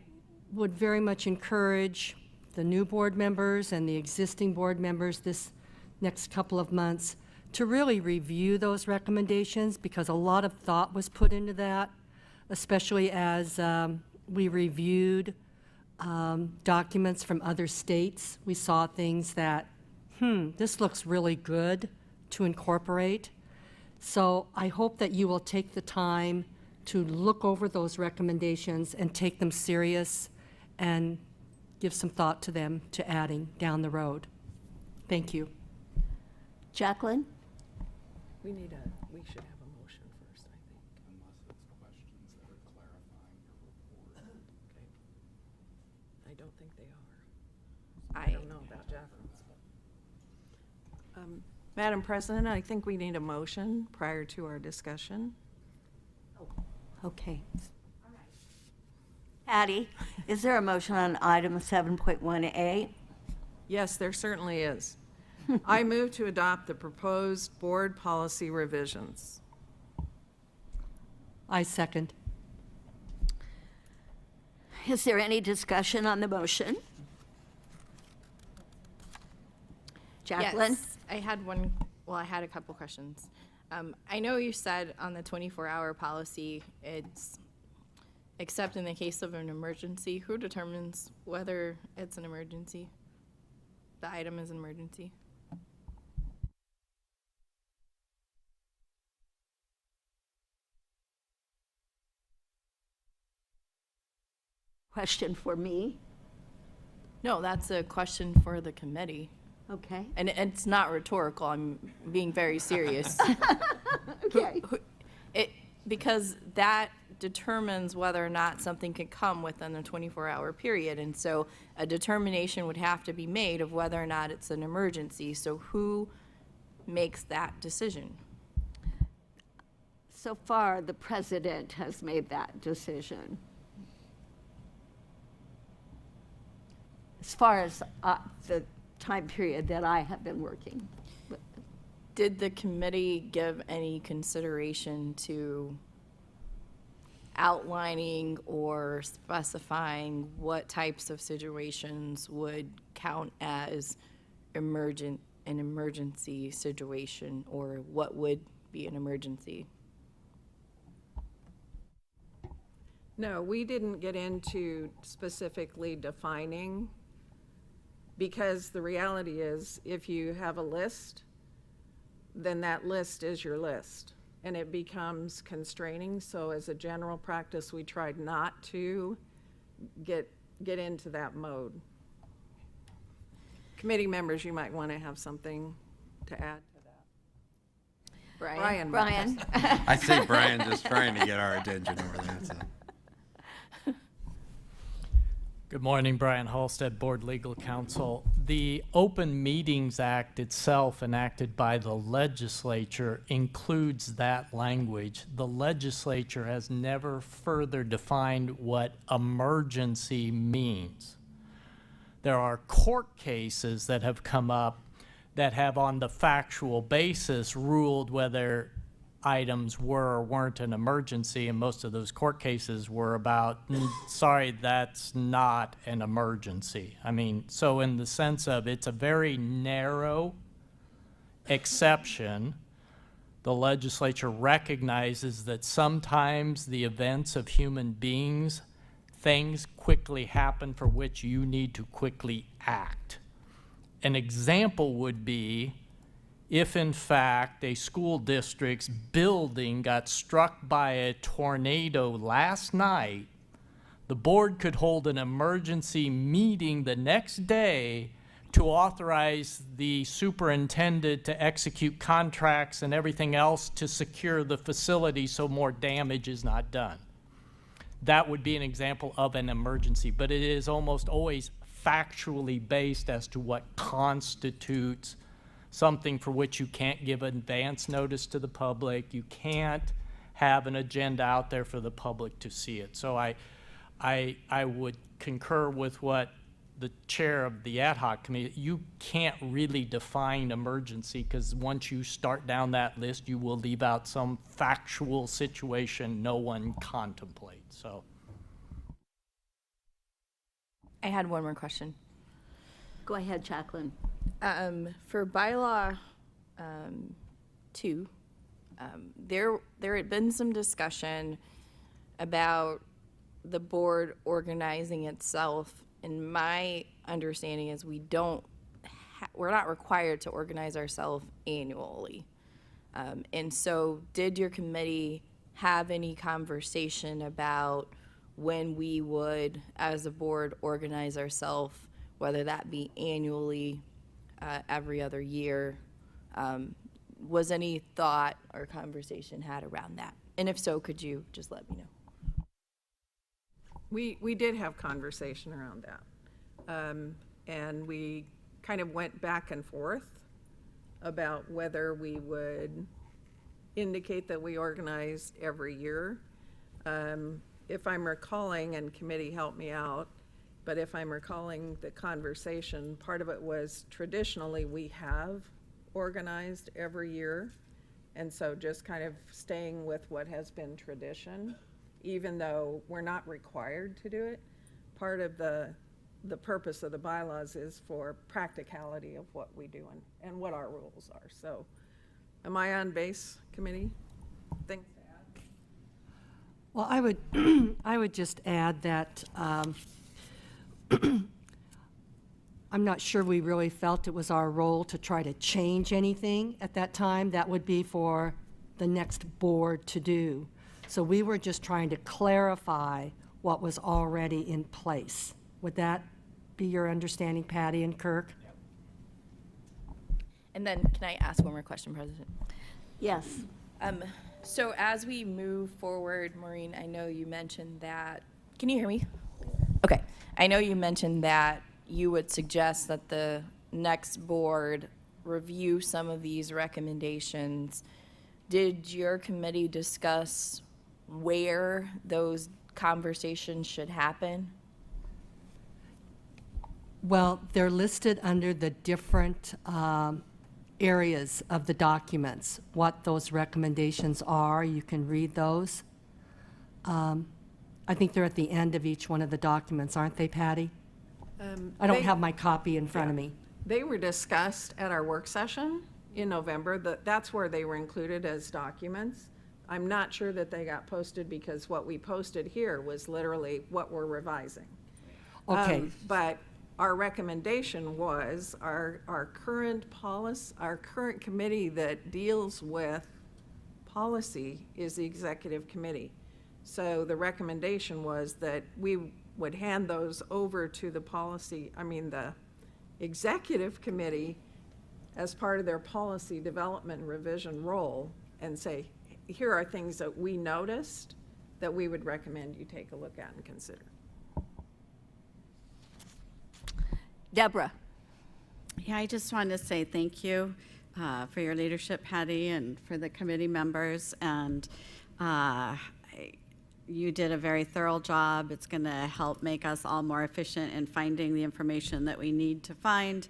would very much encourage the new board members and the existing board members this next couple of months to really review those recommendations, because a lot of thought was put into that, especially as we reviewed documents from other states. We saw things that, this looks really good to incorporate. So I hope that you will take the time to look over those recommendations and take them serious and give some thought to them to adding down the road. Thank you. Jacqueline? We should have a motion first, I think. Unless it's questions that are clarifying your report. Okay. I don't think they are. I don't know about Jacqueline's. Madam President, I think we need a motion prior to our discussion. Okay. Patty, is there a motion on item 7.1A? Yes, there certainly is. I move to adopt the proposed board policy revisions. I second. Is there any discussion on the motion? Jacqueline? Yes, I had one, well, I had a couple questions. I know you said on the 24-hour policy, it's except in the case of an emergency. Who determines whether it's an emergency? The item is an emergency? Question for me? No, that's a question for the committee. Okay. And it's not rhetorical, I'm being very serious. Okay. Because that determines whether or not something can come within a 24-hour period. And so a determination would have to be made of whether or not it's an emergency. So who makes that decision? So far, the president has made that decision. As far as the time period that I have been working. Did the committee give any consideration to outlining or specifying what types of situations would count as an emergency situation, or what would be an emergency? No, we didn't get into specifically defining, because the reality is if you have a list, then that list is your list, and it becomes constraining. So as a general practice, we tried not to get into that mode. Committee members, you might want to have something to add to that. Brian. I see Brian just trying to get our attention over there. So. Good morning, Brian Halstead, Board Legal Counsel. The Open Meetings Act itself, enacted by the legislature, includes that language. The legislature has never further defined what emergency means. There are court cases that have come up that have, on the factual basis, ruled whether items were or weren't an emergency, and most of those court cases were about, sorry, that's not an emergency. I mean, so in the sense of it's a very narrow exception, the legislature recognizes that sometimes the events of human beings, things quickly happen for which you need to quickly act. An example would be if, in fact, a school district's building got struck by a tornado last night, the board could hold an emergency meeting the next day to authorize the superintendent to execute contracts and everything else to secure the facility so more damage is not done. That would be an example of an emergency, but it is almost always factually based as to what constitutes something for which you can't give advance notice to the public. You can't have an agenda out there for the public to see it. So I would concur with what the chair of the ad hoc committee, you can't really define emergency, because once you start down that list, you will leave out some factual situation no one contemplates. So I had one more question. Go ahead, Jacqueline. For bylaw 2, there had been some discussion about the board organizing itself, and my understanding is we're not required to organize ourselves annually. And so did your committee have any conversation about when we would, as a board, organize ourselves, whether that be annually, every other year? Was any thought or conversation had around that? And if so, could you just let me know? We did have conversation around that. And we kind of went back and forth. about whether we would indicate that we organize every year. If I'm recalling, and committee help me out, but if I'm recalling the conversation, part of it was traditionally we have organized every year. And so just kind of staying with what has been tradition, even though we're not required to do it. Part of the purpose of the bylaws is for practicality of what we do and what our rules are. So am I on base, committee? Things to add? Well, I would just add that I'm not sure we really felt it was our role to try to change anything at that time. That would be for the next board to do. So we were just trying to clarify what was already in place. Would that be your understanding, Patty and Kirk? And then, can I ask one more question, President? Yes. So as we move forward, Maureen, I know you mentioned that, can you hear me? Okay. I know you mentioned that you would suggest that the next board review some of these recommendations. Did your committee discuss where those conversations should happen? Well, they're listed under the different areas of the documents, what those recommendations are. You can read those. I think they're at the end of each one of the documents, aren't they, Patty? I don't have my copy in front of me. They were discussed at our work session in November. That's where they were included as documents. I'm not sure that they got posted because what we posted here was literally what we're revising. Okay. But our recommendation was our current policy, our current committee that deals with policy is the executive committee. So the recommendation was that we would hand those over to the executive committee as part of their policy development and revision role and say, here are things that we noticed that we would recommend you take a look at and consider. Deborah. Yeah, I just wanted to say thank you for your leadership, Patty, and for the committee members. And you did a very thorough job. It's going to help make us all more efficient in finding the information that we need to find.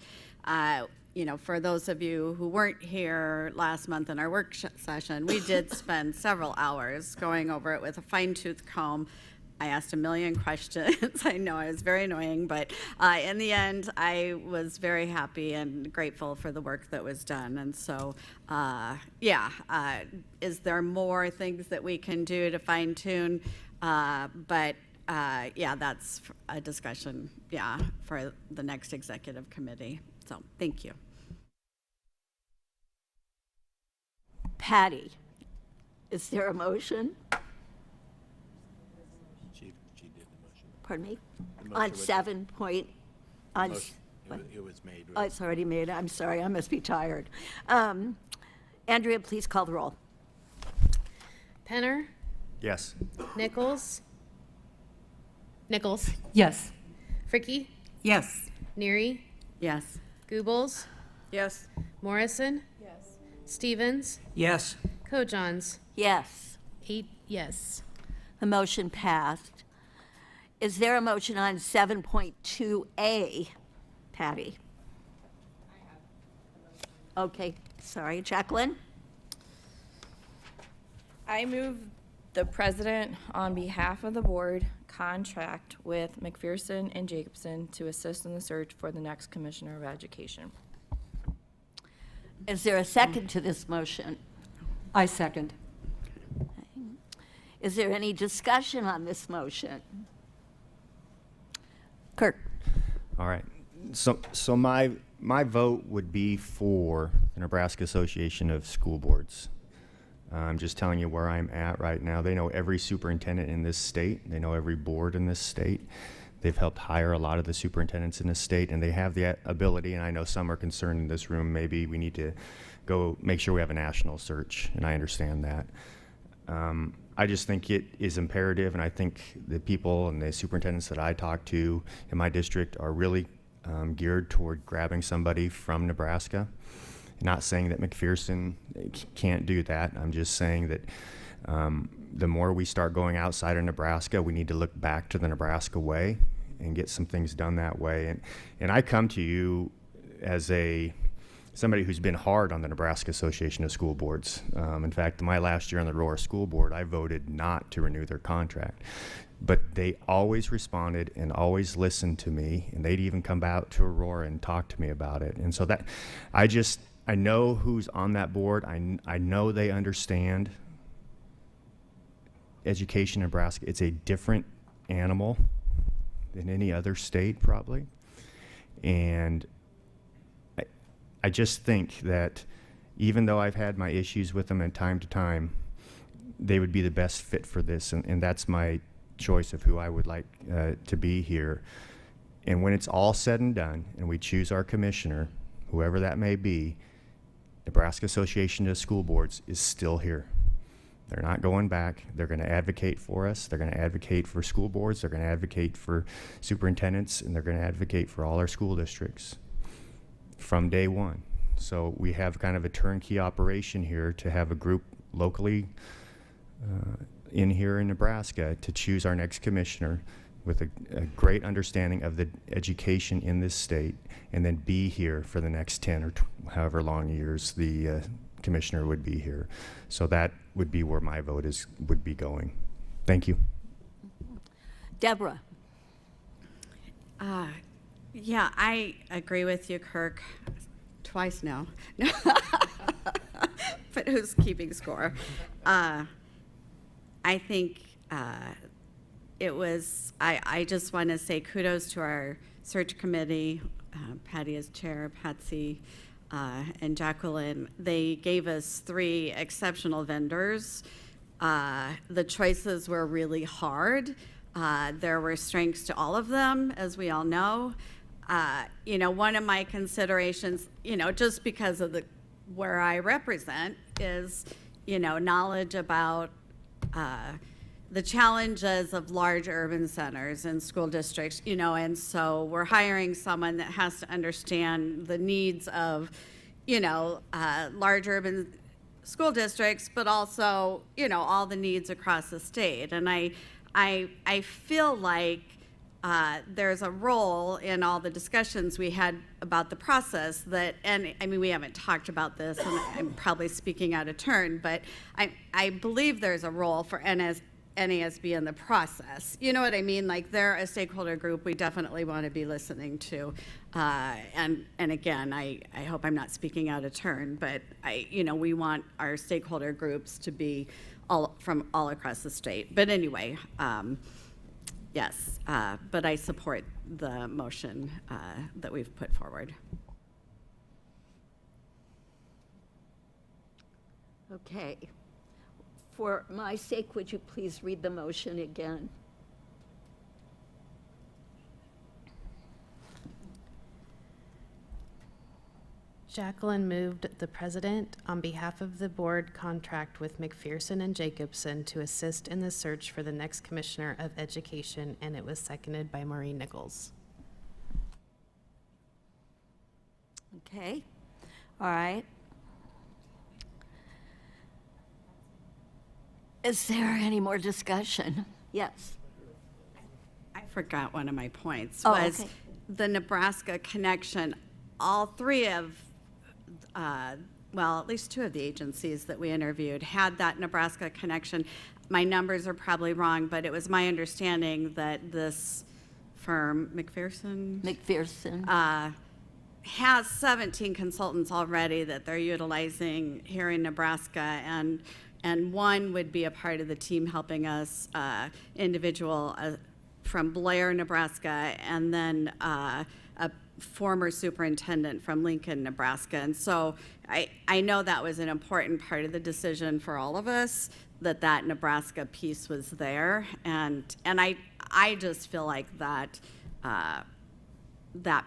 For those of you who weren't here last month in our work session, we did spend several hours going over it with a fine-tooth comb. I asked a million questions. I know I was very annoying, but in the end, I was very happy and grateful for the work that was done. And so, is there more things that we can do to fine tune? That's a discussion, for the next executive committee. So, thank you. Patty, is there a motion? She did the motion. Pardon me? The motion On was- 7 point, on, Motion, it was made. oh, it's already made. I'm sorry, I must be tired. Andrea, please call the roll. Penner, Yes. Nichols, Yes. Fricke, Yes. Neary, Yes. Goebbels, Yes. Morrison. Yes. Stevens, Yes. Kojons, Yes, 8 yes. the motion passed. Is there a motion on 7.2A, Patty? Okay, sorry, Jacqueline? I move the president, on behalf of the board, contract with McPherson and Jacobson to assist in the search for the next Commissioner of Education. Is there a second to this motion? I second. Is there any discussion on this motion? Kirk? All right. So my vote would be for the Nebraska Association of School Boards. I'm just telling you where I'm at right now. They know every superintendent in this state. They know every board in this state. They've helped hire a lot of the superintendents in this state, and they have the ability, and I know some are concerned in this room, maybe we need to go make sure we have a national search, and I understand that. I just think it is imperative, and I think the people and the superintendents that I talk to in my district are really geared toward grabbing somebody from Nebraska. Not saying that McPherson can't do that. I'm just saying that the more we start going outside of Nebraska, we need to look back to the Nebraska way and get some things done that way. And I come to you as somebody who's been hard on the Nebraska Association of School Boards. In fact, my last year on the Aurora School Board, I voted not to renew their contract. But they always responded and always listened to me, and they'd even come out to Aurora and talk to me about it. And so that, I know who's on that board. I know they understand education in Nebraska. It's a different animal than any other state, probably. And I just think that even though I've had my issues with them in time to time, they would be the best fit for this, and that's my choice of who I would like to be here. And when it's all said and done, and we choose our commissioner, whoever that may be, Nebraska Association of School Boards is still here. They're not going back. They're going to advocate for us. They're going to advocate for school boards. They're going to advocate for superintendents, and they're going to advocate for all our school districts from day one. So we have kind of a turnkey operation here to have a group locally in here in Nebraska to choose our next commissioner with a great understanding of the education in this state, and then be here for the next 10 or however long years the commissioner would be here. So that would be where my vote would be going. Thank you. Deborah. Yeah, I agree with you, Kirk. Twice now. But who's keeping score? I think it was, I just want to say kudos to our search committee, Patty as chair, Patsy, and Jacqueline. They gave us 3 exceptional vendors. The choices were really hard. There were strengths to all of them, as we all know. One of my considerations, just because of where I represent is, knowledge about the challenges of large urban centers and school districts, and so we're hiring someone that has to understand the needs of, large urban school districts, but also, all the needs across the state. And I feel like there's a role in all the discussions we had about the process that, and I mean, we haven't talked about this, and I'm probably speaking out of turn, but I believe there's a role for NASB in the process. You know what I mean? Like, they're a stakeholder group we definitely want to be listening to. And again, I hope I'm not speaking out of turn, but we want our stakeholder groups to be from all across the state. But anyway, yes, but I support the motion that we've put forward. Okay. For my sake, would you please read the motion again? Jacqueline moved the president, on behalf of the board, contract with McPherson and Jacobson to assist in the search for the next commissioner of education, and it was seconded by Maureen Nichols. Okay. All right. Is there any more discussion? Yes. I forgot one of my points Oh, was okay. the Nebraska connection. All 3 of, well, at least 2 of the agencies that we interviewed had that Nebraska connection. My numbers are probably wrong, but it was my understanding that this firm, McPherson, has 17 consultants already that they're utilizing here in Nebraska, and one would be a part of the team helping us, individual from Blair, Nebraska, and then a former superintendent from Lincoln, Nebraska. And so I know that was an important part of the decision for all of us, that Nebraska piece was there. And I just feel like that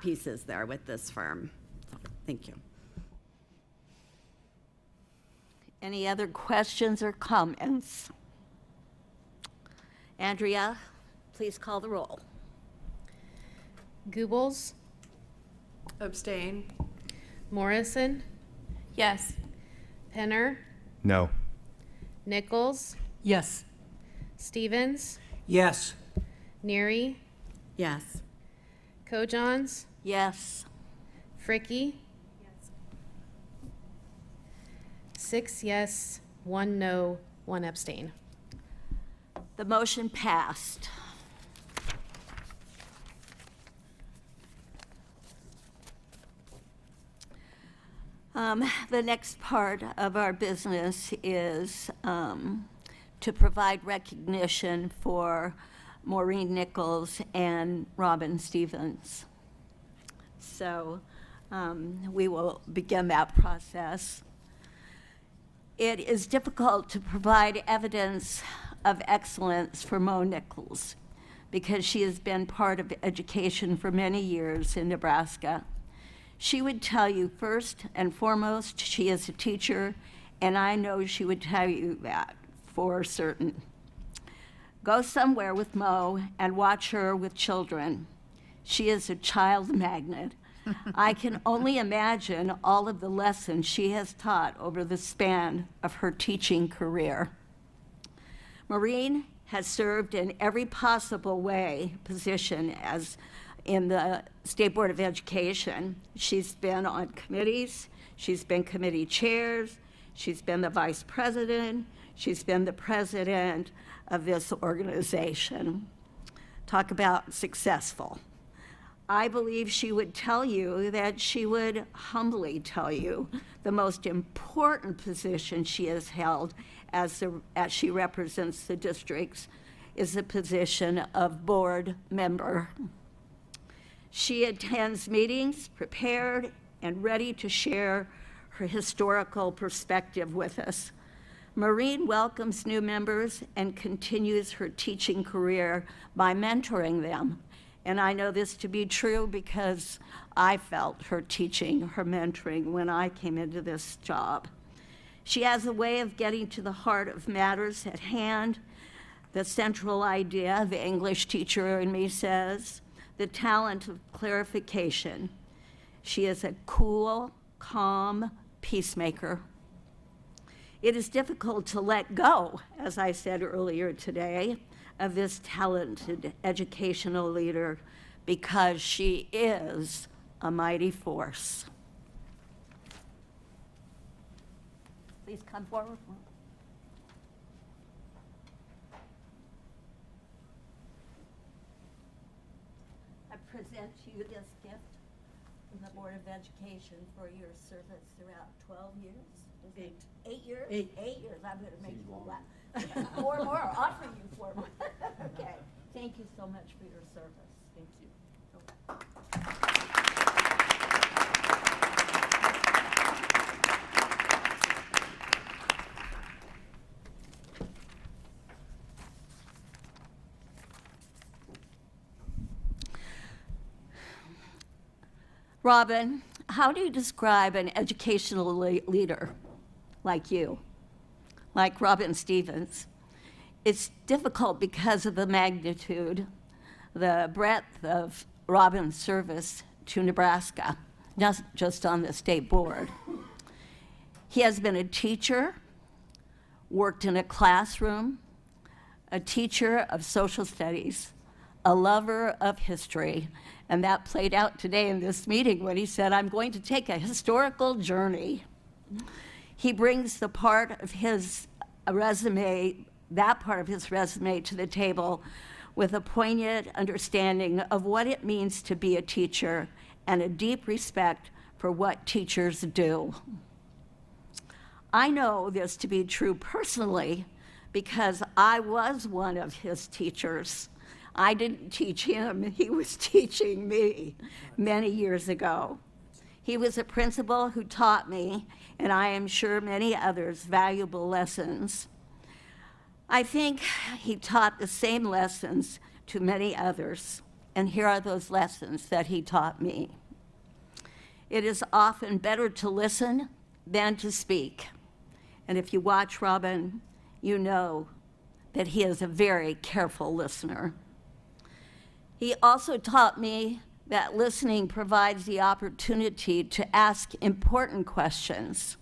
piece is there with this firm. So, thank you. Any other questions or comments? Andrea, please call the roll. Goebbels, Abstain. Morrison, Yes. Penner, No. Nichols, Yes. Stevens, Yes. Neary, Yes. Kojons, Yes. Fricky. 6 yes, 1 no, 1 abstain. The motion passed. The next part of our business is to provide recognition for Maureen Nichols and Robin Stevens. So we will begin that process. It is difficult to provide evidence of excellence for Mo Nichols because she has been part of education for many years in Nebraska. She would tell you first and foremost she is a teacher, and I know she would tell you that for certain. Go somewhere with Mo and watch her with children. She is a child magnet. I can only imagine all of the lessons she has taught over the span of her teaching career. Maureen has served in every possible position as in the State Board of Education. She's been on committees, she's been committee chairs, she's been the vice president, she's been the president of this organization. Talk about successful. I believe she would tell you that she would humbly tell you the most important position she has held as she represents the districts is the position of board member. She attends meetings prepared and ready to share her historical perspective with us. Maureen welcomes new members and continues her teaching career by mentoring them. And I know this to be true because I felt her teaching, her mentoring when I came into this job. She has a way of getting to the heart of matters at hand. The central idea, the English teacher in me says, the talent of clarification. She is a cool, calm peacemaker. It is difficult to let go, as I said earlier today, of this talented educational leader because she is a mighty force. Please come forward. I present to you this gift from the Board of Education for your service throughout 12 years. Is it 8 years? 8 years. I'm going to make you laugh. 4 more. I'll offer you 4 more. Okay. Thank you so much for your service. Thank you. Robin, how do you describe an educational leader like you, like Robin Stevens? It's difficult because of the magnitude, the breadth of Robin's service to Nebraska, not just on the state board. He has been a teacher, worked in a classroom, a teacher of social studies, a lover of history, and that played out today in this meeting when he said, I'm going to take a historical journey. He brings the part of his resume, that part of his resume to the table with a poignant understanding of what it means to be a teacher and a deep respect for what teachers do. I know this to be true personally because I was one of his teachers. I didn't teach him, he was teaching me many years ago. He was a principal who taught me, and I am sure many others, valuable lessons. I think he taught the same lessons to many others, and here are those lessons that he taught me. It is often better to listen than to speak. And if you watch Robin, you know that he is a very careful listener. He also taught me that listening provides the opportunity to ask important questions.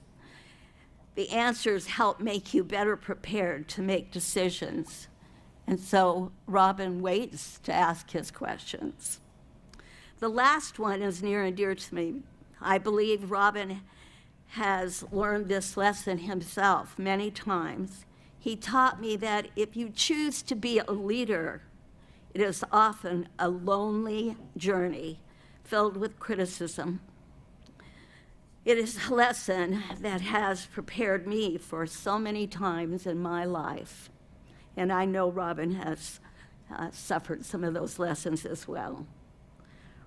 the answers help make you better prepared to make decisions. And so Robin waits to ask his questions. The last one is near and dear to me. I believe Robin has learned this lesson himself many times. He taught me that if you choose to be a leader, it is often a lonely journey filled with criticism. It is a lesson that has prepared me for so many times in my life. And I know Robin has suffered some of those lessons as well.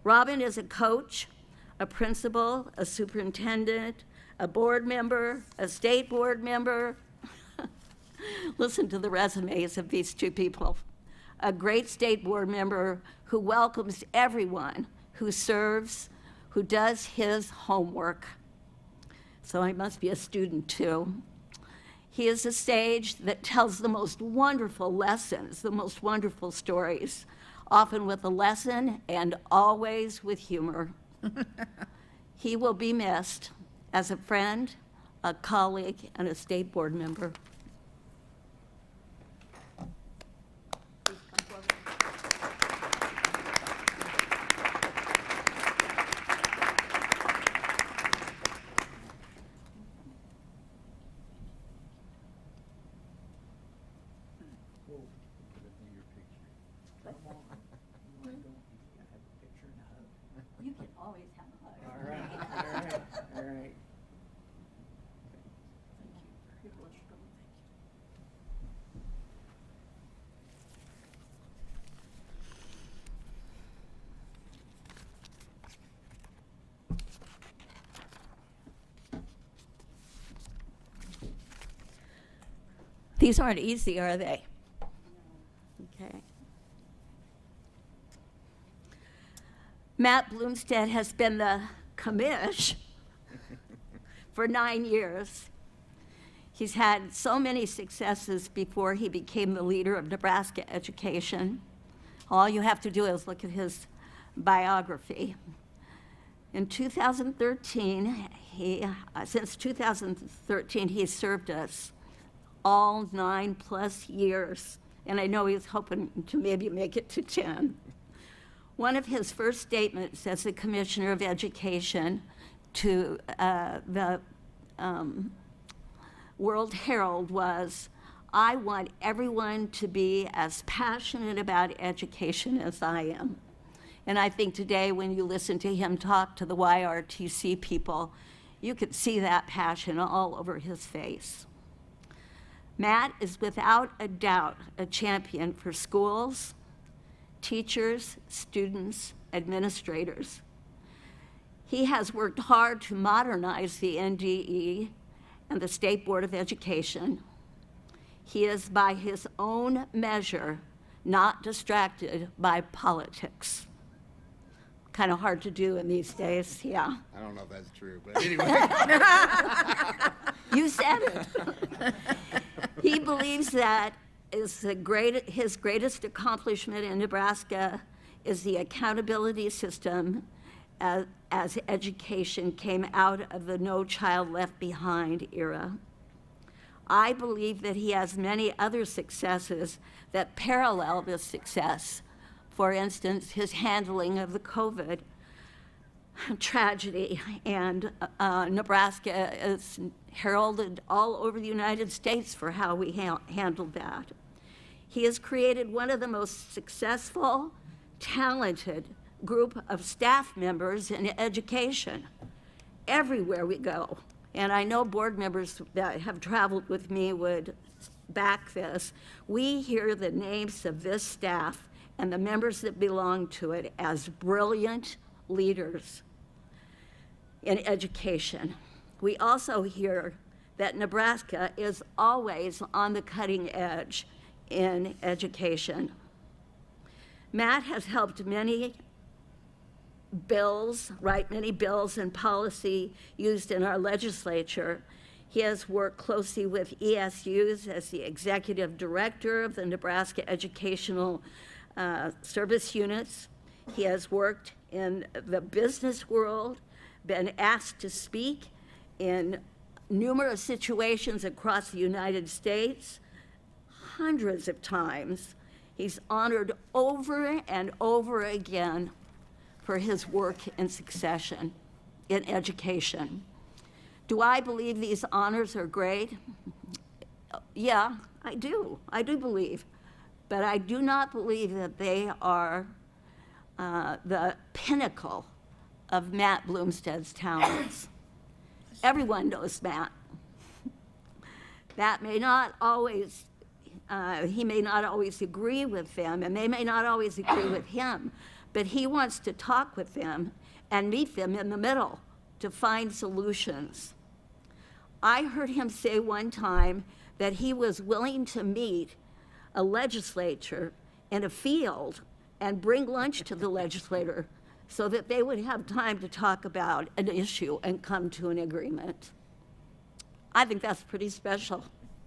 Robin is a coach, a principal, a superintendent, a board member, a state board member. Listen to the resumes of these two people. A great state board member who welcomes everyone, who serves, who does his homework. So I must be a student too. He is a sage that tells the most wonderful lessons, the most wonderful stories, often with a lesson and always with humor. He will be missed as a friend, a colleague, and a state board member. You can always have a hug. All right. These aren't easy, are they? Okay. Matt Bloomstead has been the commish for 9 years. He's had so many successes before he became the leader of Nebraska education. All you have to do is look at his biography. In 2013, since 2013, he's served us all 9+ years, and I know he's hoping to maybe make it to 10. One of his first statements as the Commissioner of Education to the World Herald was, "I want everyone to be as passionate about education as I am." And I think today when you listen to him talk to the YRTC people, you could see that passion all over his face. Matt is without a doubt a champion for schools, teachers, students, administrators. He has worked hard to modernize the NDE and the State Board of Education. He is, by his own measure, not distracted by politics. Kind of hard to do in these days, yeah. I don't know if that's true, but anyway. You said it. He believes that his greatest accomplishment in Nebraska is the accountability system as education came out of the No Child Left Behind era. I believe that he has many other successes that parallel this success. For instance, his handling of the COVID tragedy, and Nebraska is heralded all over the United States for how we handled that. He has created one of the most successful, talented group of staff members in education everywhere we go. And I know board members that have traveled with me would back this. We hear the names of this staff and the members that belong to it as brilliant leaders in education. We also hear that Nebraska is always on the cutting edge in education. Matt has helped many bills, write many bills and policy used in our legislature. He has worked closely with ESUs as the executive director of the Nebraska Educational Service Units. He has worked in the business world, been asked to speak in numerous situations across the United States, hundreds of times. He's honored over and over again for his work in succession, in education. Do I believe these honors are great? Yeah, I do. I do believe. But I do not believe that they are the pinnacle of Matt Bloomstead's talents. Everyone knows Matt. Matt may not always, he may not always agree with them, and they may not always agree with him, but he wants to talk with them and meet them in the middle to find solutions. I heard him say one time that he was willing to meet a legislature in a field and bring lunch to the legislator so that they would have time to talk about an issue and come to an agreement. I think that's pretty special.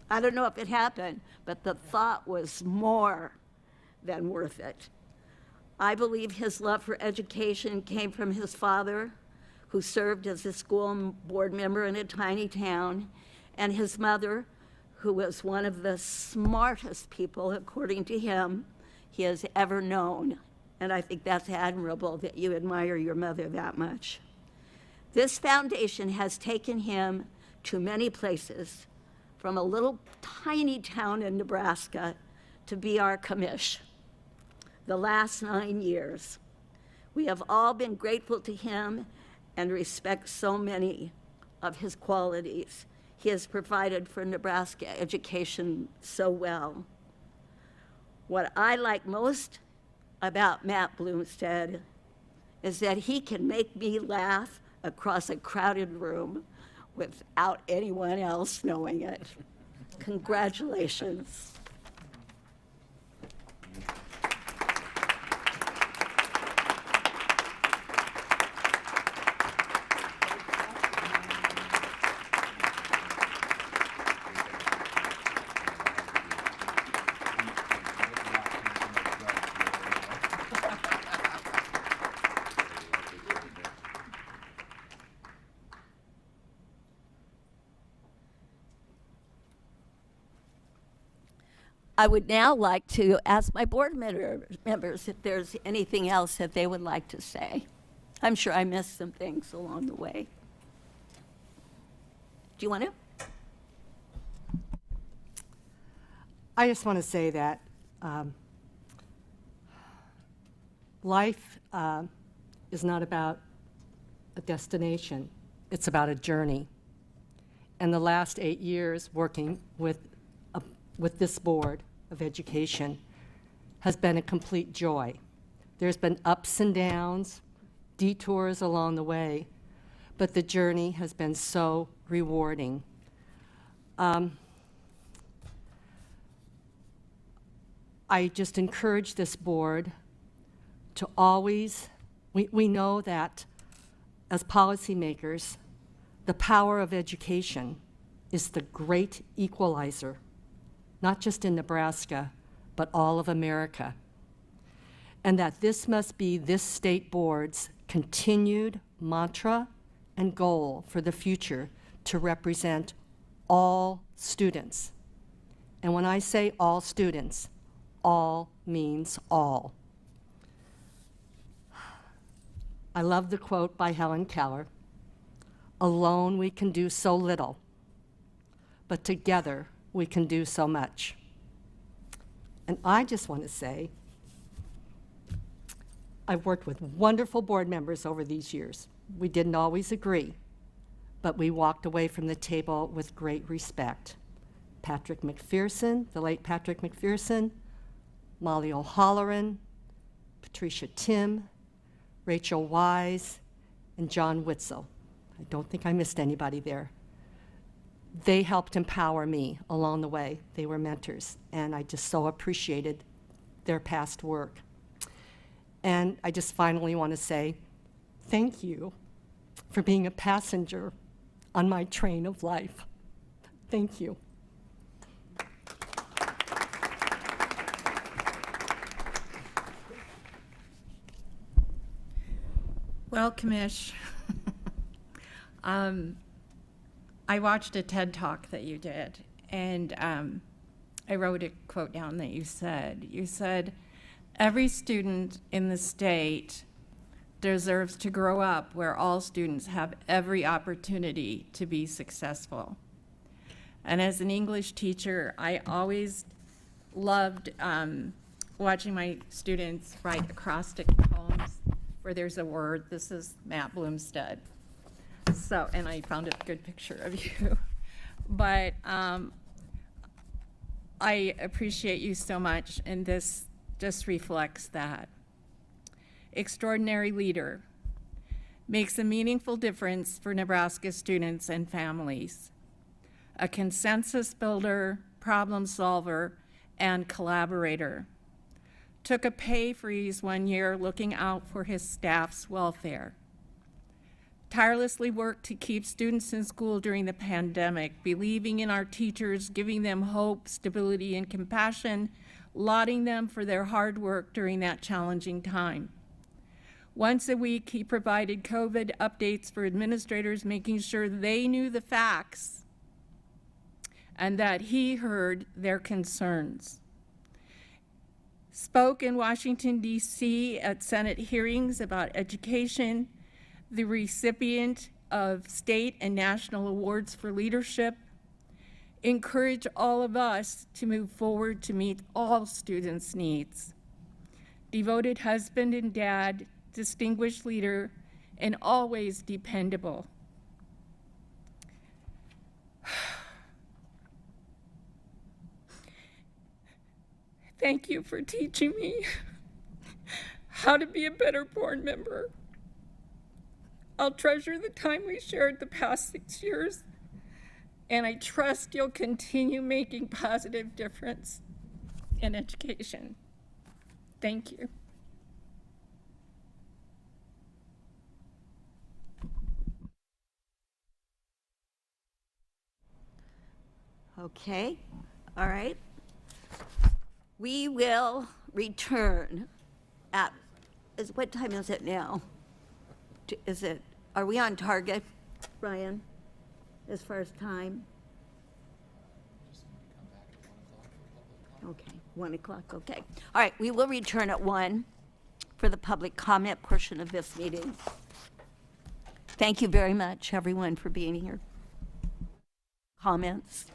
I don't know if it happened, but the thought was more than worth it. I believe his love for education came from his father, who served as a school board member in a tiny town, and his mother, who was one of the smartest people, according to him, he has ever known. And I think that's admirable that you admire your mother that much. This foundation has taken him to many places, from a little tiny town in Nebraska to be our commish the last 9 years. We have all been grateful to him and respect so many of his qualities. He has provided for Nebraska education so well. What I like most about Matt Bloomstead is that he can make me laugh across a crowded room without anyone else knowing it. Congratulations. I would now like to ask my board members if there's anything else that they would like to say. I'm sure I missed some things along the way. Do you want to? I just want to say that life is not about a destination. It's about a journey. And the last 8 years working with this Board of Education has been a complete joy. There's been ups and downs, detours along the way, but the journey has been so rewarding. I just encourage this board to always, we know that as policymakers, the power of education is the great equalizer, not just in Nebraska, but all of America. And that this must be this state board's continued mantra and goal for the future to represent all students. And when I say all students, all means all. I love the quote by Helen Keller, "Alone we can do so little, but together we can do so much." And I just want to say, I've worked with wonderful board members over these years. We didn't always agree, but we walked away from the table with great respect. Patrick McPherson, the late Patrick McPherson, Molly O'Halloran, Patricia Tim, Rachel Wise, and John Witzel. I don't think I missed anybody there. They helped empower me along the way. They were mentors, and I just so appreciated their past work. And I just finally want to say thank you for being a passenger on my train of life. Thank you. Well, Commish, I watched a TED Talk that you did, and I wrote a quote down that you said, every student in the state deserves to grow up where all students have every opportunity to be successful. And as an English teacher, I always loved watching my students write acrostic poems where there's a word. This is Matt Bloomstead. So, and I found a good picture of you. But I appreciate you so much, and this just reflects that. Extraordinary leader, makes a meaningful difference for Nebraska students and families. A consensus builder, problem solver, and collaborator. Took a pay freeze one year looking out for his staff's welfare. Tirelessly worked to keep students in school during the pandemic, believing in our teachers, giving them hope, stability, and compassion, lauding them for their hard work during that challenging time. Once a week, he provided COVID updates for administrators, making sure they knew the facts and that he heard their concerns. Spoke in Washington, D.C. at Senate hearings about education, the recipient of state and national awards for leadership, encourage all of us to move forward to meet all students' needs. Devoted husband and dad, distinguished leader, and always dependable. Thank you for teaching me how to be a better board member. I'll treasure the time we shared the past 6 years, and I trust you'll continue making positive difference in education. Thank you. Okay, all right. We will return at, what time is it now? Are we on target, Ryan, as far as time? Okay, 1 o'clock, okay. All right, we will return at 1 for the public comment portion of this meeting. Thank you very much, everyone, for being here. Comments?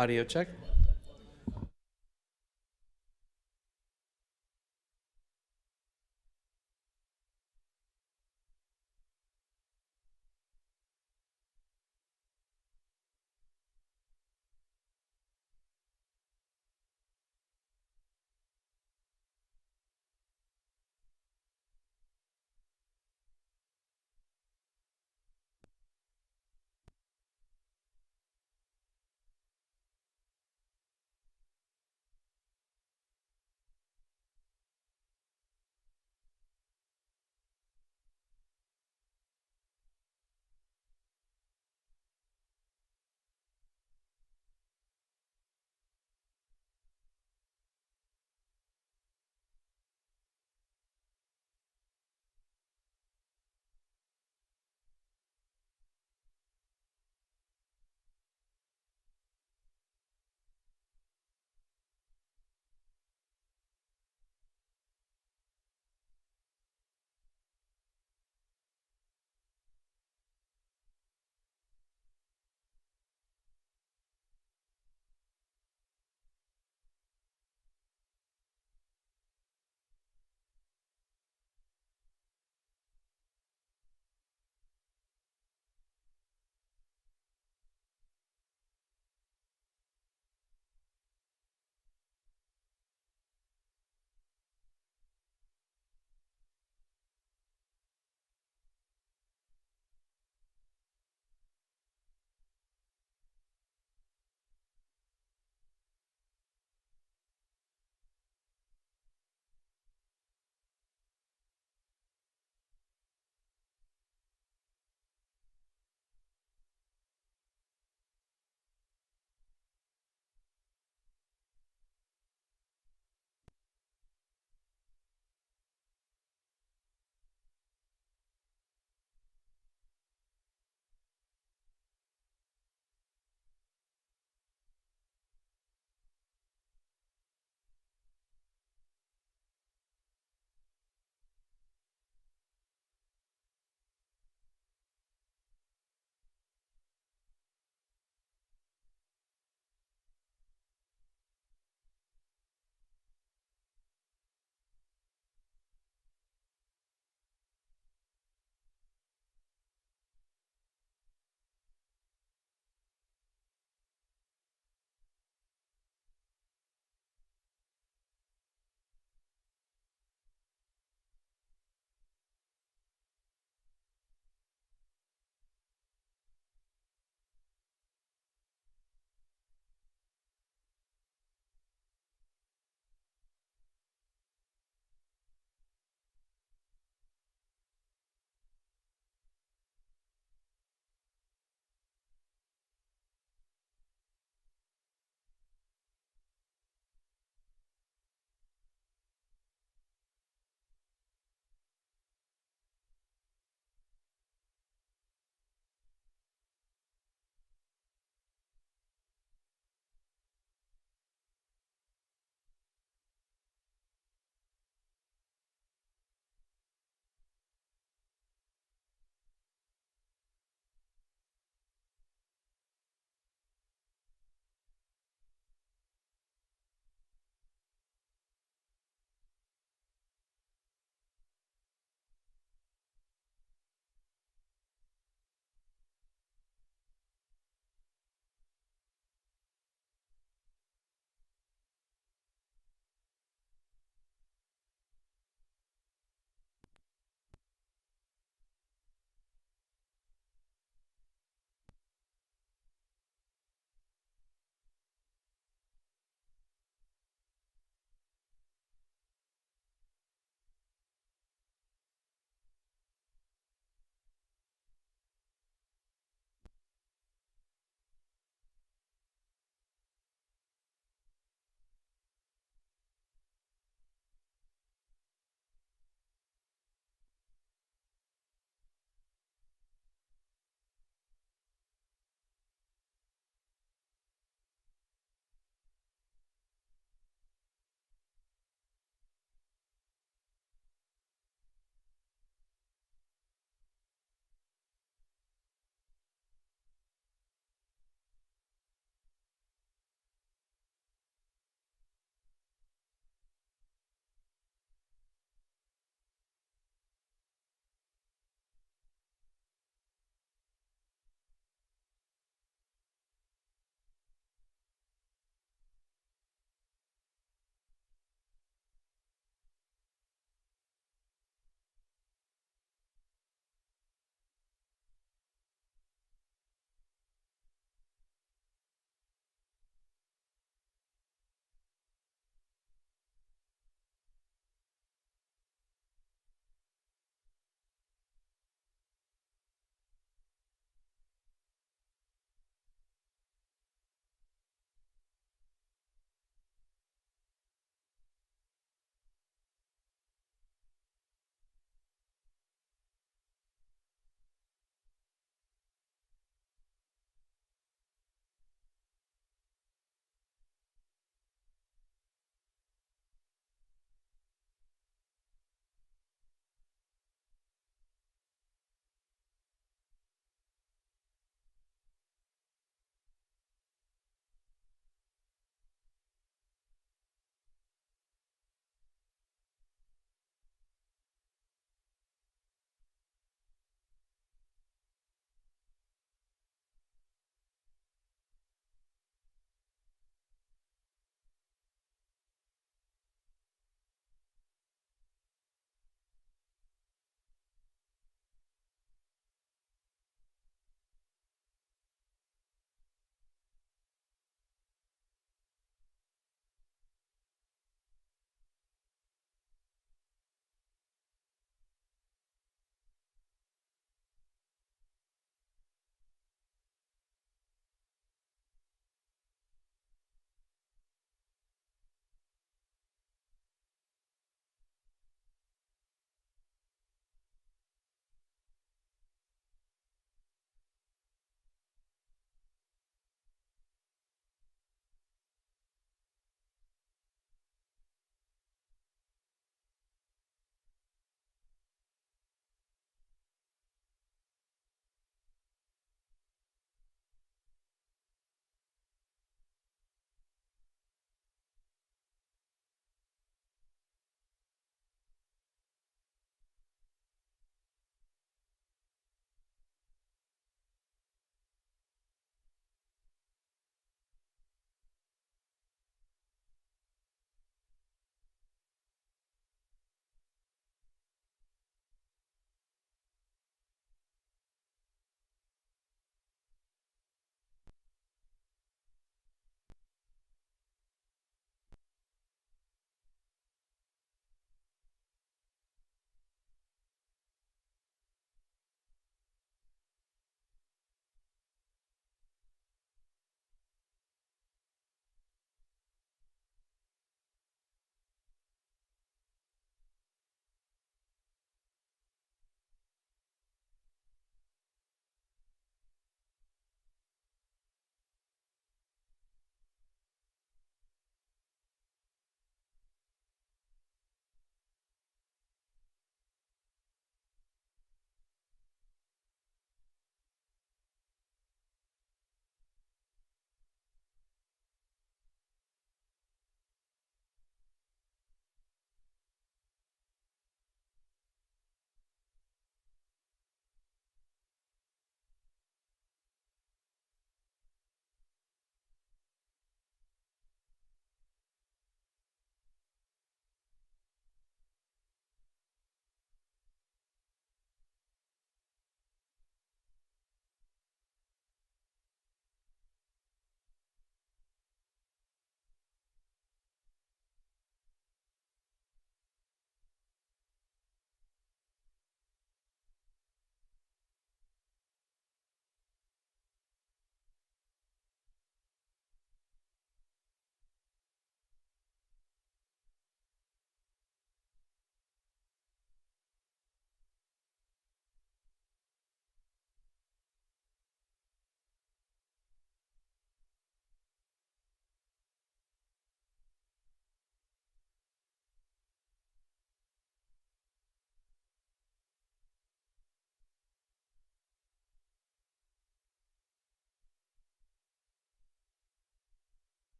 Audio check.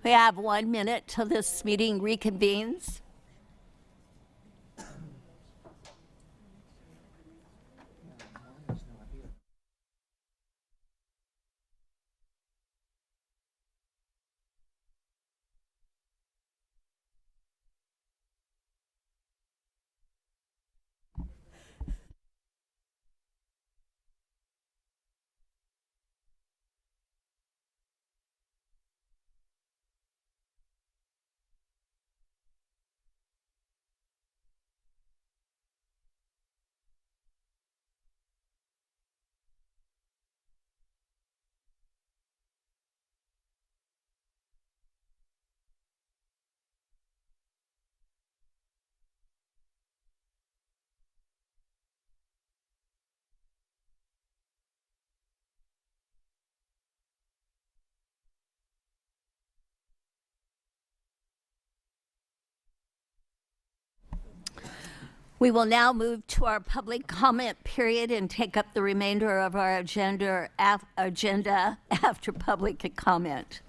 We have 1 minute till this meeting reconvenes. We will now move to our public comment period and take up the remainder of our agenda after public comment.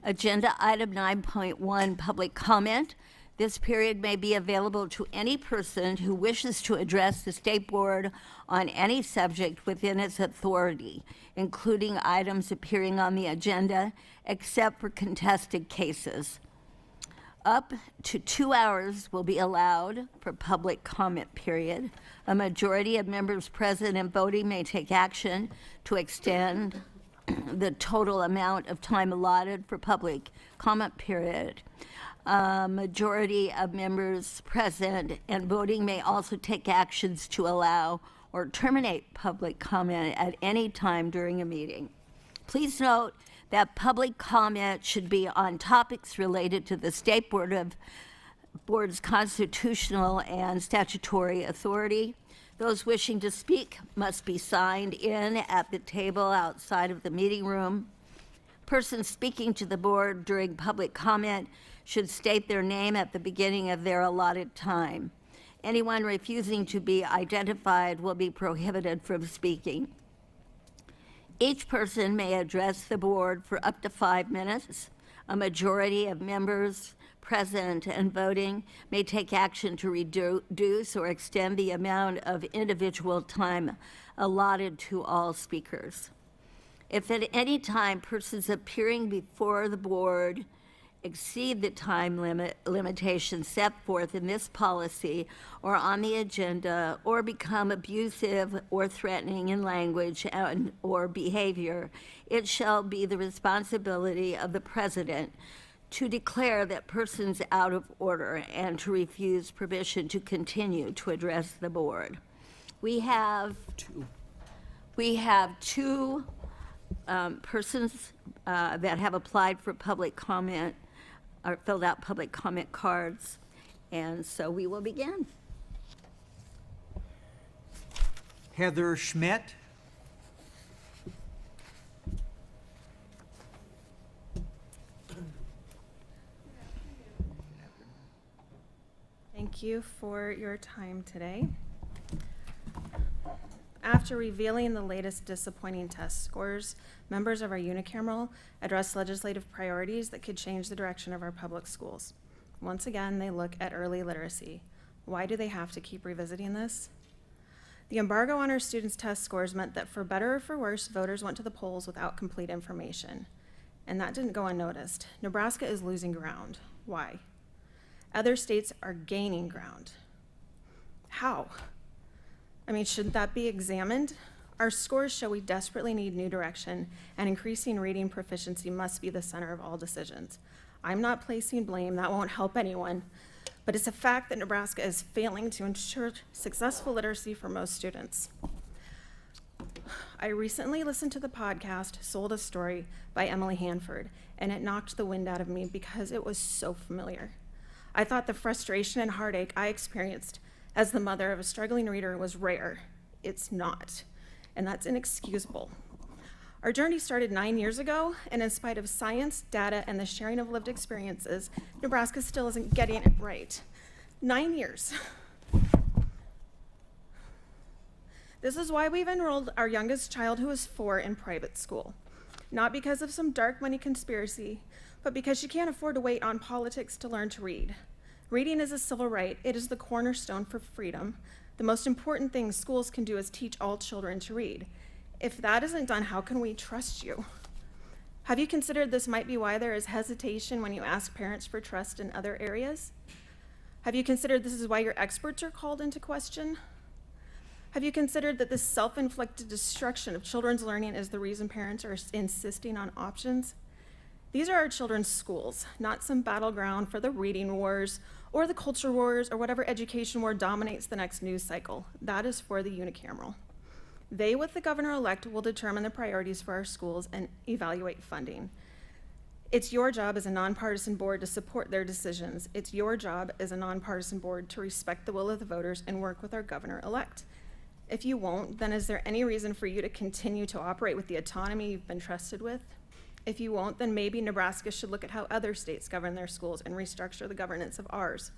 Agenda item 9.1, public comment. This period may be available to any person who wishes to address the State Board on any subject within its authority, including items appearing on the agenda, except for contested cases. Up to 2 hours will be allowed for public comment period. A majority of members present and voting may take action to extend the total amount of time allotted for public comment period. A majority of members present and voting may also take actions to allow or terminate public comment at any time during a meeting. Please note that public comment should be on topics related to the State Board's constitutional and statutory authority. Those wishing to speak must be signed in at the table outside of the meeting room. Persons speaking to the board during public comment should state their name at the beginning of their allotted time. Anyone refusing to be identified will be prohibited from speaking. Each person may address the board for up to 5 minutes. A majority of members present and voting may take action to reduce or extend the amount of individual time allotted to all speakers. If at any time persons appearing before the board exceed the time limitations set forth in this policy or on the agenda, or become abusive or threatening in language or behavior, it shall be the responsibility of the president to declare that person's out of order and to refuse permission to continue to address the board. We have two persons that have applied for public comment or filled out public comment cards, and so we will begin. Heather Schmidt. Thank you for your time today. After revealing the latest disappointing test scores, members of our unicameral addressed legislative priorities that could change the direction of our public schools. Once again, they look at early literacy. Why do they have to keep revisiting this? The embargo on our students' test scores meant that for better or for worse, voters went to the polls without complete information. And that didn't go unnoticed. Nebraska is losing ground. Why? Other states are gaining ground. How? I mean, shouldn't that be examined? Our scores show we desperately need new direction, and increasing reading proficiency must be the center of all decisions. I'm not placing blame, that won't help anyone, but it's a fact that Nebraska is failing to ensure successful literacy for most students. I recently listened to the podcast, Sold a Story by Emily Hanford, and it knocked the wind out of me because it was so familiar. I thought the frustration and heartache I experienced as the mother of a struggling reader was rare. It's not, and that's inexcusable. Our journey started 9 years ago, and in spite of science, data, and the sharing of lived experiences, Nebraska still isn't getting it right. 9 years. This is why we've enrolled our youngest child, who is 4, in private school. not because of some dark money conspiracy, but because she can't afford to wait on politics to learn to read. Reading is a civil right. It is the cornerstone for freedom. The most important thing schools can do is teach all children to read. If that isn't done, how can we trust you? Have you considered this might be why there is hesitation when you ask parents for trust in other areas? Have you considered this is why your experts are called into question? Have you considered that this self-inflicted destruction of children's learning is the reason parents are insisting on options? These are our children's schools, not some battleground for the reading wars or the culture wars or whatever education war dominates the next news cycle. That is for the unicameral. They, with the governor-elect, will determine the priorities for our schools and evaluate funding. It's your job as a nonpartisan board to support their decisions. It's your job as a nonpartisan board to respect the will of the voters and work with our governor-elect. If you won't, then is there any reason for you to continue to operate with the autonomy you've been trusted with? If you won't, then maybe Nebraska should look at how other states govern their schools and restructure the governance of ours.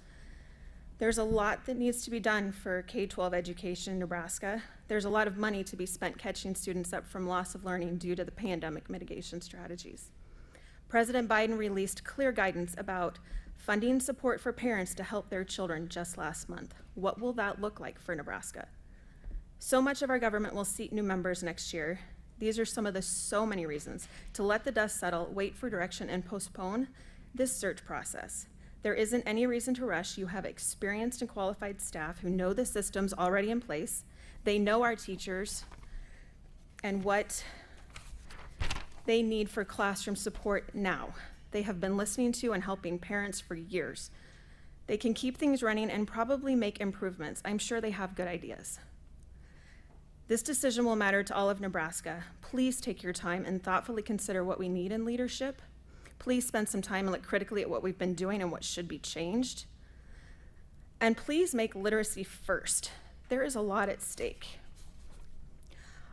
There's a lot that needs to be done for K-12 education in Nebraska. There's a lot of money to be spent catching students up from loss of learning due to the pandemic mitigation strategies. President Biden released clear guidance about funding support for parents to help their children just last month. What will that look like for Nebraska? So much of our government will seat new members next year. These are some of the so many reasons to let the dust settle, wait for direction, and postpone this search process. There isn't any reason to rush. You have experienced and qualified staff who know the systems already in place. They know our teachers and what they need for classroom support now. They have been listening to and helping parents for years. They can keep things running and probably make improvements. I'm sure they have good ideas. This decision will matter to all of Nebraska. Please take your time and thoughtfully consider what we need in leadership. Please spend some time and look critically at what we've been doing and what should be changed. And please make literacy first. There is a lot at stake.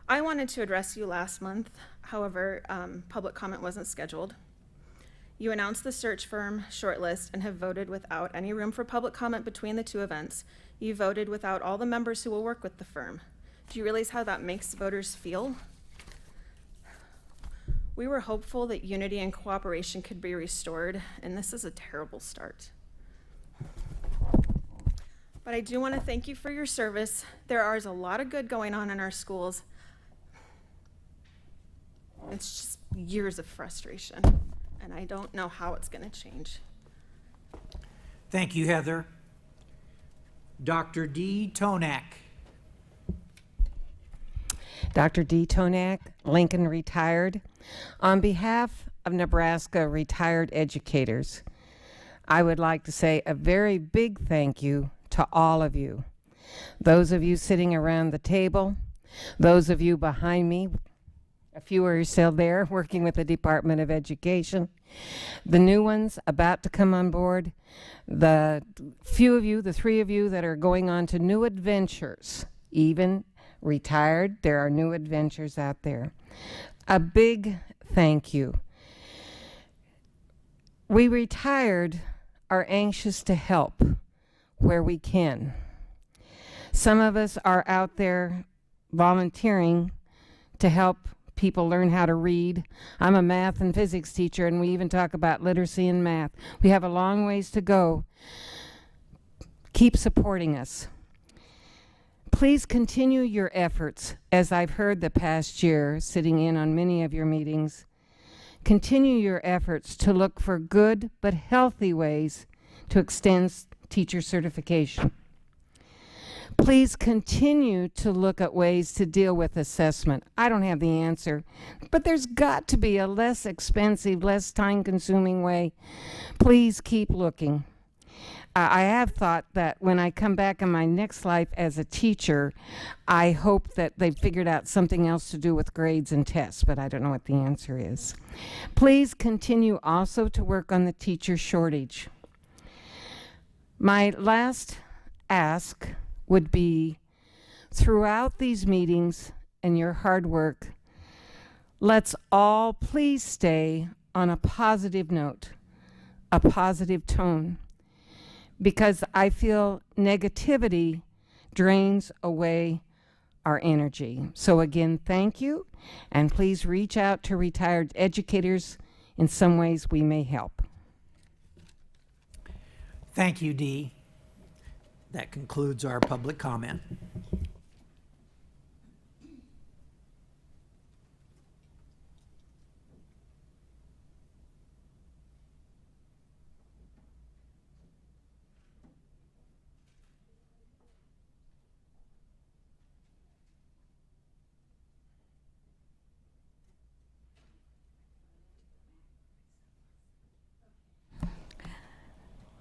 I wanted to address you last month. However, public comment wasn't scheduled. You announced the search firm shortlist and have voted without any room for public comment between the two events. You voted without all the members who will work with the firm. Do you realize how that makes voters feel? We were hopeful that unity and cooperation could be restored, and this is a terrible start. But I do want to thank you for your service. There is a lot of good going on in our schools. It's just years of frustration, and I don't know how it's going to change. Thank you, Heather. Dr. D. Tonak. Dr. D. Tonak, Lincoln retired. On behalf of Nebraska retired educators, I would like to say a very big thank you to all of you. Those of you sitting around the table, those of you behind me, a few are still there working with the Department of Education, the new ones about to come on board, the few of you, the three of you that are going on to new adventures, even retired, there are new adventures out there. A big thank you. We retired are anxious to help where we can. Some of us are out there volunteering to help people learn how to read. I'm a math and physics teacher, and we even talk about literacy and math. We have a long ways to go. Keep supporting us. Please continue your efforts, as I've heard the past year, sitting in on many of your meetings. Continue your efforts to look for good but healthy ways to extend teacher certification. Please continue to look at ways to deal with assessment. I don't have the answer, but there's got to be a less expensive, less time-consuming way. Please keep looking. I have thought that when I come back in my next life as a teacher, I hope that they've figured out something else to do with grades and tests, but I don't know what the answer is. Please continue also to work on the teacher shortage. My last ask would be, throughout these meetings and your hard work, let's all please stay on a positive note, a positive tone, because I feel negativity drains away our energy. So again, thank you, and please reach out to retired educators. In some ways we may help. Thank you, Dee. That concludes our public comment.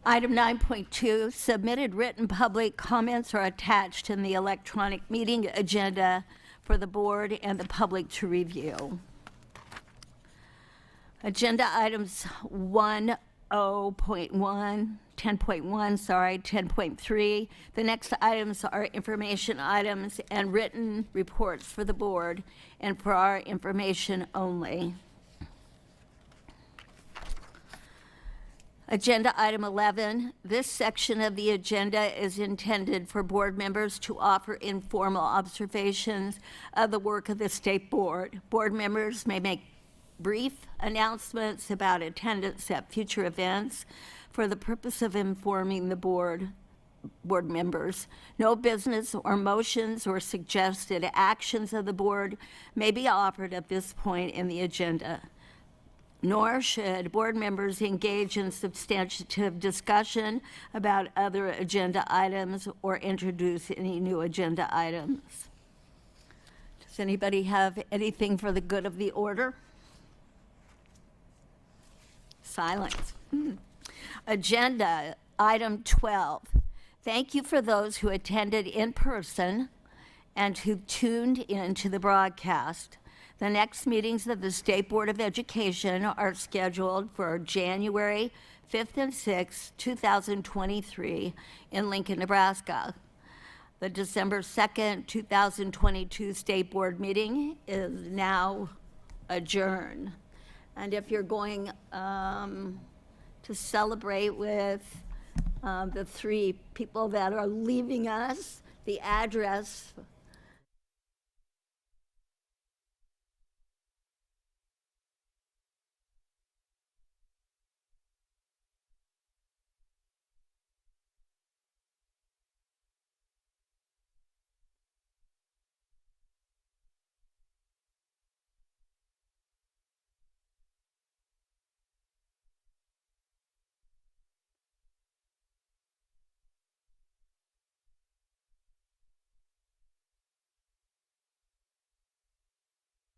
Item 9.2, submitted written public comments are attached in the electronic meeting agenda for the board and the public to review. Agenda items 10.1, 10.3. The next items are information items and written reports for the board and for our information only. Agenda item 11, this section of the agenda is intended for board members to offer informal observations of the work of the state board. Board members may make brief announcements about attendance at future events for the purpose of informing the board members. No business or motions or suggested actions of the board may be offered at this point in the agenda. Nor should board members engage in substantive discussion about other agenda items or introduce any new agenda items. Does anybody have anything for the good of the order? Silence. Agenda item 12. Thank you for those who attended in person and who tuned in to the broadcast. The next meetings of the State Board of Education are scheduled for January 5th and 6th, 2023 in Lincoln, Nebraska. The December 2nd, 2022 State Board meeting is now adjourned. And if you're going to celebrate with the three people that are leaving us, the address